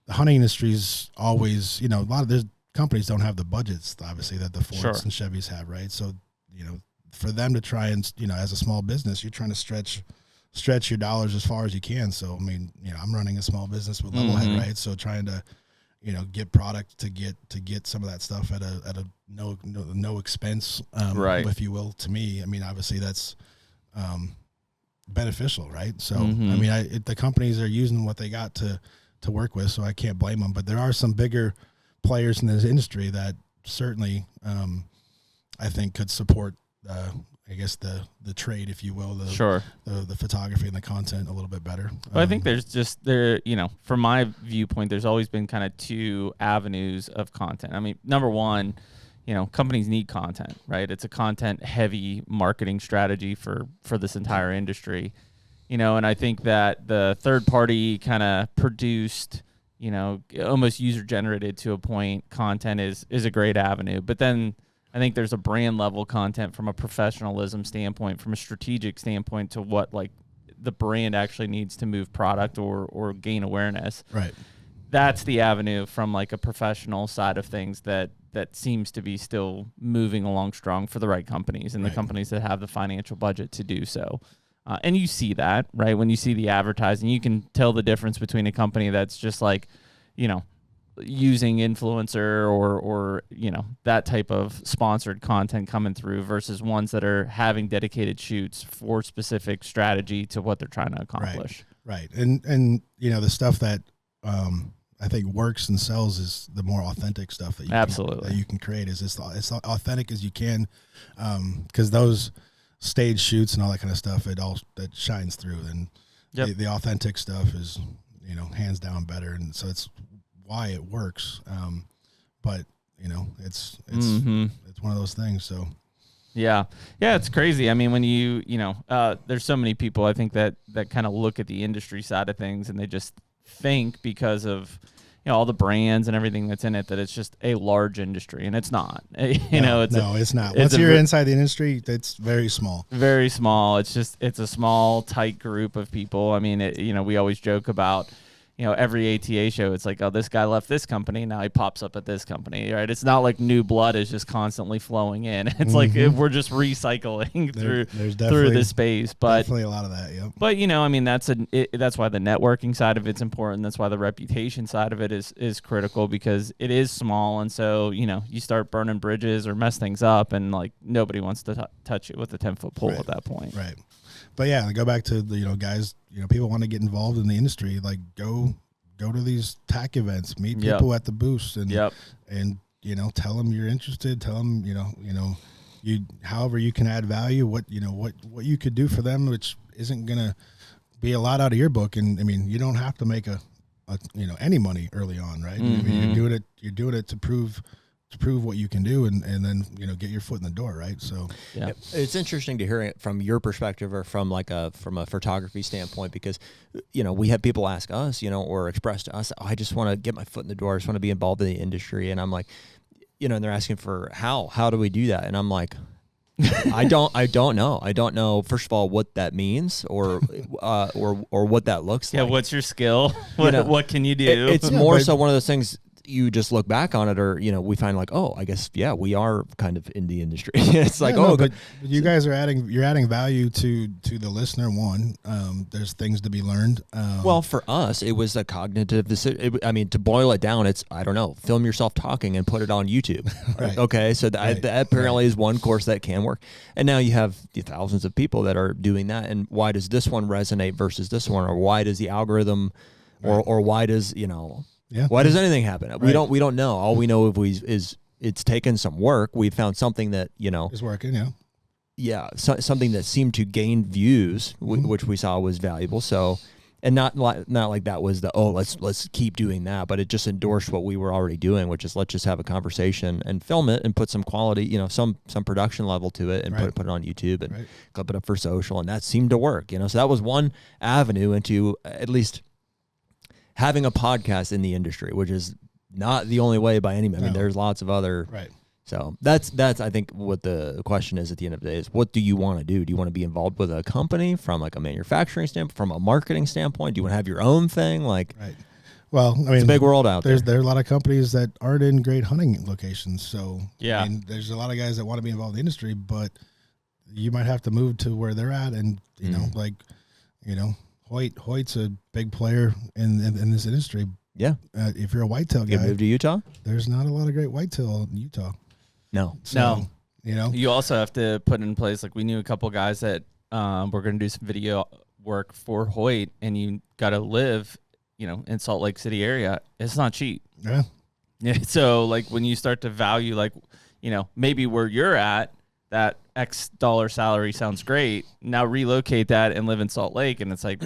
the hunting industry is always, a lot of there's companies don't have the budgets, obviously, that the Fords and Chevys have, right? So, for them to try and, as a small business, you're trying to stretch your dollars as far as you can. So, I'm running a small business with LVLHED, right? So trying to, get product to get some of that stuff at a no expense, if you will, to me. Obviously that's beneficial, right? So, the companies are using what they got to work with, so I can't blame them. But there are some bigger players in this industry that certainly, I think could support, I guess the trade, if you will, the photography and the content a little bit better. Well, I think there's just from my viewpoint, there's always been kind of two avenues of content. Number one, companies need content, right? It's a content heavy marketing strategy for this entire industry, and I think that the third party kind of produced, almost user generated to a point content is a great avenue. But then I think there's a brand level content from a professionalism standpoint, from a strategic standpoint, to what the brand actually needs to move product or gain awareness. Right. That's the avenue from a professional side of things that seems to be still moving along strong for the right companies and the companies that have the financial budget to do so. And you see that, right? When you see the advertising, you can tell the difference between a company that's just using influencer or that type of sponsored content coming through versus ones that are having dedicated shoots for specific strategy to what they're trying to accomplish. Right. And the stuff that I think works and sells is the more authentic stuff that you can create. Is it's authentic as you can, because those stage shoots and all that kind of stuff, that shines through. And the authentic stuff is hands down better, and so it's why it works. But it's one of those things. So. Yeah, it's crazy. I mean, when there's so many people I think that kind of look at the industry side of things and they just think because of all the brands and everything that's in it that it's just a large industry, and it's not. It's not. Once you're inside the industry, it's very small. Very small. It's a small, tight group of people. I mean, we always joke about. Every ATA show, it's like, oh, this guy left this company, now he pops up at this company, right? It's not like new blood is just constantly flowing in. It's like we're just recycling through the space. But definitely a lot of that, yeah. But I mean, that's why the networking side of it's important. That's why the reputation side of it is critical, because it is small, and so you start burning bridges or mess things up, and like nobody wants to touch it with a 10-foot pole at that point. Right. But yeah, go back to the guys. People want to get involved in the industry. Like go to these TAC events, meet people at the booths, and tell them you're interested. Tell them you however you can add value. What you could do for them, which isn't gonna be a lot out of your book. And I mean, you don't have to make any money early on, right? I mean, you're doing it to prove what you can do, and then get your foot in the door, right? So it's interesting to hear it from your perspective, or from a photography standpoint, because we have people ask us, or express to us, I just want to get my foot in the door, I just want to be involved in the industry, and I'm like, and they're asking for how do we do that, and I'm like, I don't know first of all what that means, or what that looks like. What's your skill? What can you do? It's more so one of those things. You just look back on it, or we find like, oh, I guess we are kind of in the industry. It's like, but you guys are adding value to the listener. One, there's things to be learned. Well, for us, it was a cognitive decision. I mean, to boil it down, it's film yourself talking and put it on YouTube. Right. Okay, so that apparently is one course that can work. And now you have thousands of people that are doing that. And why does this one resonate versus this one, or why does the algorithm, or why does why does anything happen? Right. We don't know. All we know is it's taken some work. We found something that is working. Yeah. Yeah, something that seemed to gain views, which we saw was valuable. So, and not like that was let's keep doing that, but it just endorsed what we were already doing, which is let's just have a conversation and film it and put some quality, some production level to it, and put it on YouTube and clip it up for social, and that seemed to work. So that was one avenue into at least having a podcast in the industry, which is not the only way by any means. I mean, there's lots of other. Right. So that's I think what the question is at the end of the day is, what do you want to do? Do you want to be involved with a company from like a manufacturing standpoint, from a marketing standpoint? Do you want to have your own thing? Like, right. Well, I mean, it's a big world out there. There are a lot of companies that aren't in great hunting locations. So yeah, I mean, there's a lot of guys that want to be involved in the industry, but you might have to move to where they're at, and Hoyt's a big player in this industry. Yeah. If you're a whitetail guy, move to Utah. There's not a lot of great whitetail in Utah. No. So, you also have to put in place, like we knew a couple guys that were going to do some video work for Hoyt, and you got to live, in Salt Lake City area. It's not cheap. Yeah. Yeah. So like when you start to value, like, maybe where you're at, that X dollar salary sounds great. Now relocate that and live in Salt Lake, and it's like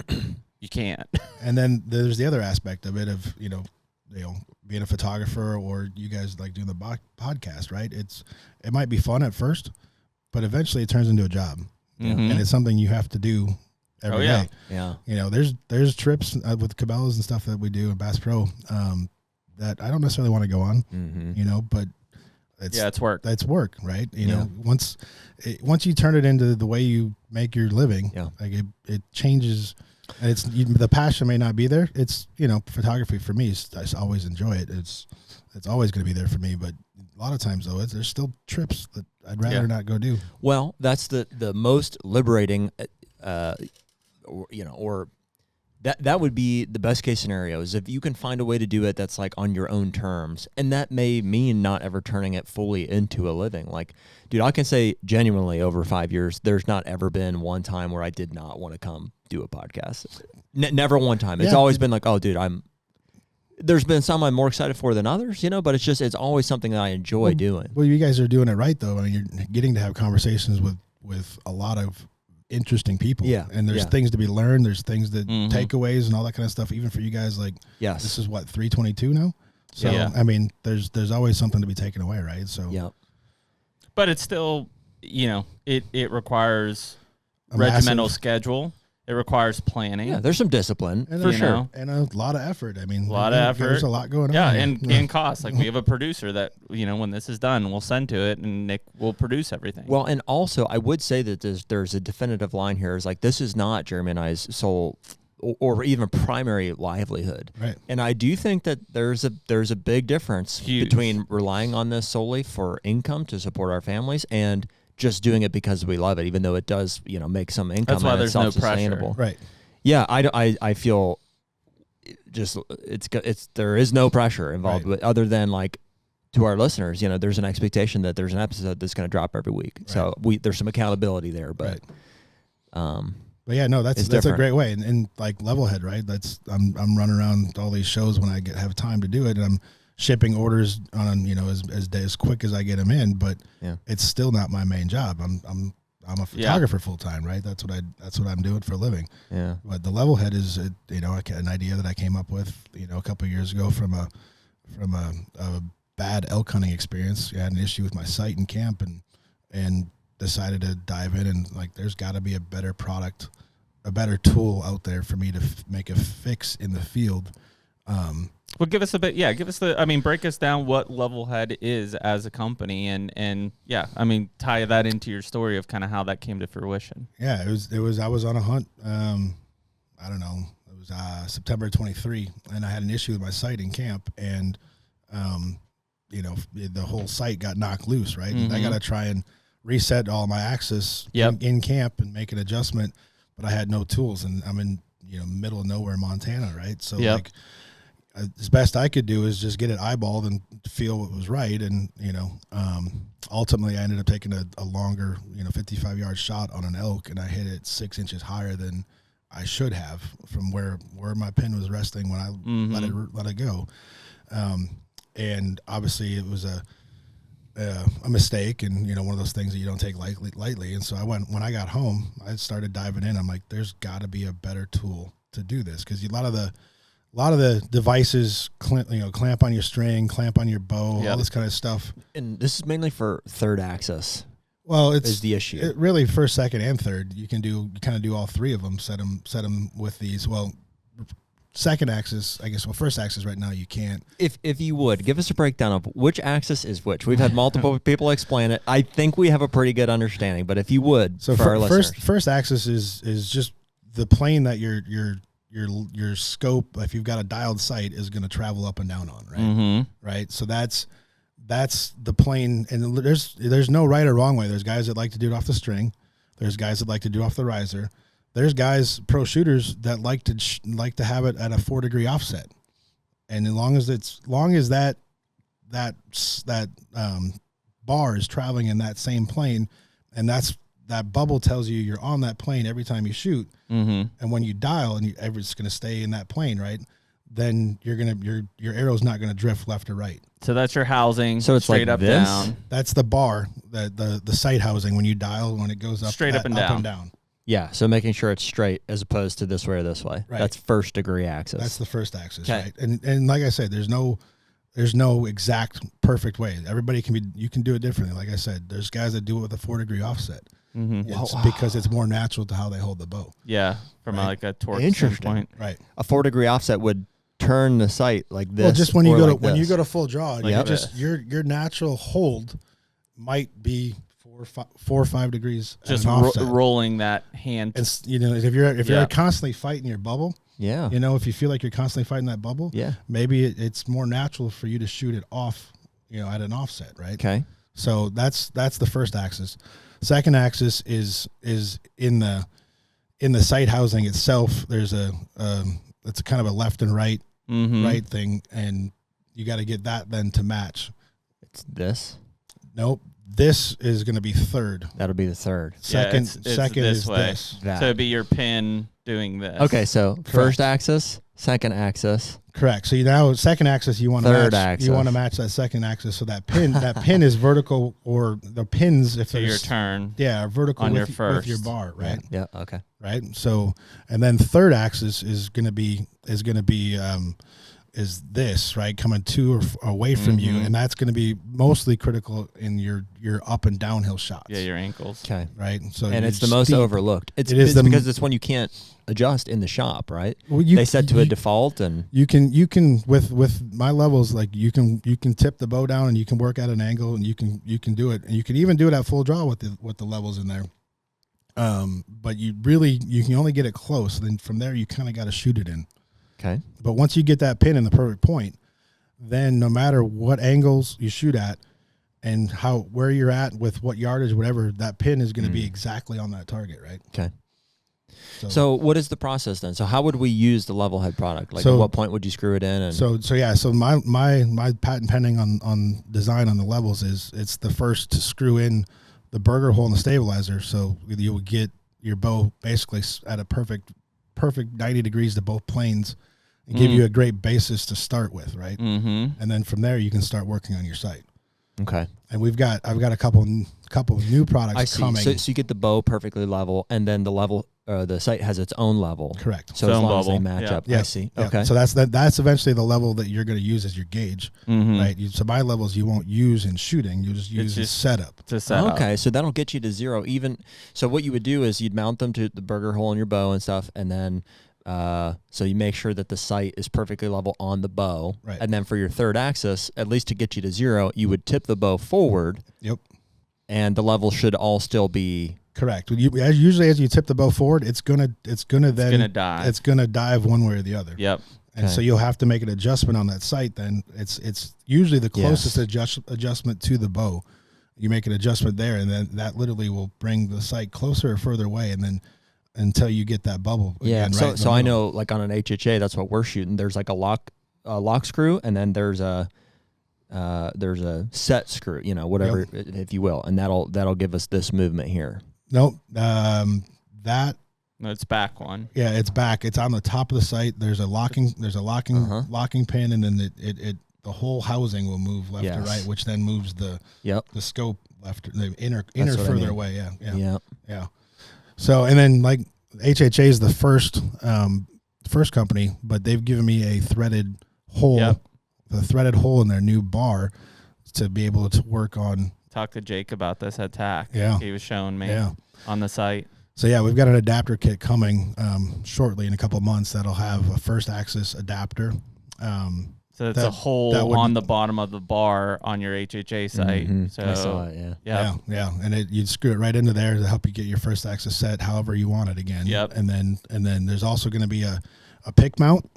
you can't. And then there's the other aspect of it of being a photographer, or you guys like doing the podcast, right? It might be fun at first, but eventually it turns into a job, and it's something you have to do every day. Yeah. There's trips with Cabelas and stuff that we do in Bass Pro that I don't necessarily want to go on, but. It's work. That's work, right? Once you turn it into the way you make your living, like it changes. And it's the passion may not be there. It's photography for me. I always enjoy it. It's always going to be there for me. But a lot of times though, there's still trips that I'd rather not go do. Well, that's the most liberating, or. That would be the best case scenario, is if you can find a way to do it that's like on your own terms. And that may mean not ever turning it fully into a living. Like, dude, I can say genuinely over 5 years, there's not ever been one time where I did not want to come do a podcast. Never one time. It's always been like, oh, dude, there's been some I'm more excited for than others, but it's always something that I enjoy doing. Well, you guys are doing it right, though. I mean, you're getting to have conversations with a lot of interesting people, and there's things to be learned, there's things that takeaways and all that kind of stuff, even for you guys. Like, this is what 322 now. So I mean, there's always something to be taken away, right? So but it's still, it requires a regimental massive schedule. It requires planning. Yeah, there's some discipline and for sure, and a lot of effort. I mean, a lot of effort. There's a lot going on. Yeah, and cost. Like we have a producer that when this is done, we'll send to it, and Nick will produce everything. Well, and also I would say that there's a definitive line here. Is like this is not Jeremy and I's sole or even primary livelihood. Right. And I do think that there's a big difference between relying on this solely for income to support our families and just doing it because we love it, even though it does, make some income. That's why there's no pressure. Right. Yeah, I feel just there is no pressure involved with other than like to our listeners, there's an expectation that there's an episode that's going to drop every week. Right. So there's some accountability there, but but yeah, no, that's a great way. And like LVLHED, right? I'm running around all these shows when I have time to do it, and I'm shipping orders on as quick as I get them in, but it's still not my main job. I'm a photographer full time, right? That's what I'm doing for a living. Yeah. But the LVLHED is an idea that I came up with a couple of years ago from a bad elk hunting experience. I had an issue with my sight in camp and decided to dive in and like there's got to be a better product, a better tool out there for me to make a fix in the field. Well, give us break us down what LVLHED is as a company and tie that into your story of kind of how that came to fruition. Yeah, it was I was on a hunt, I don't know, it was September 23, and I had an issue with my sight in camp, and the whole sight got knocked loose, right? Mm-hmm. And I got to try and reset all my axis in camp and make an adjustment, but I had no tools, and I'm in middle of nowhere, Montana, right? So like as best I could do is just get it eyeballed and feel what was right. And, ultimately I ended up taking a longer, 55-yard shot on an elk, and I hit it 6 inches higher than I should have from where my pin was resting when I let it go. And obviously it was a mistake, and, one of those things that you don't take lightly. And so when I got home, I started diving in. I'm like, there's got to be a better tool to do this, because a lot of the devices clamp on your string, clamp on your bow, all this kind of stuff. And this is mainly for third axis. Well, is the issue. It really first, second, and third. You kind of do all three of them. Set them with these. Well, second axis, I guess. Well, first axis right now you can't. If you would give us a breakdown of which axis is which. We've had multiple people explain it. I think we have a pretty good understanding. But if you would, so for our listeners, first axis is just the plane that your scope, if you've got a dialed sight, is going to travel up and down on, right? Mm-hmm. Right. So that's the plane, and there's no right or wrong way. There's guys that like to do it off the string. There's guys that like to do it off the riser. There's guys, pro shooters, that like to have it at a 4-degree offset. And as long as that bar is traveling in that same plane, and that bubble tells you you're on that plane every time you shoot. Mm-hmm. And when you dial and it's going to stay in that plane, right? Then your arrow's not going to drift left or right. So that's your housing. So it's straight like up, this? down. That's the bar, the sight housing when you dial, when it goes up straight up and down. Yeah, so making sure it's straight as opposed to this way or this way. Right. That's first degree axis. That's the first axis, right? And like I said, there's no exact perfect way. Everybody you can do it differently. Like I said, there's guys that do it with a 4-degree offset. Mm-hmm. It's because it's more natural to how they hold the bow. Yeah, from like a torque standpoint. Right. A 4-degree offset would turn the sight like this. Well, just when you go to full draw, your natural hold might be 4 or 5 degrees. Just rolling that hand. And if you're constantly fighting your bubble. Yeah. If you feel like you're constantly fighting that bubble. Yeah. Maybe it's more natural for you to shoot it off. At an offset, right? Okay. So that's the first axis. Second axis is in the sight housing itself. There's it's a kind of a left and right thing, and you got to get that then to match. It's this. Nope. This is going to be third. That'll be the third. Second is way. this. So it'd be your pin doing this. Okay, so first axis, second axis. Correct. So now second axis you want to third match. Axis. You want to match that second axis, so that pin is vertical, or the pins if there's your turn. Yeah, vertical on with your bar, right? Yeah. Okay. Right. So and then third axis is going to be this, right, coming to or away from you, and that's going to be mostly critical in your up and downhill shots. Yeah, your ankles. Okay. Right. So and it's the most overlooked. It's because it's one you can't adjust in the shop, right? Well, they set to a default, and you can with my levels, like you can tip the bow down and you can work at an angle, and you can do it, and you can even do it at full draw with the levels in there. But you can only get it close. Then from there you kind of got to shoot it in. Okay. But once you get that pin in the perfect point, then no matter what angles you shoot at and where you're at with what yardage, whatever, that pin is going to be exactly on that target, right? Okay. So what is the process then? So how would we use the level head product? Like at what point would you screw it in? And So my patent pending on design on the levels is it's the first to screw in the burger hole in the stabilizer. So you will get your bow basically at a perfect 90 degrees to both planes and give you a great basis to start with, right? Mm-hmm. And then from there you can start working on your sight. Okay. And I've got a couple of new products I see. coming. So you get the bow perfectly level, and then the sight has its own level. Correct. So as long as they match up. Yeah. I see. Yeah. Okay. So that's eventually the level that you're going to use as your gauge, right? So my levels you won't use in shooting. You just use as setup. To set up. Okay. So that'll get you to zero. So what you would do is you'd mount them to the burger hole in your bow and stuff, and then so you make sure that the sight is perfectly level on the bow. Right. And then for your third axis, at least to get you to zero, you would tip the bow forward. Yep. And the level should all still be correct. Usually as you tip the bow forward, it's gonna dive. It's gonna dive one way or the other. Yep. And so you'll have to make an adjustment on that sight. Then it's usually the closest adjustment to the bow. You make an adjustment there, and then that literally will bring the sight closer or further away, and then until you get that bubble. Yeah. Again, So I know, like on an HHA, that's what we're shooting. There's like a lock screw, and then there's a set screw, whatever, if you will, and that'll give us this movement here. Nope. No, it's back one. Yeah, it's back. It's on the top of the sight. There's a locking pin, and then the whole housing will move left to right, which then moves the scope left, the inner further away. Yeah. So, and then like HHA is the first company, but they've given me a threaded hole, the threaded hole in their new bar to be able to work on. Talk to Jake about this at TAC. Yeah. He was showing me on the site. So yeah, we've got an adapter kit coming shortly in a couple of months that'll have a first axis adapter. So it's a hole on the bottom of the bar on your HHA site. Mm-hmm. So I saw it, yeah. And you'd screw it right into there to help you get your first axis set however you want it again. Yep. And then there's also going to be a pick mount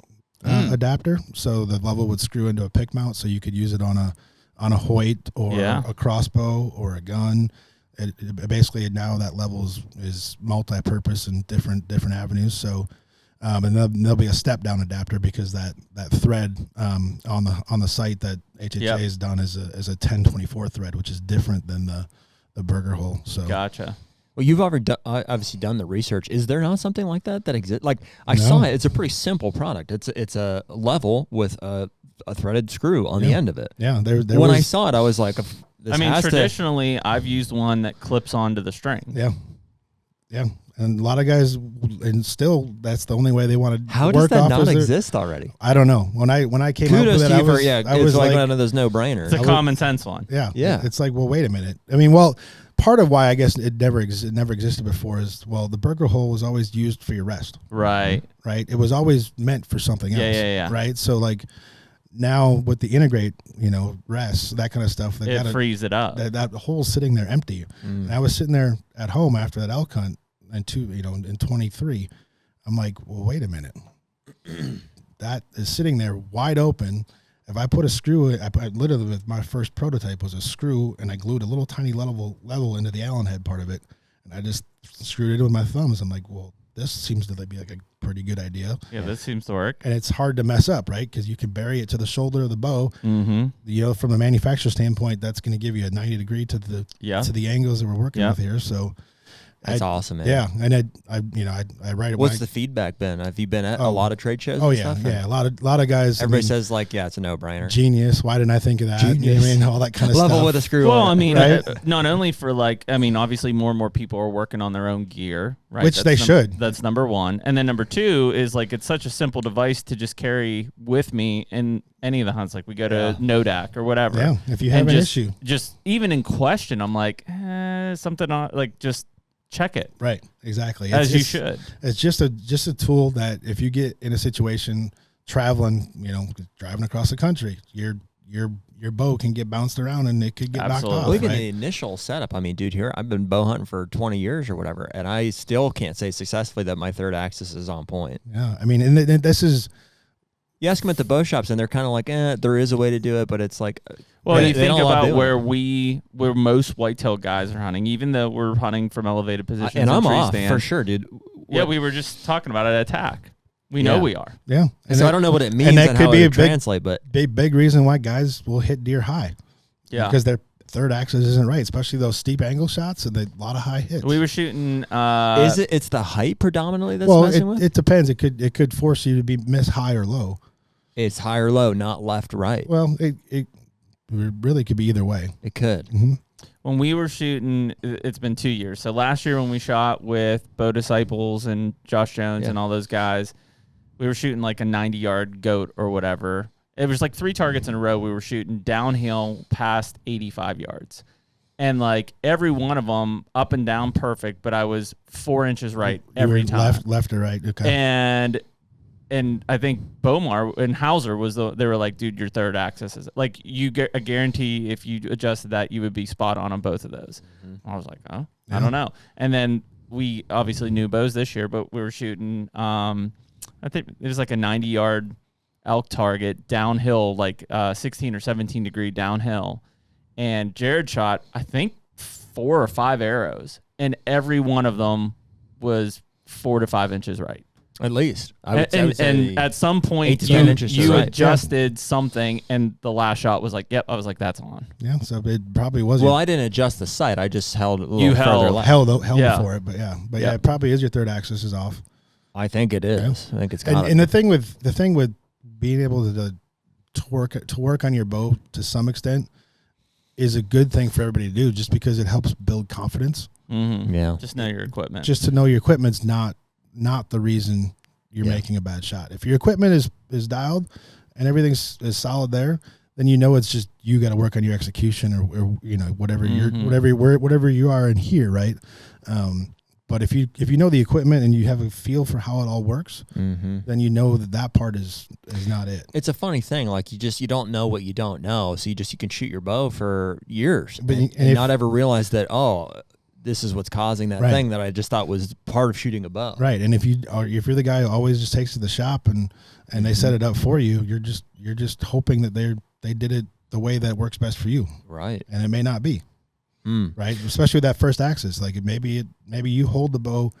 adapter. So the level would screw into a pick mount, so you could use it on a Hoyt or a crossbow or a gun. It basically now that level is multi-purpose in different avenues. So. And there'll be a step down adapter because that thread on the site that HHA has done is a 1024 thread, which is different than the burger hole. So gotcha. Well, you've obviously done the research. Is there not something like that exists? Like I saw it. It's a pretty simple product. It's a level with a threaded screw on the end of it. Yeah. When I saw it, I was like, traditionally, I've used one that clips onto the string. Yeah. Yeah. And a lot of guys, and still, that's the only way they want to. How does that not exist already? I don't know. When I came up with it, I was like one of those no-brainers. It's a common sense one. Yeah. It's like, well, wait a minute. I mean, part of why I guess it never existed before is, the burger hole was always used for your rest. Right. Right. It was always meant for something else. Yeah. Right. So like now with the integrate, rests, that kind of stuff, it frees it up. That hole's sitting there empty. And I was sitting there at home after that elk hunt. In 23, I'm like, well, wait a minute. That is sitting there wide open. If I put a screw, I literally with my first prototype was a screw, and I glued a little tiny level into the Allen head part of it, and I just screwed it in with my thumbs. I'm like, well, this seems to be like a pretty good idea. Yeah, this seems to work. And it's hard to mess up, right? Because you can bury it to the shoulder of the bow. Mm-hmm. From a manufacturer standpoint, that's going to give you a 90 degree to the angles that we're working with here. So. That's awesome, man. Yeah, and I write it. What's the feedback been? Have you been at a lot of trade shows? Oh and yeah, stuff, yeah. A lot of guys. Everybody says like, yeah, it's a no-brainer. Genius. Why didn't I think of that? You know what I mean, all that kind of stuff. Level with a screw. Well, on I mean, right? not only for like, I mean, obviously more and more people are working on their own gear, right? Which they should. That's number one, and then number two is like it's such a simple device to just carry with me in any of the hunts. Like we go to Nodak or whatever. Yeah, if you have an issue, just even in question, I'm like something on like just. Check it. Right. Exactly. You should. It's just a tool that if you get in a situation traveling, driving across the country, your bow can get bounced around and it could get knocked off. Well, even right? the initial setup. I mean, dude, here I've been bow hunting for 20 years or whatever, and I still can't say successfully that my third axis is on point. Yeah. I mean, and this is. You ask them at the bow shops, and they're kind of like, there is a way to do it, but it's like, well, you think about where most whitetail guys are hunting, even though we're hunting from elevated positions. And I'm off stand. for sure, dude. Yeah, we were just talking about it. Attack. We know we are. Yeah. And so I don't know what it means and how it translate, but big reason why guys will hit deer high. Yeah. Because their third axis isn't right, especially those steep angle shots and a lot of high hits. We were shooting. It's the height predominantly that's messing with? It depends. It could force you to be miss high or low. It's high or low, not left or right. Well, it really could be either way. It could. Mm-hmm. When we were shooting, it's been 2 years. So last year when we shot with Bo Disciples and Josh Jones and all those guys, we were shooting like a 90-yard goat or whatever. It was like 3 targets in a row. We were shooting downhill past 85 yards. And like every one of them up and down perfect, but I was 4 inches right every time. Left or right. Okay. And I think Bomar and Hauser they were like, dude, your third axis is like I guarantee if you adjusted that, you would be spot on both of those. Mm-hmm. I was like, oh, yeah. I don't know. And then we obviously knew bows this year, but we were shooting, I think it was like a 90-yard elk target downhill, like 16 or 17 degree downhill. And Jared shot, I think 4 or 5 arrows, and every one of them was 4 to 5 inches right. At least. I would say and at some point, you adjusted something, and the last shot was like, yep. I was like, that's on. Yeah, so it probably was. Well, I didn't adjust the sight. I just held a little further left. Held for it, but yeah, it probably is your third axis is off. I think it is. Yeah. I think it's got and the thing with being able to work on your bow to some extent is a good thing for everybody to do, just because it helps build confidence. Mm-hmm. Yeah, just know your equipment. Just to know your equipment's not the reason you're making a bad shot. If your equipment is dialed and everything's is solid there, then it's just you got to work on your execution or whatever whatever you are in here, right? But if you know the equipment and you have a feel for how it all works, then you know that part is not it. It's a funny thing, like you don't know what you don't know, so you can shoot your bow for years, and not ever realize that this is what's causing that thing that I just thought was part of shooting a bow. Right, and if you're the guy who always just takes to the shop and they set it up for you, you're just hoping that they did it the way that works best for you. Right, and it may not be. Right, especially with that first axis, like maybe you hold the bow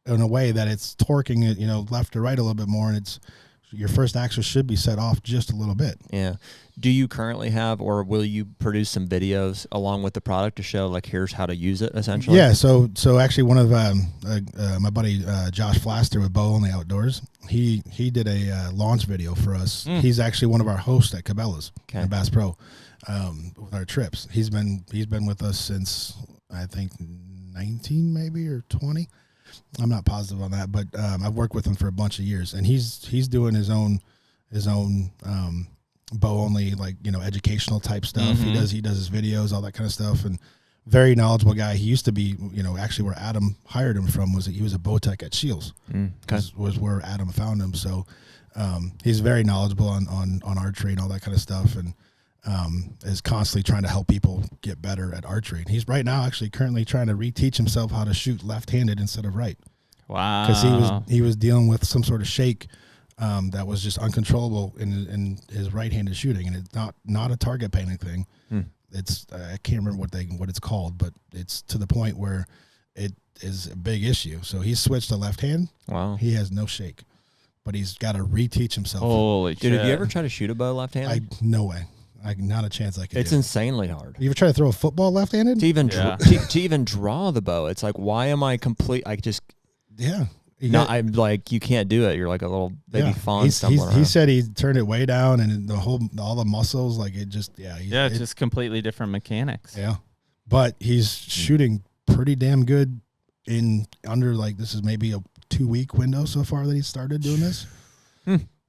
in a way that it's torquing it, left or right a little bit more, and it's your first axis should be set off just a little bit. Yeah. Do you currently have, or will you produce some videos along with the product to show, like, here's how to use it, essentially? Yeah. So actually, one of my buddy Josh Flaster with Bow Only Outdoors, he did a launch video for us. He's actually one of our hosts at Cabela's at Bass Pro with our trips. He's been with us since I think 19 maybe or 20. I'm not positive on that, but I've worked with him for a bunch of years, and he's doing his own bow only, like, educational type stuff. He does his videos, all that kind of stuff, and very knowledgeable guy. He used to be, actually where Adam hired him from he was a bow tech at Shields. Was where Adam found him. So he's very knowledgeable on archery and all that kind of stuff, and is constantly trying to help people get better at archery. And he's right now actually currently trying to reteach himself how to shoot left-handed instead of right. Wow. Because he was dealing with some sort of shake that was just uncontrollable in his right-handed shooting, and it's not a target painting thing. It's I can't remember what it's called, but it's to the point where it is a big issue. So he's switched to left hand. Wow. He has no shake, but he's got to reteach himself. Holy shit. Dude, have you ever tried to shoot a bow left-handed? No way. Not a chance I could. It's insanely hard. You ever try to throw a football left-handed? To even to even draw the bow, it's like, why am I complete? I just I'm like, you can't do it. You're like a little baby fawn stumbling around. He said he turned it way down, and all the muscles, like it just it's just completely different mechanics. Yeah, but he's shooting pretty damn good in under, like, this is maybe a 2-week window so far that he started doing this.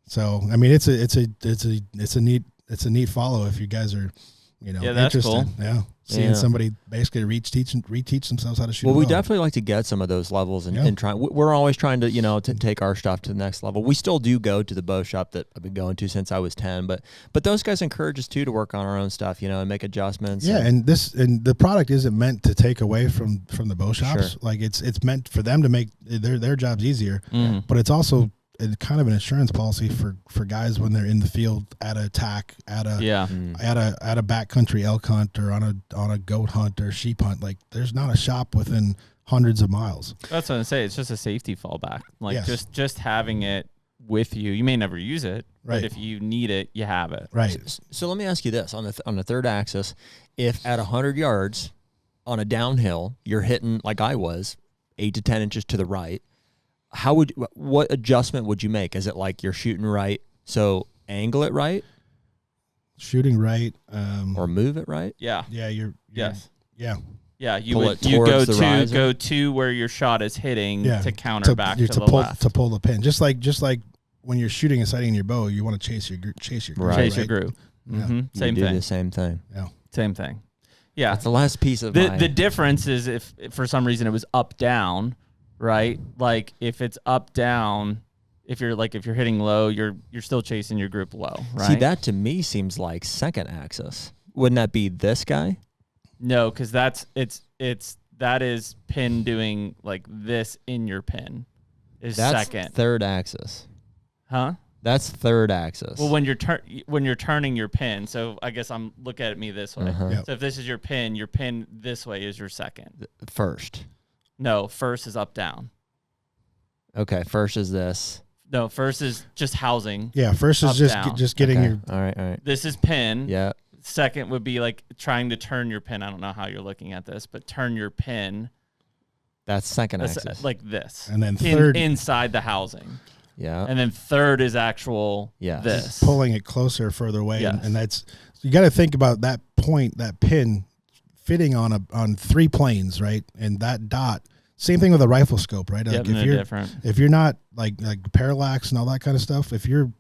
So I mean, it's a neat follow if you guys are, that's interested. cool. Yeah. Seeing somebody basically reteach themselves how to shoot. Well, we definitely like to get some of those levels and try. We're always trying to, to take our stuff to the next level. We still do go to the bow shop that I've been going to since I was 10, but those guys encourage us too to work on our own stuff, and make adjustments. Yeah, and the product isn't meant to take away from the bow shops. Sure. Like it's meant for them to make their jobs easier, but it's also kind of an insurance policy for guys when they're in the field at a tack, at a backcountry elk hunt, or on a goat hunt or sheep hunt. Like, there's not a shop within hundreds of miles. That's what I say. It's just a safety fallback. Like, just having it with you. You may never use it, right? But if you need it, you have it. Right. So let me ask you this: on the third axis, if at 100 yards on a downhill you're hitting, like I was, 8 to 10 inches to the right, what adjustment would you make? Is it like you're shooting right, so angle it right, shooting right, or move it right? Yeah. Yes. Yeah. Yeah, you Pull would it go towards the riser. go to where your shot is hitting to counter back to the pull, left. to pull the pin. Just like when you're shooting and sighting your bow, you want to chase your groove. Right. Chase your groove. Mm-hmm. Same do thing. The same thing. Yeah. Same thing. Yeah. That's the last piece of the difference is if for some reason it was up down, right? Like if it's up down, if you're hitting low, you're still chasing your group low, right? See, that to me seems like second axis. Wouldn't that be this guy? No, because that is pin doing like this in your pin. That's second. Third axis. Huh? That's third axis. Well, when you're turning your pin, so I guess I'm look at me this way. Yep. So if this is your pin this way is your second. First. No, first is up down. Okay, first is this. No, first is just housing. Yeah, first is just getting your. All right. This is pin. Yeah. Second would be like trying to turn your pin. I don't know how you're looking at this, but turn your pin. That's second axis. Like this. And then third inside the housing. Yeah. And then third is actual this. Pulling it closer, further away. Yes. And that's, you got to think about that point, that pin fitting on 3 planes, right? And that dot, same thing with a rifle scope, right? Yep, Like if you're not like parallax and all that kind of stuff, if you're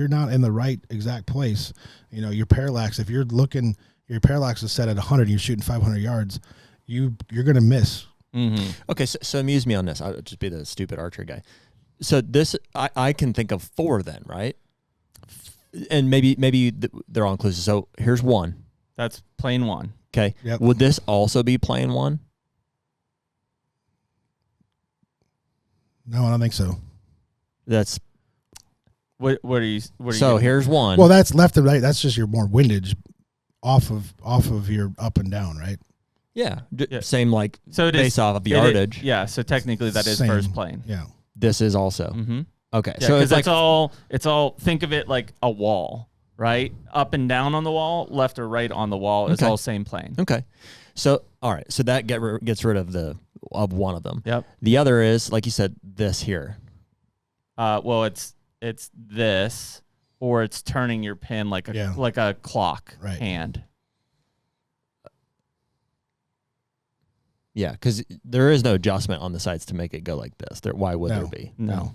not in the right exact place, your parallax, if you're looking, your parallax is set at 100 and you're shooting 500 yards, you're going to miss. Mm-hmm. Okay, so amuse me on this. I'll just be the stupid archery guy. So this, I can think of 4 then, right? And maybe they're all inclusive. So here's 1. That's plane 1. Okay. Yep. Would this also be plane 1? No, I don't think so. That's what are you? So here's 1. Well, that's left and right. That's just your more windage off of your up and down, right? Yeah. Same like so based off of yardage. So technically that is Same. first plane. Yeah. This is also. Mm-hmm. Okay. Yeah, so it's like it's all think of it like a wall, right? Up and down on the wall, left or right on the wall is all same plane. Okay. So all right. So that gets rid of one of them. Yep. The other is, like you said, this here. Well, it's this, or it's turning your pin like a clock hand. Yeah, because there is no adjustment on the sides to make it go like this. Why would there be? No.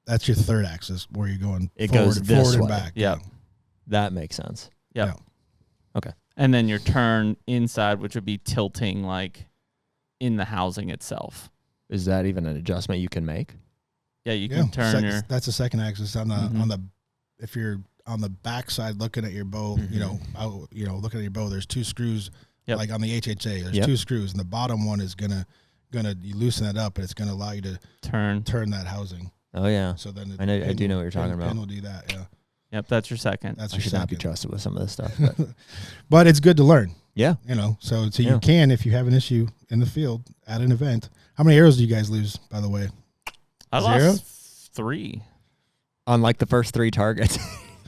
That's your third axis where you're going. It goes this forward way. and back. Yeah. That makes sense. Yep. Yeah. Okay. And then your turn inside, which would be tilting like in the housing itself. Is that even an adjustment you can make? Yeah, you can turn your. That's the second axis on the if you're on the back side looking at your bow, looking at your bow. There's 2 screws. Yep. Like on the HHA, there's 2 screws, and the bottom one is gonna you loosen that up, and it's gonna allow you to turn that housing. Oh yeah. So then I do know what you're talking about. Pin will do that. Yeah. Yep, that's your second. That's I your should second. not be trusted with some of this stuff. But, but it's good to learn. Yeah. So you can, if you have an issue in the field at an event. How many arrows do you guys lose, by the way? I 0? lost 3. On like the first 3 targets.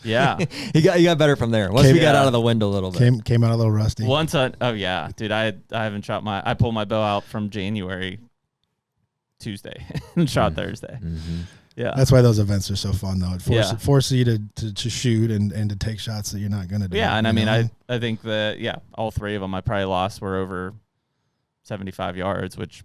Yeah. he got better from there. Once we got out of the wind a little bit. Came out a little rusty. Oh yeah, dude. I haven't shot I pulled my bow out from January Tuesday and shot Thursday. Mm-hmm. Yeah. That's why those events are so fun, though. It forces you to shoot and to take shots that you're not going to do. Yeah, and I mean, I think that, all three of them I probably lost were over 75 yards, which,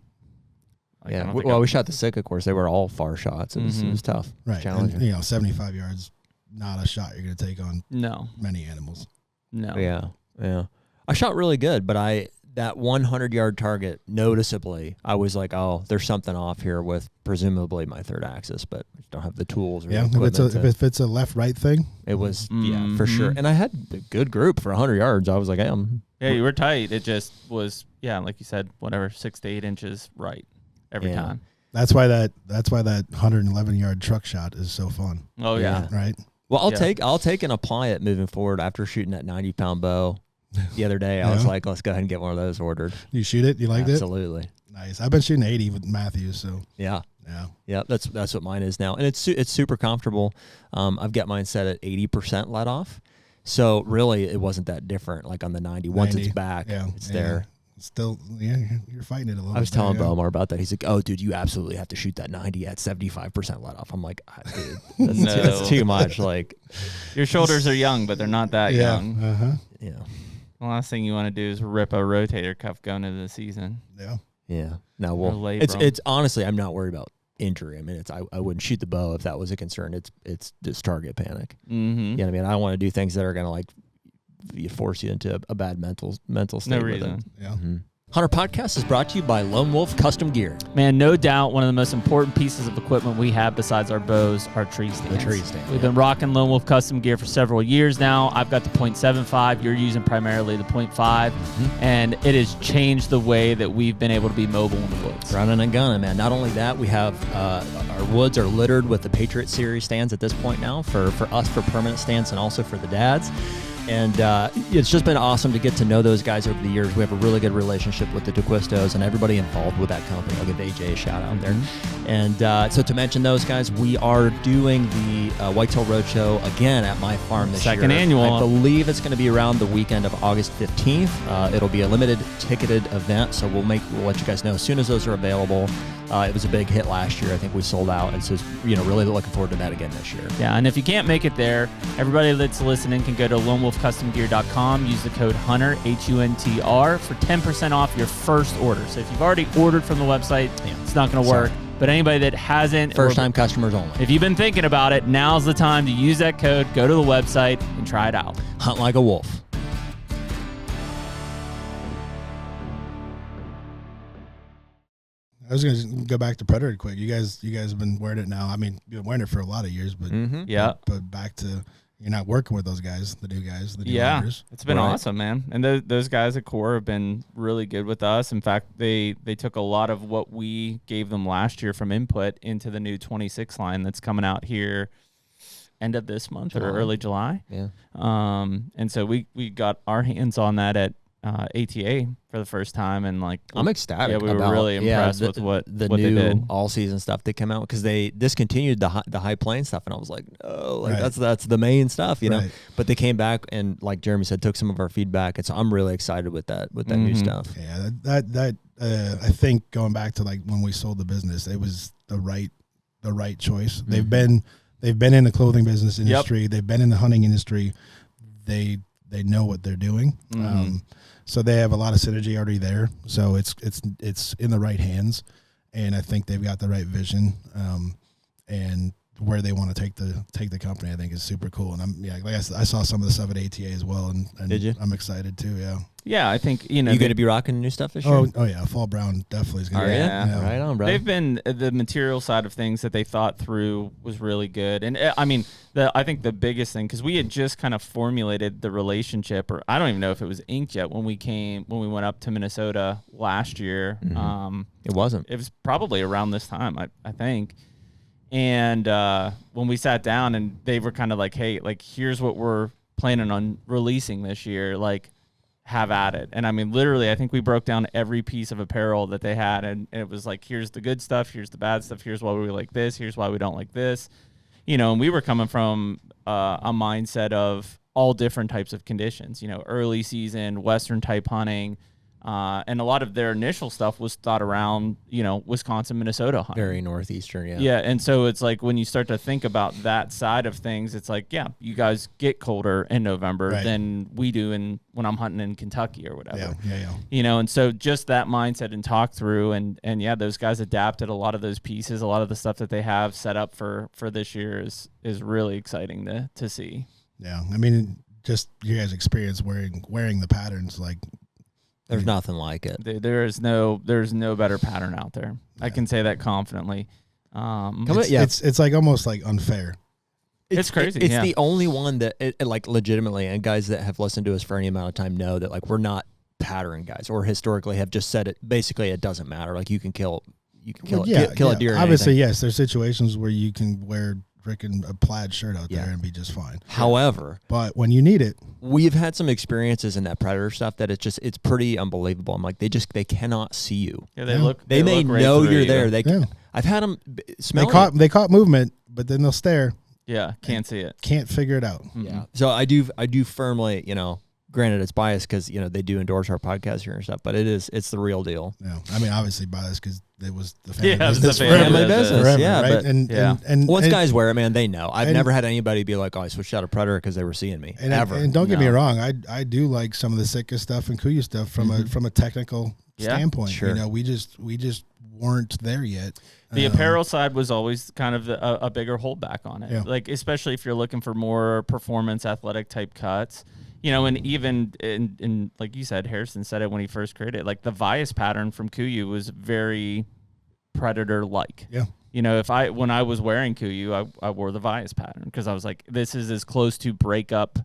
we shot the Sitka course. They were all far shots. It was tough. Right. Challenging. And, 75 yards, not a shot you're going to take on many animals. No. Yeah. I shot really good, but that 100-yard target, noticeably, I was like, oh, there's something off here with presumably my third axis, but I don't have the tools. Or the if it's a left-right thing. It was, for sure. And I had a good group for 100 yards. I was like, hey, you were tight. It just was, like you said, whatever, 6 to 8 inches right every time. That's why that 111-yard truck shot is so fun. Oh, yeah. Right? Well, I'll take and apply it moving forward after shooting that 90-pound bow. The other day, I was like, let's go ahead and get one of those ordered. You shoot it? You liked it? Absolutely. Nice. I've been shooting 80 with Matthews, so. Yeah. That's what mine is now, and it's super comfortable. I've got mine set at 80% let off, so really it wasn't that different. Like on the 90, once it's back, it's there. Still, you're fighting it a little bit. I was telling Belmar about that. He's like, oh, dude, you absolutely have to shoot that 90 at 75% let off. I'm like, dude, that's too much. Like, your shoulders are young, but they're not that young. Uh-huh. Yeah. The last thing you want to do is rip a rotator cuff going into the season. Yeah. No, it's honestly, I'm not worried about injury. I mean, I wouldn't shoot the bow if that was a concern. It's just target panic. Mm-hmm. You know what I mean? I don't want to do things that are going to like force you into a bad mental state. No with reason. it. Yeah. Mm-hmm. Hunter Podcast is brought to you by Lone Wolf Custom Gear. Man, no doubt one of the most important pieces of equipment we have besides our bows are tree stands. The tree stand. We've been rocking Lone Wolf Custom Gear for several years now. I've got the .75. You're using primarily the .5. And it has changed the way that we've been able to be mobile in the woods. Running and gunning, man. Not only that, we have our woods are littered with the Patriot Series stands at this point now for us for permanent stands and also for the dads. And it's just been awesome to get to know those guys over the years. We have a really good relationship with the DeQuistos and everybody involved with that company. I'll give AJ a shout out there. And so to mention those guys, we are doing the Whitetail Roadshow again at my farm this year. Second annual. I believe it's going to be around the weekend of August 15th. It'll be a limited ticketed event, so we'll let you guys know as soon as those are available. It was a big hit last year. I think we sold out, and so really looking forward to that again this year. Yeah, and if you can't make it there, everybody that's listening can go to lonewolfcustomgear.com, use the code HUNTER, HUNTR, for 10% off your first order. So if you've already ordered from the website, it's not going to work. But anybody that hasn't, first-time customers only. If you've been thinking about it, now's the time to use that code, go to the website, and try it out. Hunt like a wolf. I was going to go back to Predator quick. You guys have been wearing it now. I mean, you've been wearing it for a lot of years, but but back to you're not working with those guys, the new guys, the new owners. It's been awesome, man. And those guys at Core have been really good with us. In fact, they took a lot of what we gave them last year from input into the new 26 line that's coming out here end of this month or early July. Yeah. And so we got our hands on that at ATA for the first time, and I'm ecstatic. Yeah, we were really impressed with what new they did. all season stuff that came out, because they discontinued the high plane stuff, and I was like, no, that's the main stuff, you know. But they came back and, like Jeremy said, took some of our feedback, and so I'm really excited with that new stuff. Yeah, that I think going back to like when we sold the business, it was the right choice. They've been in the clothing business industry. They've been in the hunting industry. They know what they're doing. So they have a lot of synergy already there. So it's in the right hands, and I think they've got the right vision, and where they want to take the company, I think is super cool. And I saw some of the stuff at ATA as well, and did you? I'm excited too. Yeah. Yeah, I think you going to be rocking new stuff this year? Oh yeah, fall brown definitely is going to be. Yeah, right on, bro. They've been the material side of things that they thought through was really good, and I mean I think the biggest thing, because we had just kind of formulated the relationship, or I don't even know if it was inked yet when we went up to Minnesota last year. It wasn't. It was probably around this time, I think. And when we sat down, and they were kind of like, hey, like, here's what we're planning on releasing this year, like, have at it. And I mean, literally, I think we broke down every piece of apparel that they had, and it was like, here's the good stuff, here's the bad stuff, here's why we like this, here's why we don't like this. and we were coming from a mindset of all different types of conditions, early season, Western type hunting. And a lot of their initial stuff was thought around, Wisconsin, Minnesota hunting. Very northeastern, yeah. Yeah, and so it's like when you start to think about that side of things, it's like, yeah, you guys get colder in November than we do when I'm hunting in Kentucky or whatever. Yeah. And so just that mindset and talk through, and yeah, those guys adapted a lot of those pieces, a lot of the stuff that they have set up for this year is really exciting to see. Yeah, I mean, just you guys' experience wearing the patterns, like. There's nothing like it. There's no better pattern out there. Yeah. I can say that confidently. It's like almost like unfair. It's crazy. It's the only one that like legitimately, and guys that have listened to us for any amount of time know that like we're not pattern guys, or historically have just said it. Basically, it doesn't matter. Like you can kill a deer. Obviously, yes. There's situations where you can wear freaking a plaid shirt out there and be just fine. However, but when you need it, we've had some experiences in that Predator stuff that it's pretty unbelievable. I'm like, they cannot see you. Yeah, they may know you're there. I've had them smell. They caught movement, but then they'll stare. Yeah, can't see it. Can't figure it out. Mm-hmm. Yeah. So I do firmly, granted it's biased because they do endorse our podcast here and stuff, but it's the real deal. Yeah, I mean obviously biased because it was the family business. Family business, forever, yeah. Right? But, and once guys wear it, man, they know. I've never had anybody be like, "Oh, I switched out of Predator because they were seeing me." Ever. And don't get me wrong, I do like some of the sickest stuff and Kuya stuff from a technical standpoint. Sure. We just weren't there yet. The apparel side was always kind of a bigger holdback on it. Yeah. Like especially if you're looking for more performance athletic type cuts. And even in like you said, Harrison said it when he first created it, like the Vias pattern from Kuyu was very Predator-like. Yeah. When I was wearing Kuyu, I wore the Vias pattern because I was like, this is as close to breakup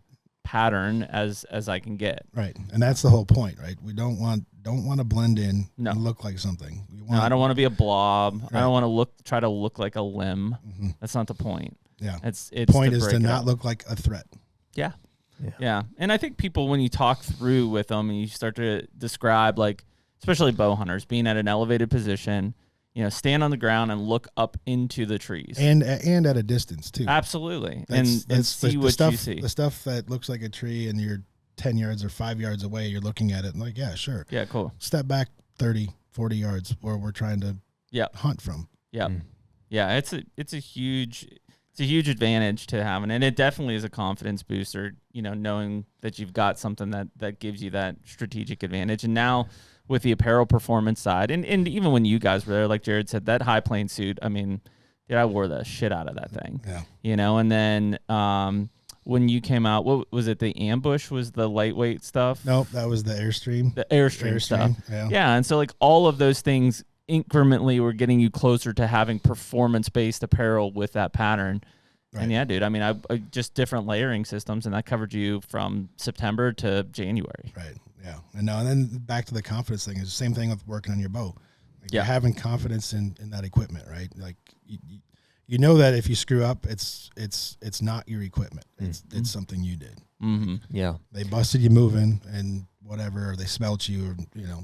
pattern as I can get. Right. And that's the whole point, right? We don't want to blend in and look like something. I don't want to be a blob. Right. I don't want to try to look like a limb. Mm-hmm. That's not the point. Yeah. It's point is to not look like a threat. Yeah. Yeah. And I think people, when you talk through with them and you start to describe, like, especially bow hunters, being at an elevated position, stand on the ground and look up into the trees. And at a distance, too. Absolutely. That's and see what you see. The stuff that looks like a tree and you're 10 yards or 5 yards away, you're looking at it and like, yeah, sure. Yeah, cool. Step back 30, 40 yards where we're trying to hunt from. Yeah. Yeah, it's a huge advantage to having, and it definitely is a confidence booster, knowing that you've got something that gives you that strategic advantage. And now with the apparel performance side, and even when you guys were there, like Jared said, that high plane suit, I mean, I wore the shit out of that thing. Yeah. And then when you came out, what was it? The ambush was the lightweight stuff? Nope, that was the Airstream. The Airstream stuff. Yeah. And so like all of those things incrementally were getting you closer to having performance-based apparel with that pattern. Right. And yeah, dude, I mean, I just different layering systems, and that covered you from September to January. Right. Yeah. And then back to the confidence thing is the same thing with working on your bow. Like you're having confidence in that equipment, right? Like you know that if you screw up, it's not your equipment. It's something you did. Mm-hmm. Yeah. They busted you moving and whatever, or they smelt you, or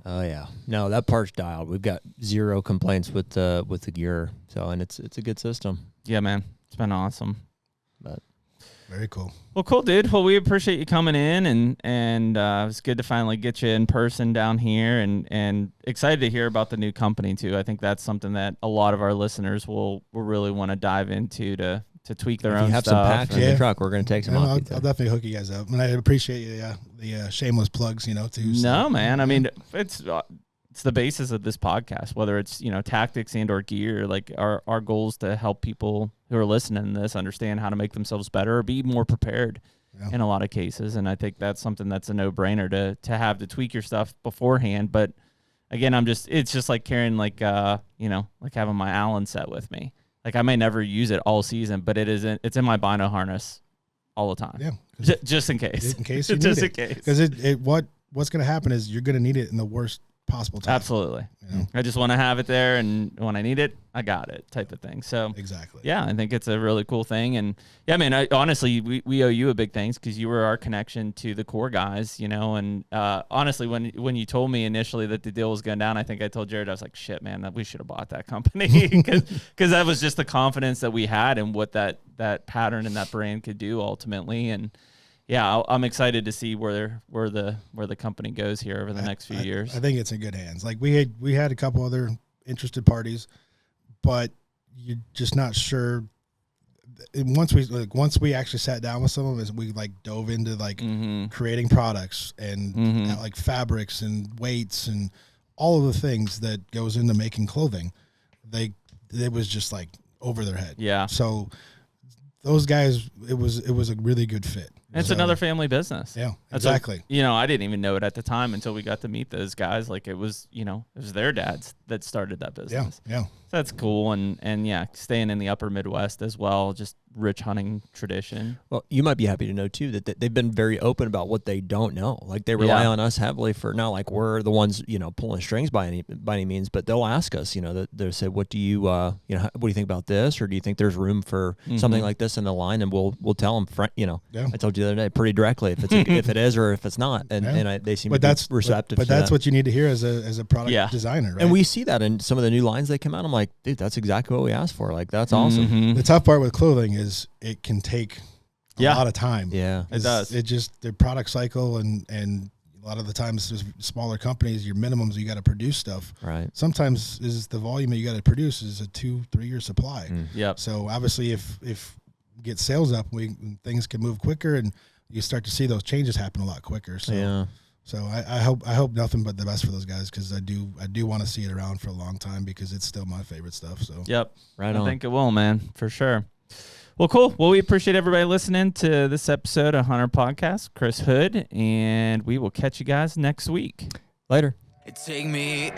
Oh yeah. No, that part's dialed. We've got zero complaints with the gear. So, and it's a good system. Yeah, man. It's been awesome. But very cool. Well, cool, dude. Well, we appreciate you coming in, and it was good to finally get you in person down here, and excited to hear about the new company too. I think that's something that a lot of our listeners will really want to dive into to tweak their own stuff. If you have some packs in the truck, we're going to take some off. I'll definitely hook you guys up, and I appreciate the shameless plugs, too. So. No, man. I mean, it's the basis of this podcast, whether it's, tactics and or gear. Like our goal is to help people who are listening to this understand how to make themselves better or be more prepared in a lot of cases. And I think that's something that's a no-brainer to have to tweak your stuff beforehand. But again, it's just like carrying like having my Allen set with me. Like I may never use it all season, but it's in my bino harness all the time. Yeah. Just in case. In case you just need in it. case. Because what's going to happen is you're going to need it in the worst possible time. Absolutely. You know? I just want to have it there, and when I need it, I got it, type of thing. So Exactly. yeah, I think it's a really cool thing. And yeah, I mean, honestly, we owe you a big thanks because you were our connection to the core guys, you know. And honestly, when you told me initially that the deal was going down, I think I told Jared, I was like, shit, man, that we should have bought that company because that was just the confidence that we had in what that pattern and that brand could do ultimately. And yeah, I'm excited to see where the company goes here over the next few years. I think it's in good hands. Like we had a couple other interested parties, but you're just not sure. And once we actually sat down with some of us, we like dove into like creating products and like fabrics and weights and all of the things that goes into making clothing. It was just like over their head. Yeah. So those guys, it was a really good fit. It's another family business. Yeah, exactly. I didn't even know it at the time until we got to meet those guys. Like it was their dads that started that business. Yeah. So that's cool. And yeah, staying in the upper Midwest as well, just rich hunting tradition. Well, you might be happy to know too that they've been very open about what they don't know. Like they rely on us heavily for, not like we're the ones, pulling strings by any means, but they'll ask us, they'll say, what do you, what do you think about this? Or do you think there's room for something like this in the line? And we'll tell them, I told you the other day pretty directly if it is or if it's not. And they seem to be receptive. But that's what you need to hear as a product designer, right? And we see that in some of the new lines they come out. I'm like, dude, that's exactly what we asked for. Like, that's awesome. The tough part with clothing is it can take a lot of time. Yeah, it does. It just their product cycle and a lot of the times there's smaller companies, your minimums you got to produce stuff. Right. Sometimes is the volume that you got to produce is a 2-3 year supply. Yep. So obviously if get sales up, things can move quicker and you start to see those changes happen a lot quicker. So yeah. So I hope nothing but the best for those guys because I do want to see it around for a long time because it's still my favorite stuff. So yep, right on. I think it will, man, for sure. Well, cool. Well, we appreciate everybody listening to this episode of Hunter Podcast. Chris Hood, and we will catch you guys next week. Later. Take me